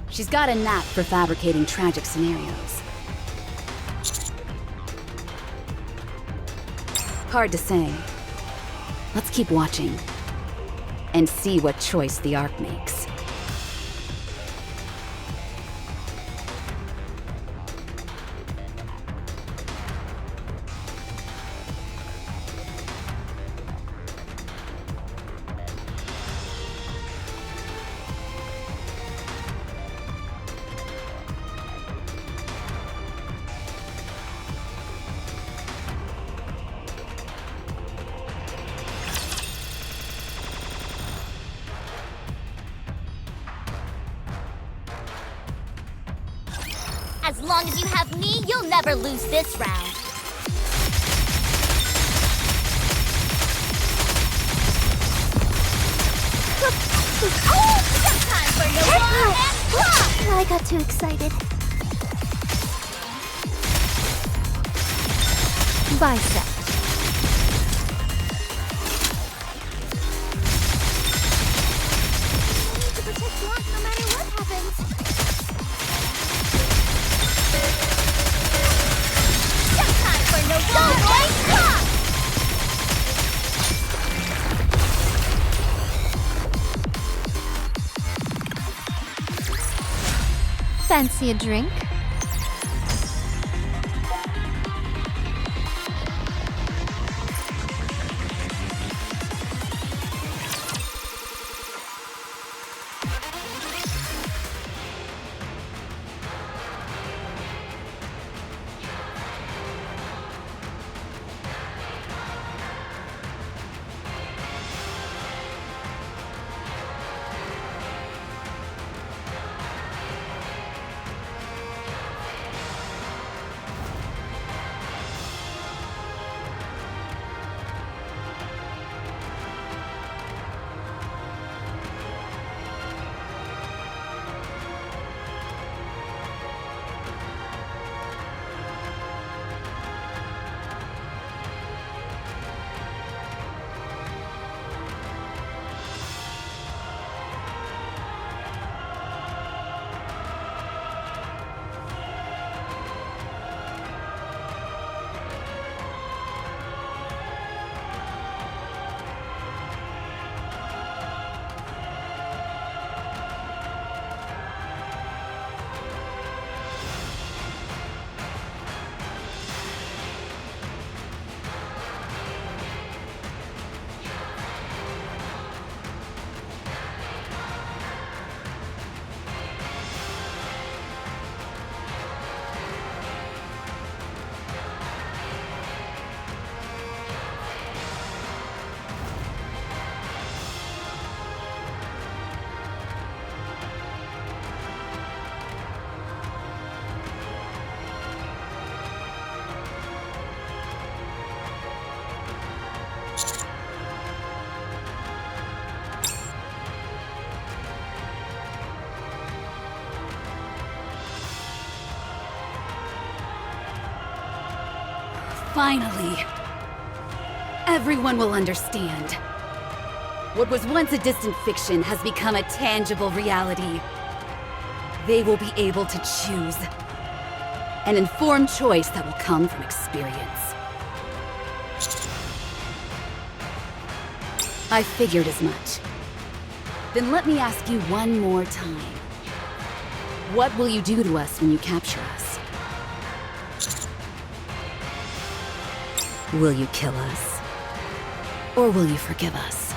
She's got a knack for fabricating tragic scenarios. Hard to say. Let's keep watching and see what choice the Ark makes. As long as you have me, you'll never lose this round. Oh, time for no more. I got too excited. Bicep. I need to protect Blanc no matter what happens. Fancy a drink? Finally! Everyone will understand. What was once a distant fiction has become a tangible reality. They will be able to choose. An informed choice that will come from experience. I figured as much. Then let me ask you one more time. What will you do to us when you capture us? Will you kill us? Or will you forgive us?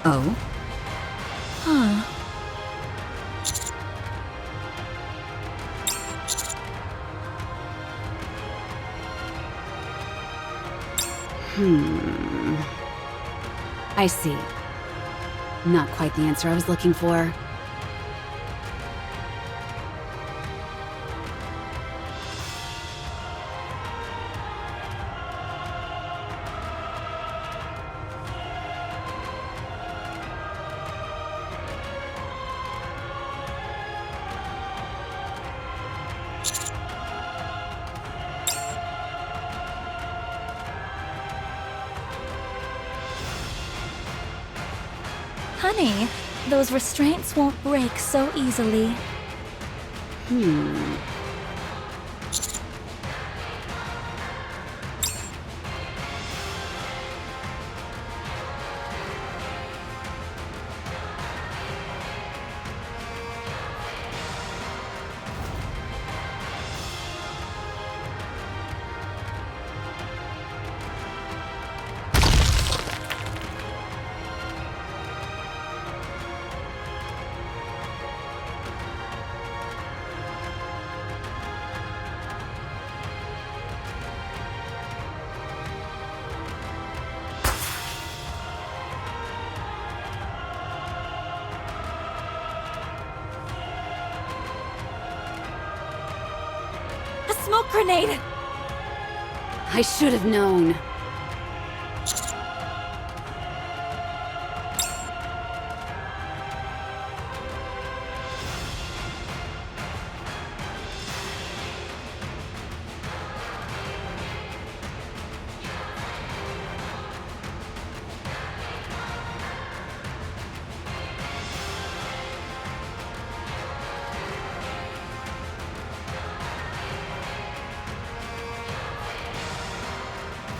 Oh? Huh. I see. Not quite the answer I was looking for. Honey, those restraints won't break so easily. Smoke grenade! I should have known.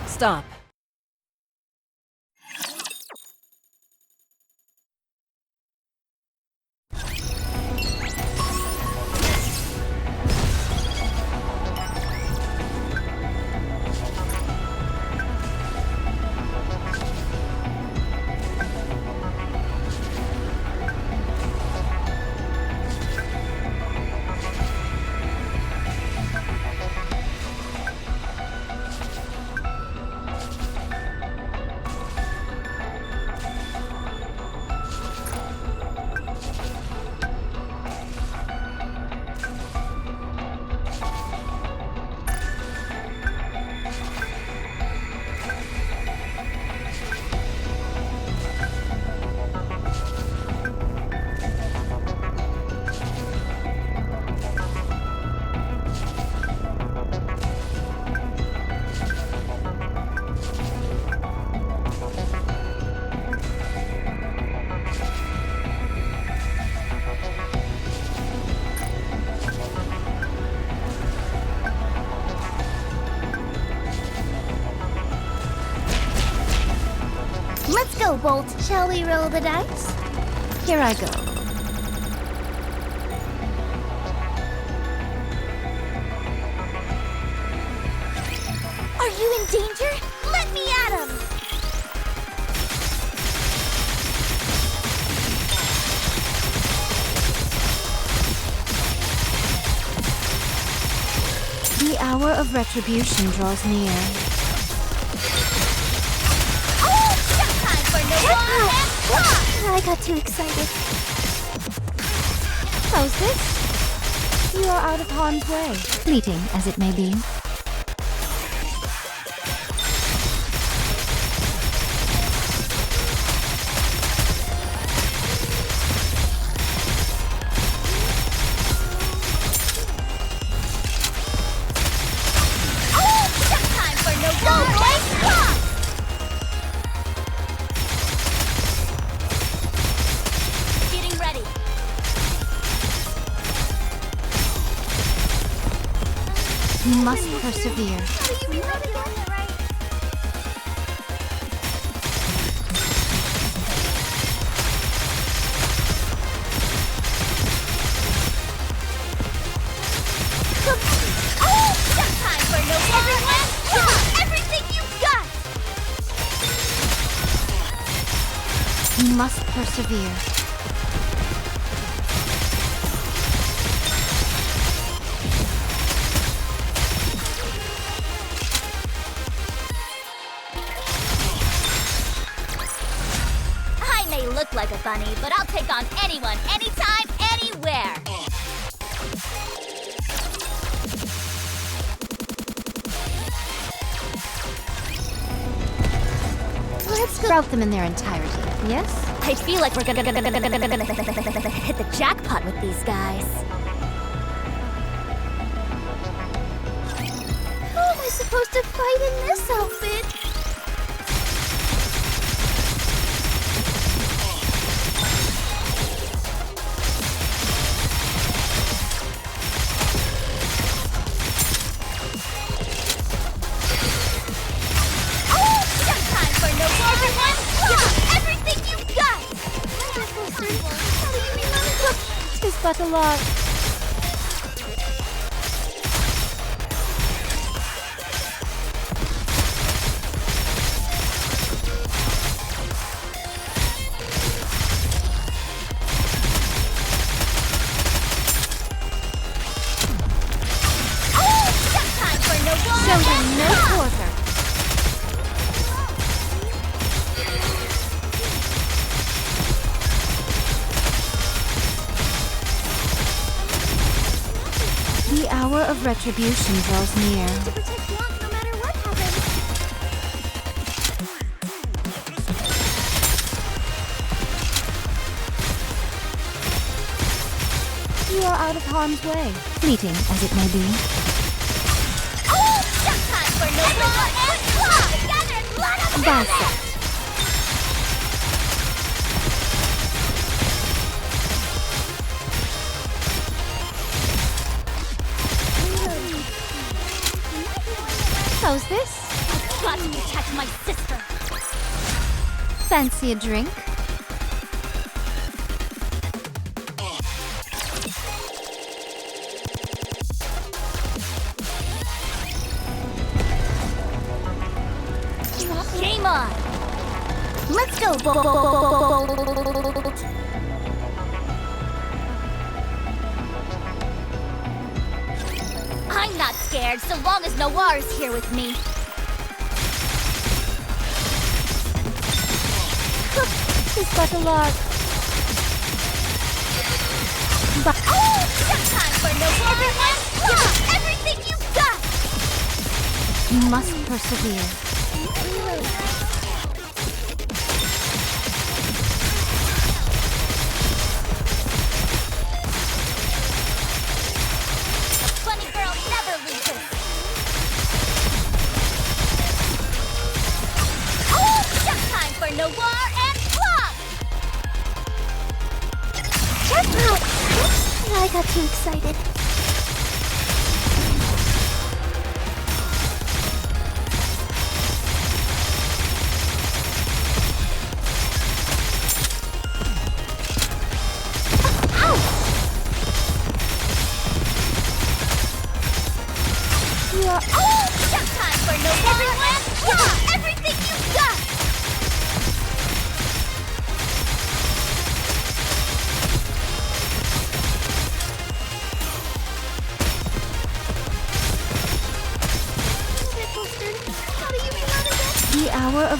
Stop. Let's go, Bolt. Shall we roll the dice? Here I go. Are you in danger? Let me at him! The hour of retribution draws near. Oh, time for no more. I got too excited. How's this? You are out of harm's way, fleeting as it may be. You must persevere. You must persevere. I may look like a bunny, but I'll take on anyone, anytime, anywhere. Let's route them in their entirety, yes? I feel like we're gonna hit the jackpot with these guys. How am I supposed to fight in this outfit? But a lot. Showdown, no quarter. The hour of retribution draws near. To protect Blanc no matter what happens. You are out of harm's way, fleeting as it may be. Oh, just time for no more and claw together and let us have it! How's this? I've got to protect my sister. Fancy a drink? Game on! Let's go, Bolt! I'm not scared so long as Noir is here with me. It's but a lark. But oh, just time for Noir and claw everything you've got! You must persevere. Bunny girl never loses. Oh, just time for Noir and Block! Jackpot! Oops, I got too excited.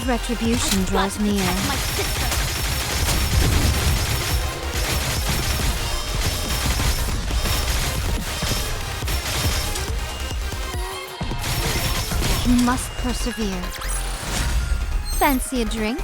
Retribution draws near. My sister. Must persevere. Fancy a drink?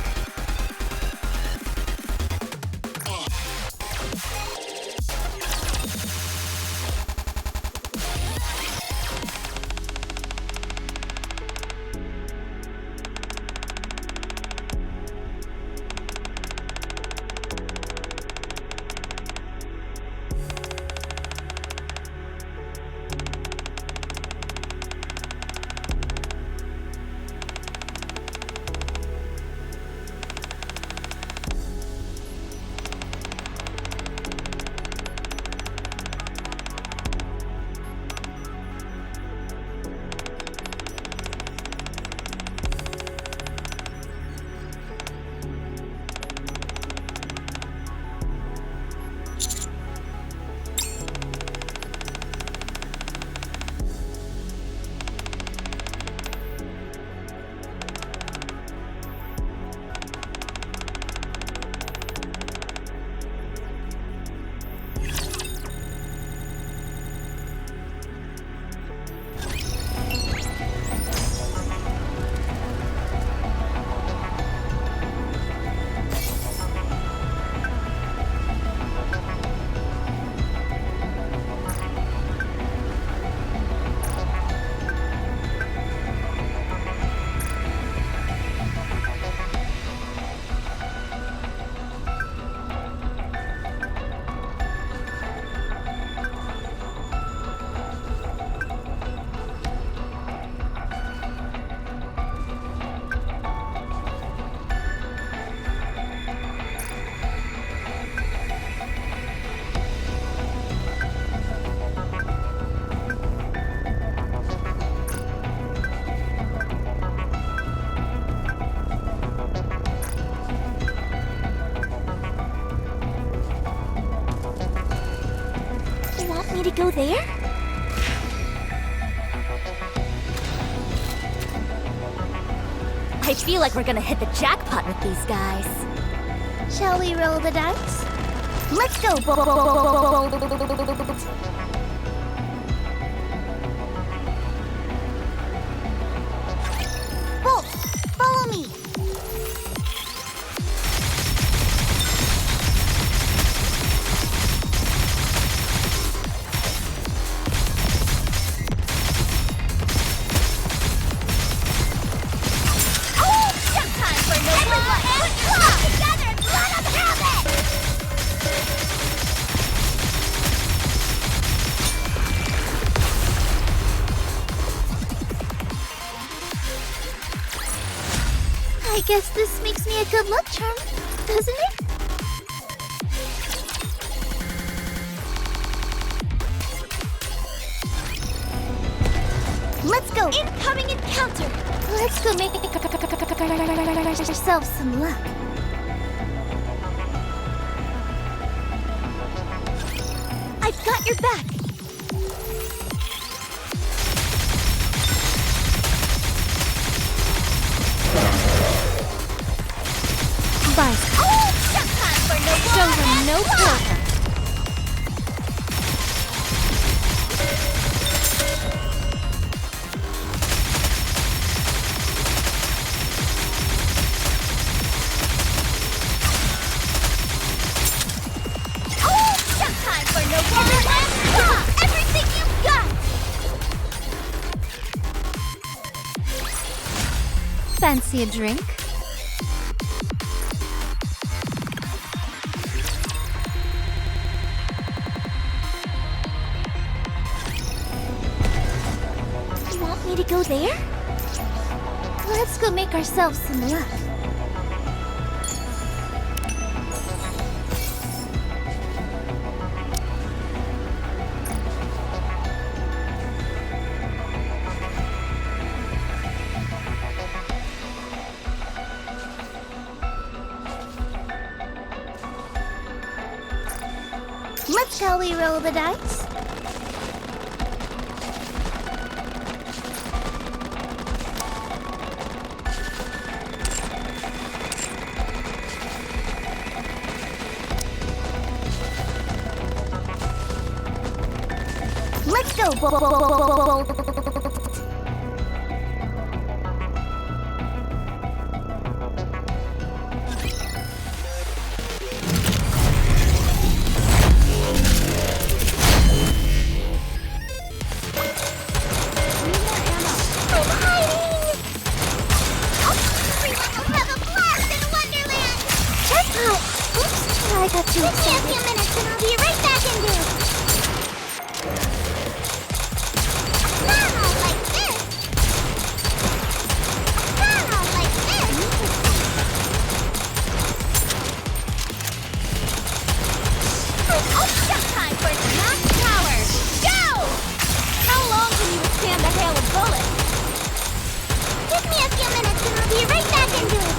Me to go there? I feel like we're gonna hit the jackpot with these guys. Shall we roll the dice? Let's go! Bolt, follow me! I guess this makes me a good luck charm, doesn't it? Let's go! Incoming encounter! Let's go make ourselves some luck. I've got your back! Show them no quarter. Time for no quarter. Everything you've got. Fancy a drink? Me to go there? Let's go make ourselves some luck. Shall we roll the dice? go, Bolt. I got too excited. Give me a few minutes and I'll be right back into it. Not like this. Not like this. Oh, time for max power. Go! How long can you withstand the hail of bullets? Give me a few minutes and I'll be right back into it.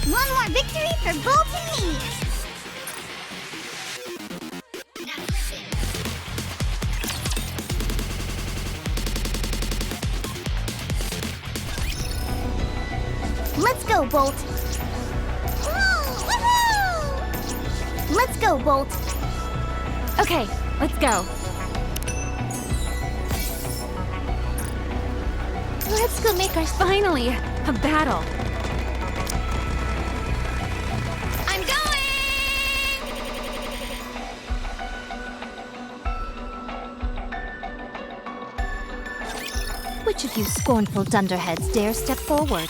One more victory for Bolt and me! Let's go, Bolt! Let's go, Bolt! Okay, let's go. Let's go make ours finally a battle. I'm going! Which of you scornful dunderheads dare step forward?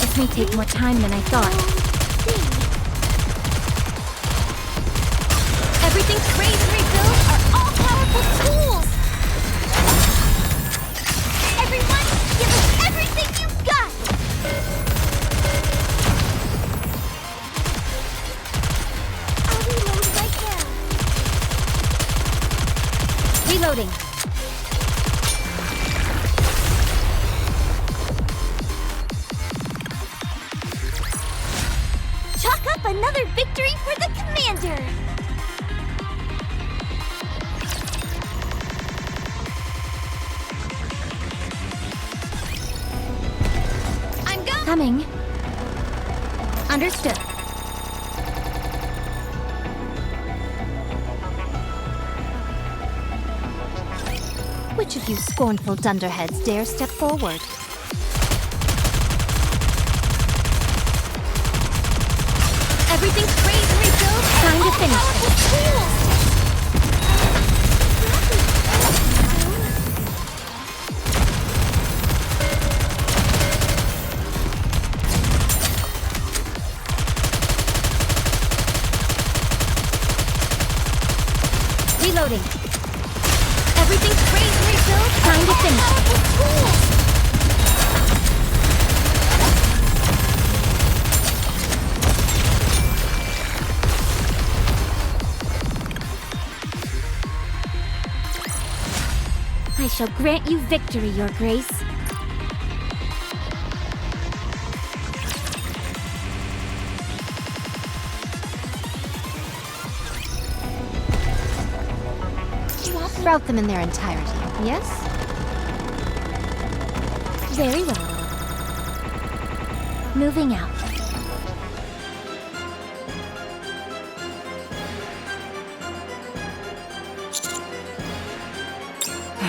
This may take more time than I thought. Everything's raised and rebuilt are all-powerful tools! Everyone, give us everything you've got! I'll reload right now. Reloading. Chalk up another victory for the commander! Coming. Understood. Which of you scornful dunderheads dare step forward? Everything's raised and rebuilt. Time to finish this. Reloading. Everything's raised and rebuilt. Time to finish. I shall grant you victory, Your Grace. Route them in their entirety, yes? Very well. Moving out.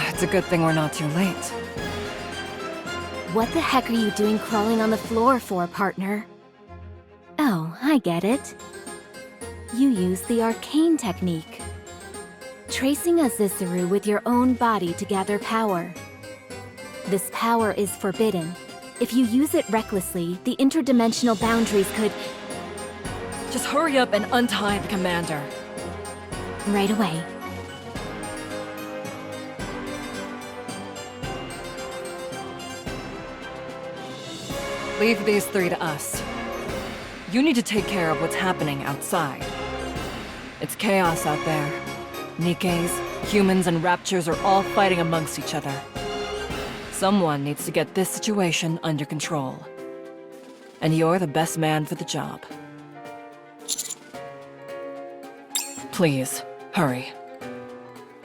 It's a good thing we're not too late. What the heck are you doing crawling on the floor for, partner? Oh, I get it. You use the arcane technique. Tracing a Zissuru with your own body to gather power. This power is forbidden. If you use it recklessly, the interdimensional boundaries could... Just hurry up and untie the commander. Right away. Leave these three to us. You need to take care of what's happening outside. It's chaos out there. Nikkes, humans, and raptures are all fighting amongst each other. Someone needs to get this situation under control. And you're the best man for the job. Please, hurry.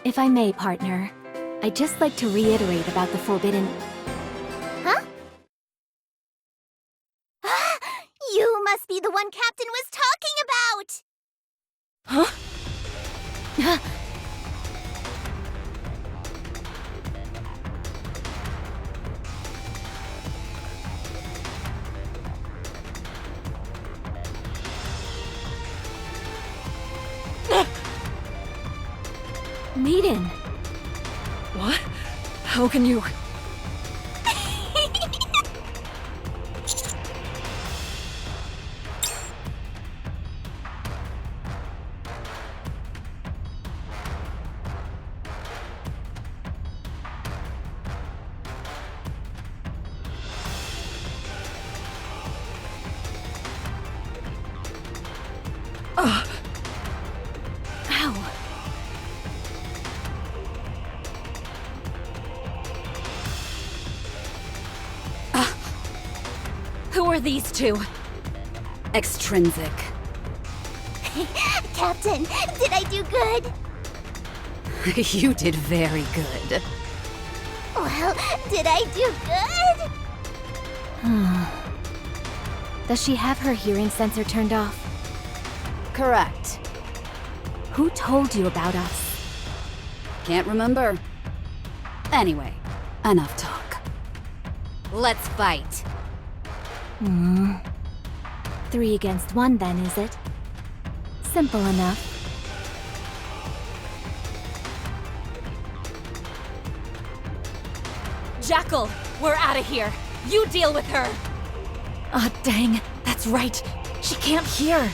If I may, partner, I'd just like to reiterate about the forbidden... Huh? You must be the one Captain was talking about! Huh? Maiden! What? How can you... Ow! Who are these two? Extrinsic. Captain, did I do good? You did very good. Well, did I do good? Does she have her hearing sensor turned off? Correct. Who told you about us? Can't remember. Anyway, enough talk. Let's fight. 3 against 1 then, is it? Simple enough. Jackal, we're out of here. You deal with her. Ah, dang. That's right. She can't hear.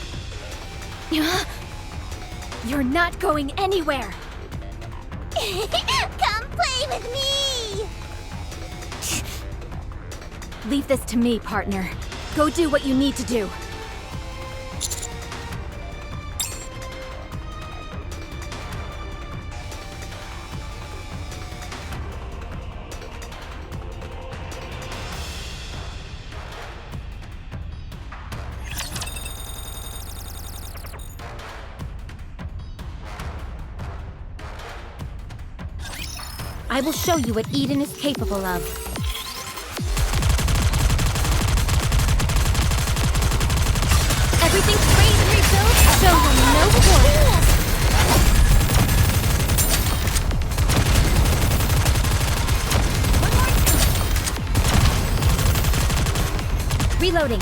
You're not going anywhere. Come play with me! Leave this to me, partner. Go do what you need to do. I will show you what Eden is capable of. Everything's ready to rebuild. Show them no quarter. Reloading.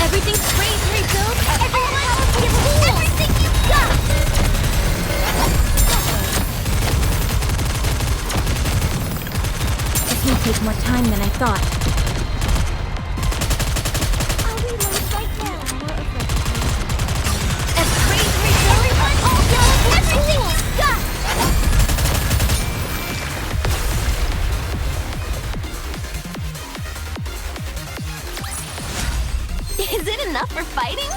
Everything's ready to rebuild. Everyone, give everything you've got. This may take more time than I thought. I'll reload right now. Ready to rebuild. Everyone, everything you've got. Is it enough for fighting?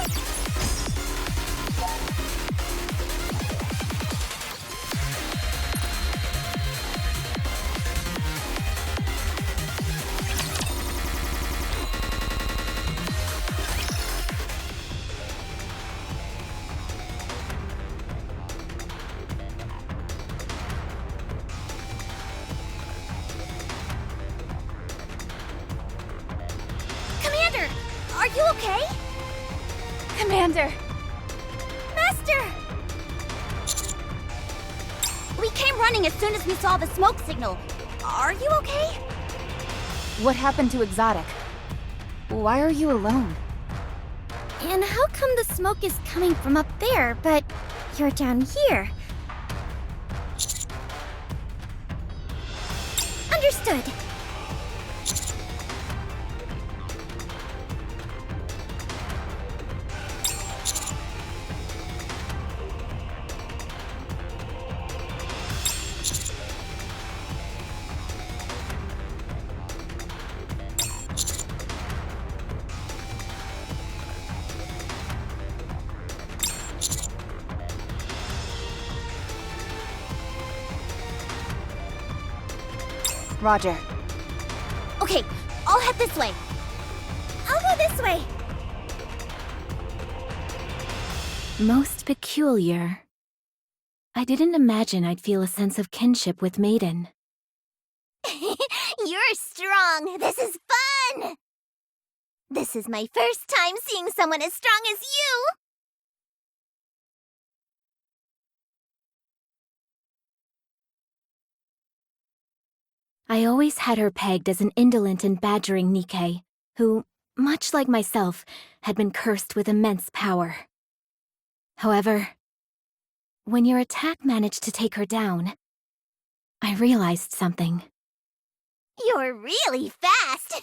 Commander, are you okay? Commander! Master! We came running as soon as we saw the smoke signal. Are you okay? What happened to Exotic? Why are you alone? And how come the smoke is coming from up there, but you're down here? Understood. Roger. Okay, I'll head this way. I'll go this way. Most peculiar. I didn't imagine I'd feel a sense of kinship with Maiden. You're strong. This is fun. This is my first time seeing someone as strong as you. I always had her pegged as an indolent and badgering Nikke, who, much like myself, had been cursed with immense power. However, when your attack managed to take her down, I realized something. You're really fast.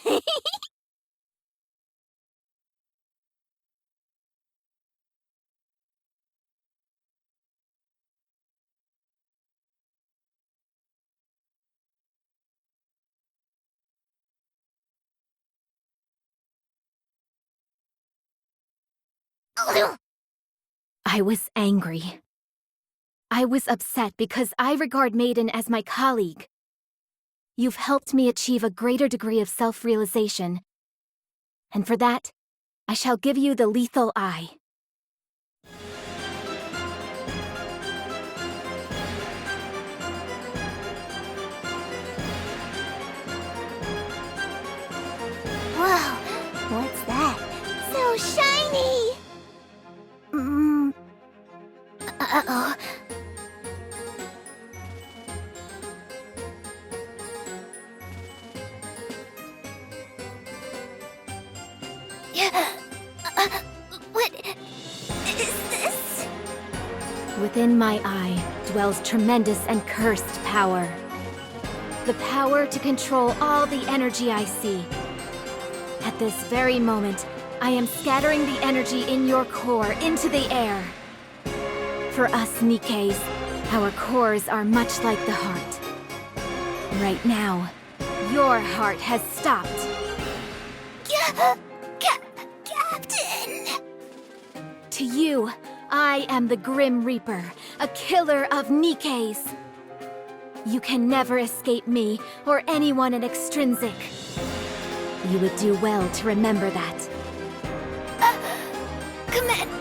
I was angry. I was upset because I regard Maiden as my colleague. You've helped me achieve a greater degree of self-realization, and for that, I shall give you the lethal eye. Whoa, what's that? So shiny! Uh-oh. What is this? Within my eye dwells tremendous and cursed power. The power to control all the energy I see. At this very moment, I am scattering the energy in your core into the air. For us Nikkes, our cores are much like the heart. Right now, your heart has stopped. Captain! To you, I am the Grim Reaper, a killer of Nikkes. You can never escape me or anyone in Extrinsic. You would do well to remember that. Commander!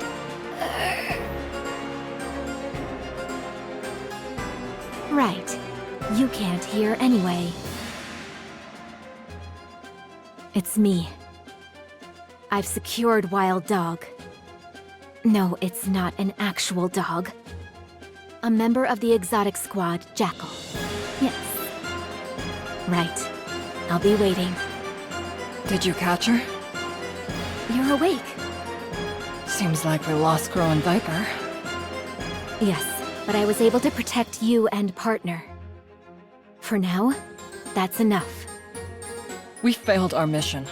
Right. You can't hear anyway. It's me. I've secured Wild Dog. No, it's not an actual dog. A member of the exotic squad, Jackal. Yes. Right. I'll be waiting. Did you catch her? You're awake. Seems like we lost Crow and Viper. Yes, but I was able to protect you and partner. For now, that's enough. We failed our mission.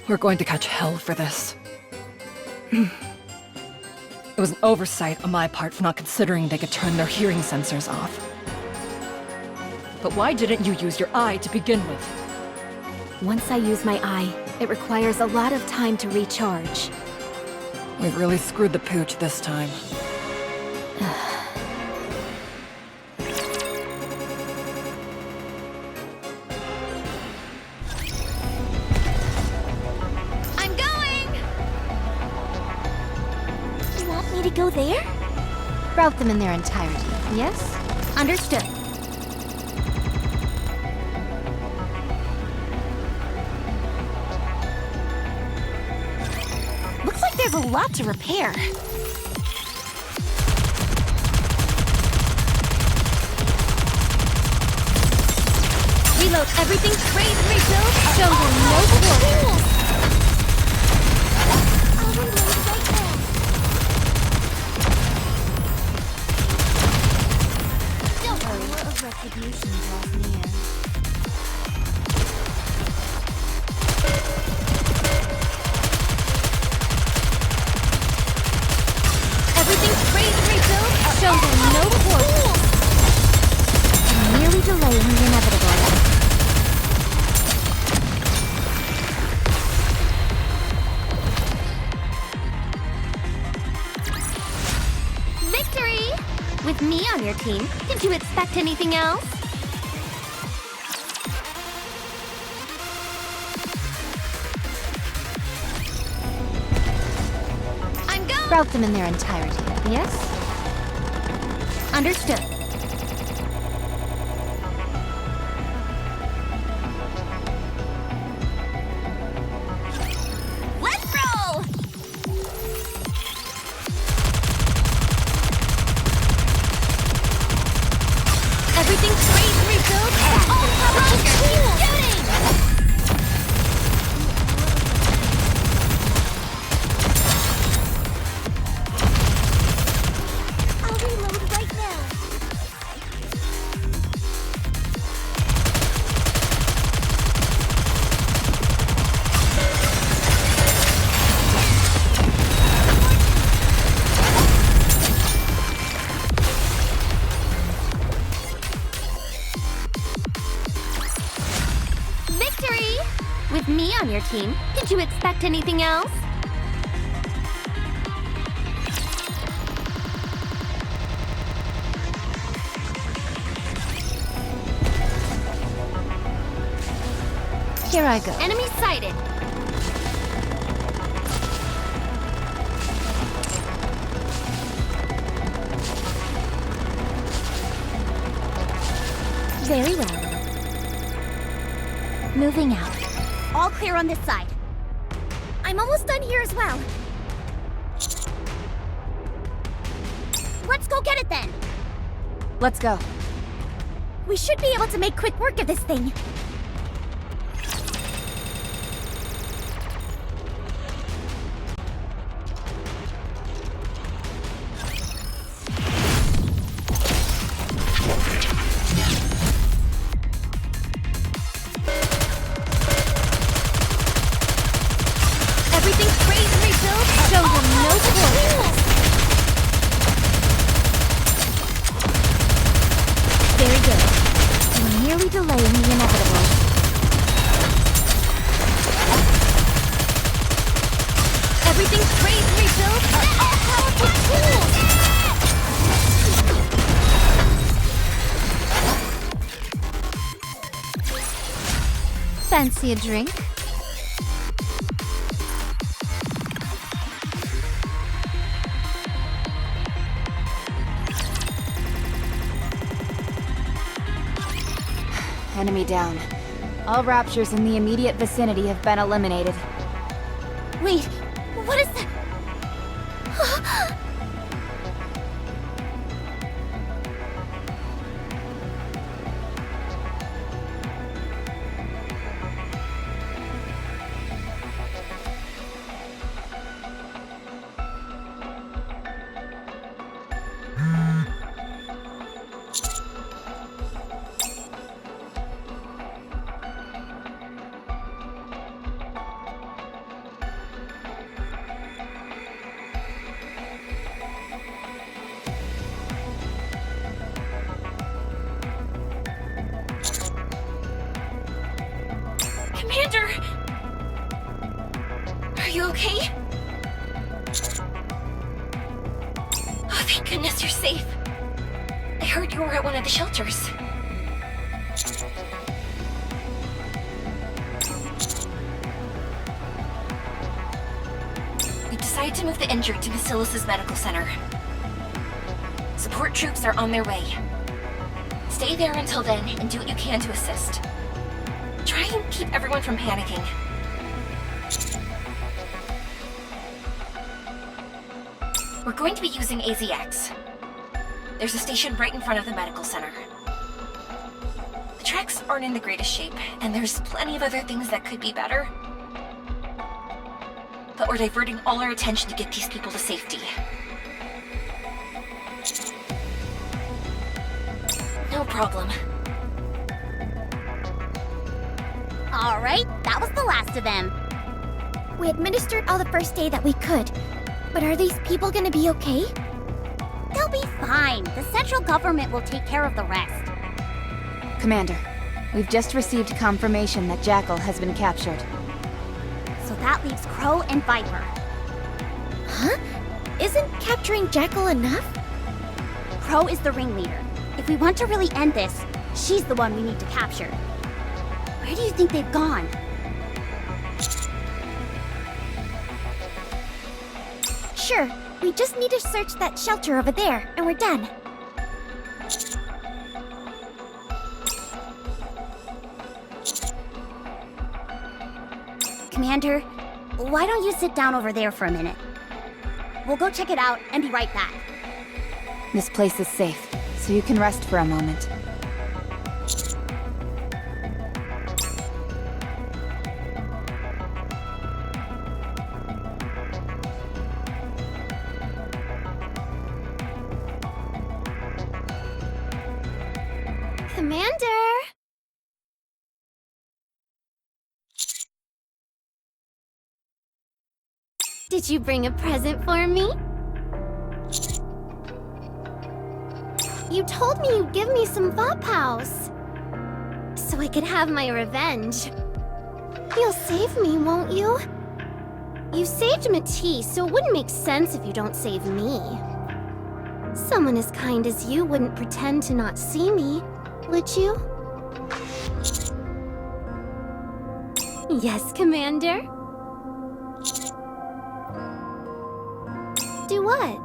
We're going to catch hell for this. It was an oversight on my part for not considering they could turn their hearing sensors off. But why didn't you use your eye to begin with? Once I use my eye, it requires a lot of time to recharge. We've really screwed the pooch this time. I'm going! You want me to go there? Route them in their entirety, yes? Understood. Looks like there's a lot to repair. Reload everything, trade, rebuild, show them no quarter. I'll reload right now. Don't worry, of retribution draws near. Everything trade, rebuild, show them no quarter. I'm merely delaying the inevitable. Victory! With me on your team, did you expect anything else? I'm going! Route them in their entirety, yes? Understood. Let's roll! Everything trade, rebuild, all power shooting! I'll reload right now. Victory! With me on your team, did you expect anything else? Here I go. Enemy sighted. Very well. Moving out. All clear on this side. I'm almost done here as well. Let's go get it then. Let's go. We should be able to make quick work of this thing. Everything trade, rebuild, show them no quarter. Very good. We're nearly delaying the inevitable. Everything trade, rebuild, all powerful tools. Fancy a drink? Enemy down. All raptures in the immediate vicinity have been eliminated. Wait, what is that? Commander! Are you okay? Oh, thank goodness you're safe. I heard you were at one of the shelters. We decided to move the injured to Basilis's medical center. Support troops are on their way. Stay there until then and do what you can to assist. Try and keep everyone from panicking. We're going to be using AZX. There's a station right in front of the medical center. The tracks aren't in the greatest shape, and there's plenty of other things that could be better. But we're diverting all our attention to get these people to safety. No problem. Alright, that was the last of them. We administered all the first aid that we could. But are these people gonna be okay? They'll be fine. The central government will take care of the rest. Commander, we've just received confirmation that Jackal has been captured. So that leaves Crow and Viper. Huh? Isn't capturing Jackal enough? Crow is the ringleader. If we want to really end this, she's the one we need to capture. Where do you think they've gone? Sure, we just need to search that shelter over there, and we're done. Commander, why don't you sit down over there for a minute? We'll go check it out and be right back. This place is safe, so you can rest for a moment. Commander! Did you bring a present for me? You told me you'd give me some Vophouse, so I could have my revenge. You'll save me, won't you? You saved Matisse, so it wouldn't make sense if you don't save me. Someone as kind as you wouldn't pretend to not see me, would you? Yes, Commander? Do what?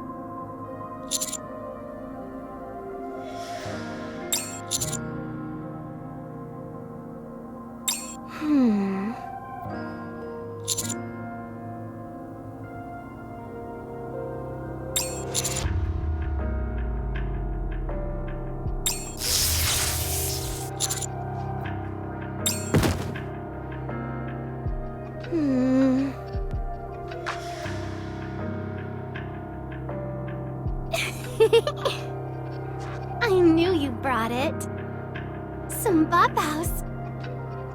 I knew you brought it. Some Vophouse.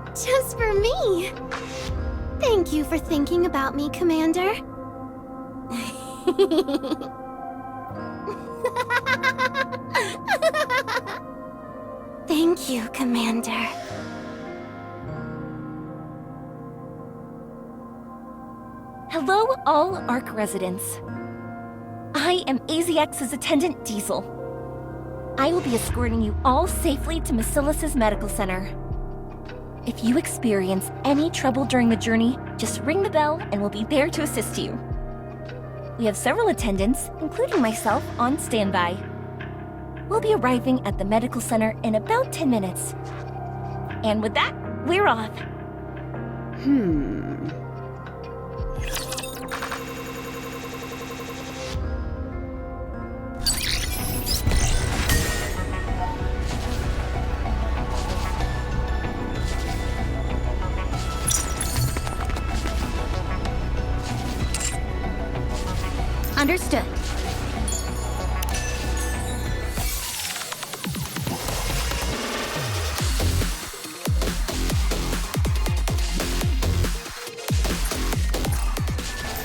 Just for me. Thank you for thinking about me, Commander. Thank you, Commander. Hello, all ARC residents. I am AZX's attendant, Diesel. I will be escorting you all safely to Basilis's medical center. If you experience any trouble during the journey, just ring the bell and we'll be there to assist you. We have several attendants, including myself, on standby. We'll be arriving at the medical center in about 10 minutes. And with that, we're off. Understood.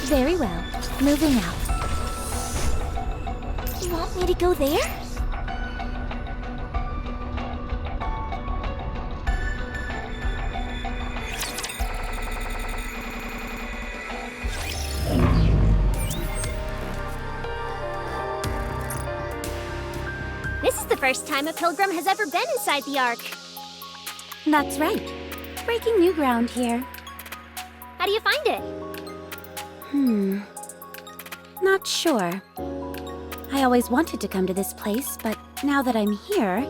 Very well. Moving out. You want me to go there? first time a pilgrim has ever been inside the Ark. That's right. Breaking new ground here. How do you find it? Not sure. I always wanted to come to this place, but now that I'm here,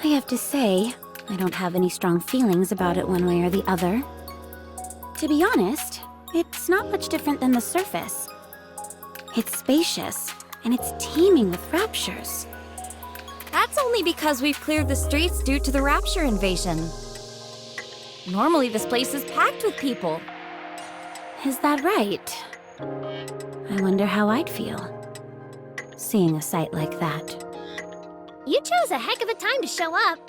I have to say, I don't have any strong feelings about it one way or the other. To be honest, it's not much different than the surface. It's spacious, and it's teeming with raptures. That's only because we've cleared the streets due to the Rapture invasion. Normally this place is packed with people. Is that right? I wonder how I'd feel, seeing a sight like that. You chose a heck of a time to show up.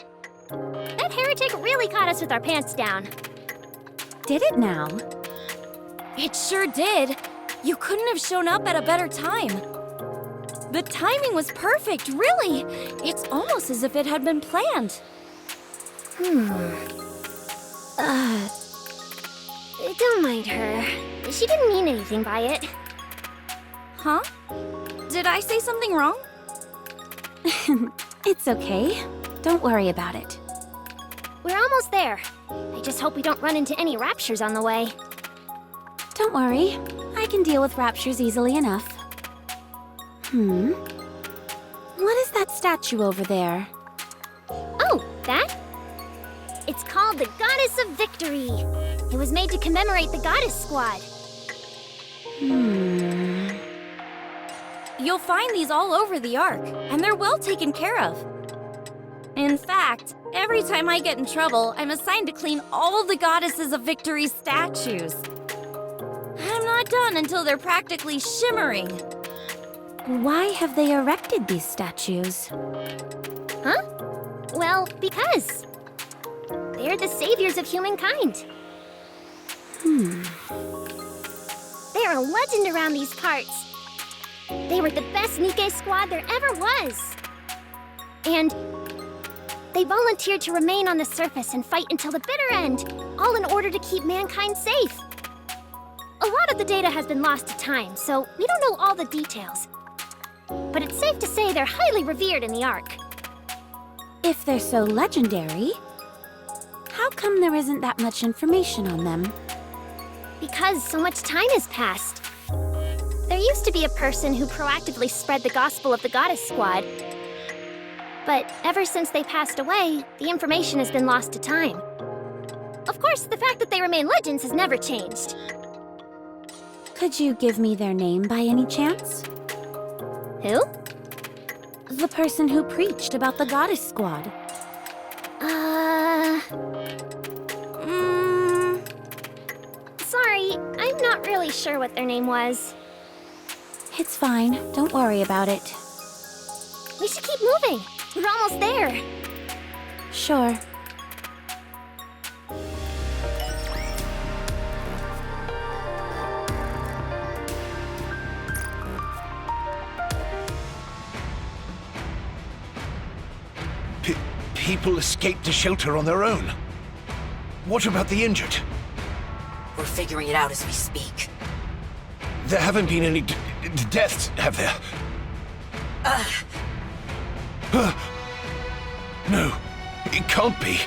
That heretic really caught us with our pants down. Did it now? It sure did. You couldn't have shown up at a better time. The timing was perfect, really. It's almost as if it had been planned. Don't mind her. She didn't mean anything by it. Huh? Did I say something wrong? It's okay. Don't worry about it. We're almost there. I just hope we don't run into any raptures on the way. Don't worry. I can deal with raptures easily enough. What is that statue over there? Oh, that? It's called the Goddess of Victory. It was made to commemorate the Goddess Squad. You'll find these all over the Ark, and they're well taken care of. In fact, every time I get in trouble, I'm assigned to clean all the Goddesses of Victory statues. I'm not done until they're practically shimmering. Why have they erected these statues? Huh? Well, because they're the saviors of humankind. They're a legend around these parts. They were the best Nikke squad there ever was. And they volunteered to remain on the surface and fight until the bitter end, all in order to keep mankind safe. A lot of the data has been lost to time, so we don't know all the details. But it's safe to say they're highly revered in the Ark. If they're so legendary, how come there isn't that much information on them? Because so much time has passed. There used to be a person who proactively spread the gospel of the Goddess Squad. But ever since they passed away, the information has been lost to time. Of course, the fact that they remain legends has never changed. Could you give me their name by any chance? Who? The person who preached about the Goddess Squad. Sorry, I'm not really sure what their name was. It's fine. Don't worry about it. We should keep moving. We're almost there. Sure. People escaped to shelter on their own. What about the injured? We're figuring it out as we speak. There haven't been any deaths, have there? No, it can't be.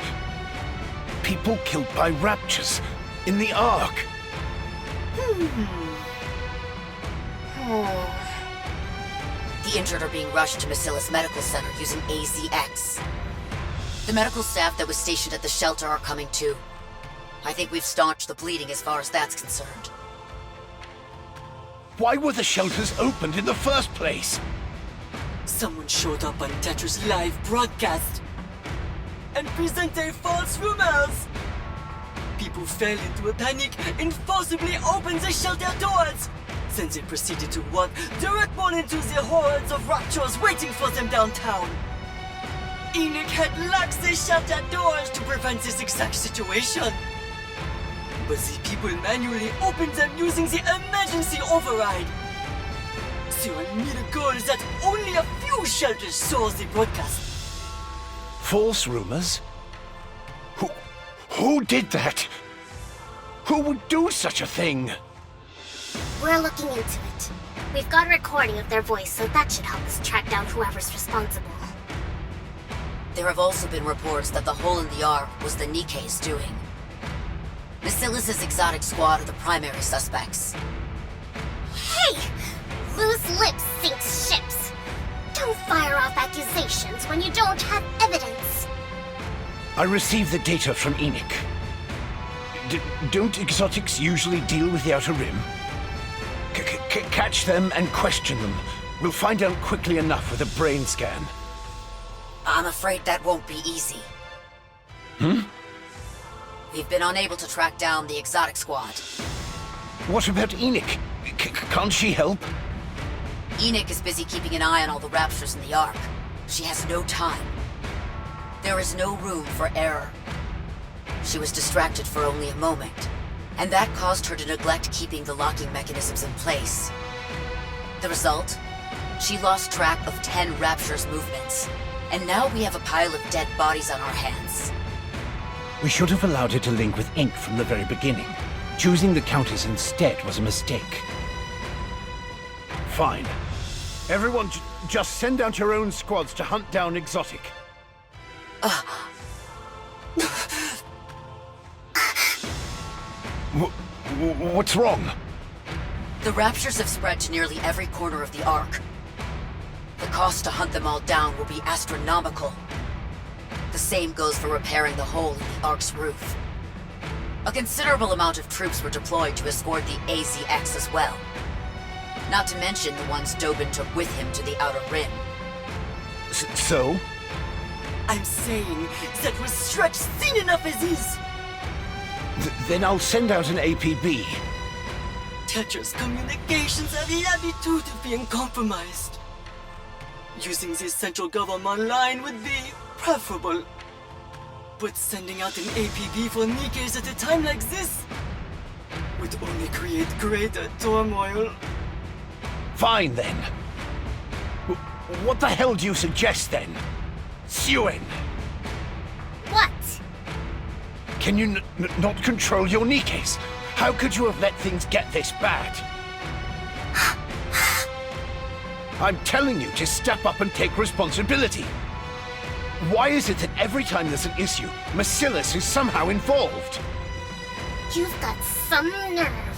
People killed by raptures in the Ark. The injured are being rushed to Bacillus Medical Center using AZX. The medical staff that was stationed at the shelter are coming too. I think we've staunched the bleeding as far as that's concerned. Why were the shelters opened in the first place? Someone showed up on Tetra's live broadcast and presented false rumors. People fell into a panic and forcibly opened the shelter doors. Then they proceeded to walk direct into the hordes of raptors waiting for them downtown. Enoch had locked the shelter doors to prevent this exact situation. But the people manually opened them using the emergency override. The only goal is that only a few shelters saw the broadcast. False rumors? Who did that? Who would do such a thing? We're looking into it. We've got a recording of their voice, so that should help us track down whoever's responsible. There have also been reports that the hole in the Ark was the Nikke's doing. Basilis's exotic squad are the primary suspects. Hey! Loose lips sinks ships. Don't fire off accusations when you don't have evidence. I received the data from Enoch. Don't exotics usually deal with the Outer Rim? Catch them and question them. We'll find out quickly enough with a brain scan. I'm afraid that won't be easy. Hmm? We've been unable to track down the exotic squad. What about Enoch? Can't she help? Enoch is busy keeping an eye on all the raptures in the Ark. She has no time. There is no room for error. She was distracted for only a moment, and that caused her to neglect keeping the locking mechanisms in place. The result? She lost track of 10 raptures' movements, and now we have a pile of dead bodies on our hands. We should have allowed her to link with Ink from the very beginning. Choosing the Countess instead was a mistake. Fine. Everyone, just send out your own squads to hunt down Exotic. What's wrong? The raptures have spread to nearly every corner of the Ark. The cost to hunt them all down will be astronomical. The same goes for repairing the hole in the Ark's roof. A considerable amount of troops were deployed to escort the AZX as well. Not to mention the ones Dobin took with him to the Outer Rim. So? I'm saying that we're stretched thin enough as is. Then I'll send out an APB. Tetris communications have the attitude of being compromised. Using the central government line would be preferable. But sending out an APB for Nikke's at a time like this would only create greater turmoil. Fine then. What the hell do you suggest then? Suen! What? Can you not control your Nikkes? How could you have let things get this bad? I'm telling you to step up and take responsibility. Why is it that every time there's an issue, Basilis is somehow involved? You've got some nerve.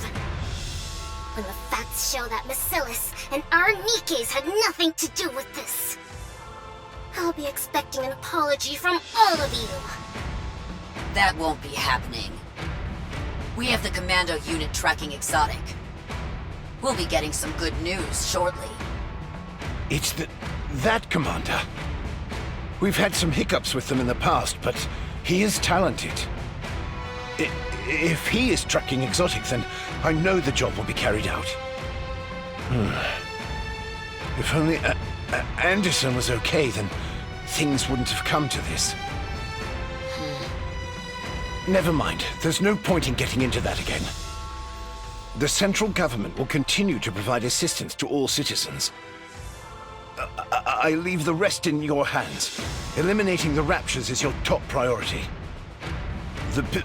When the facts show that Basilis and our Nikkes had nothing to do with this. I'll be expecting an apology from all of you. That won't be happening. We have the commando unit tracking Exotic. We'll be getting some good news shortly. It's that commander. We've had some hiccups with them in the past, but he is talented. If he is tracking Exotic, then I know the job will be carried out. If only Anderson was okay, then things wouldn't have come to this. Never mind. There's no point in getting into that again. The central government will continue to provide assistance to all citizens. I leave the rest in your hands. Eliminating the raptures is your top priority. The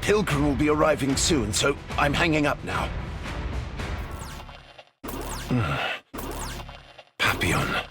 Pilgrim will be arriving soon, so I'm hanging up now. Papillon.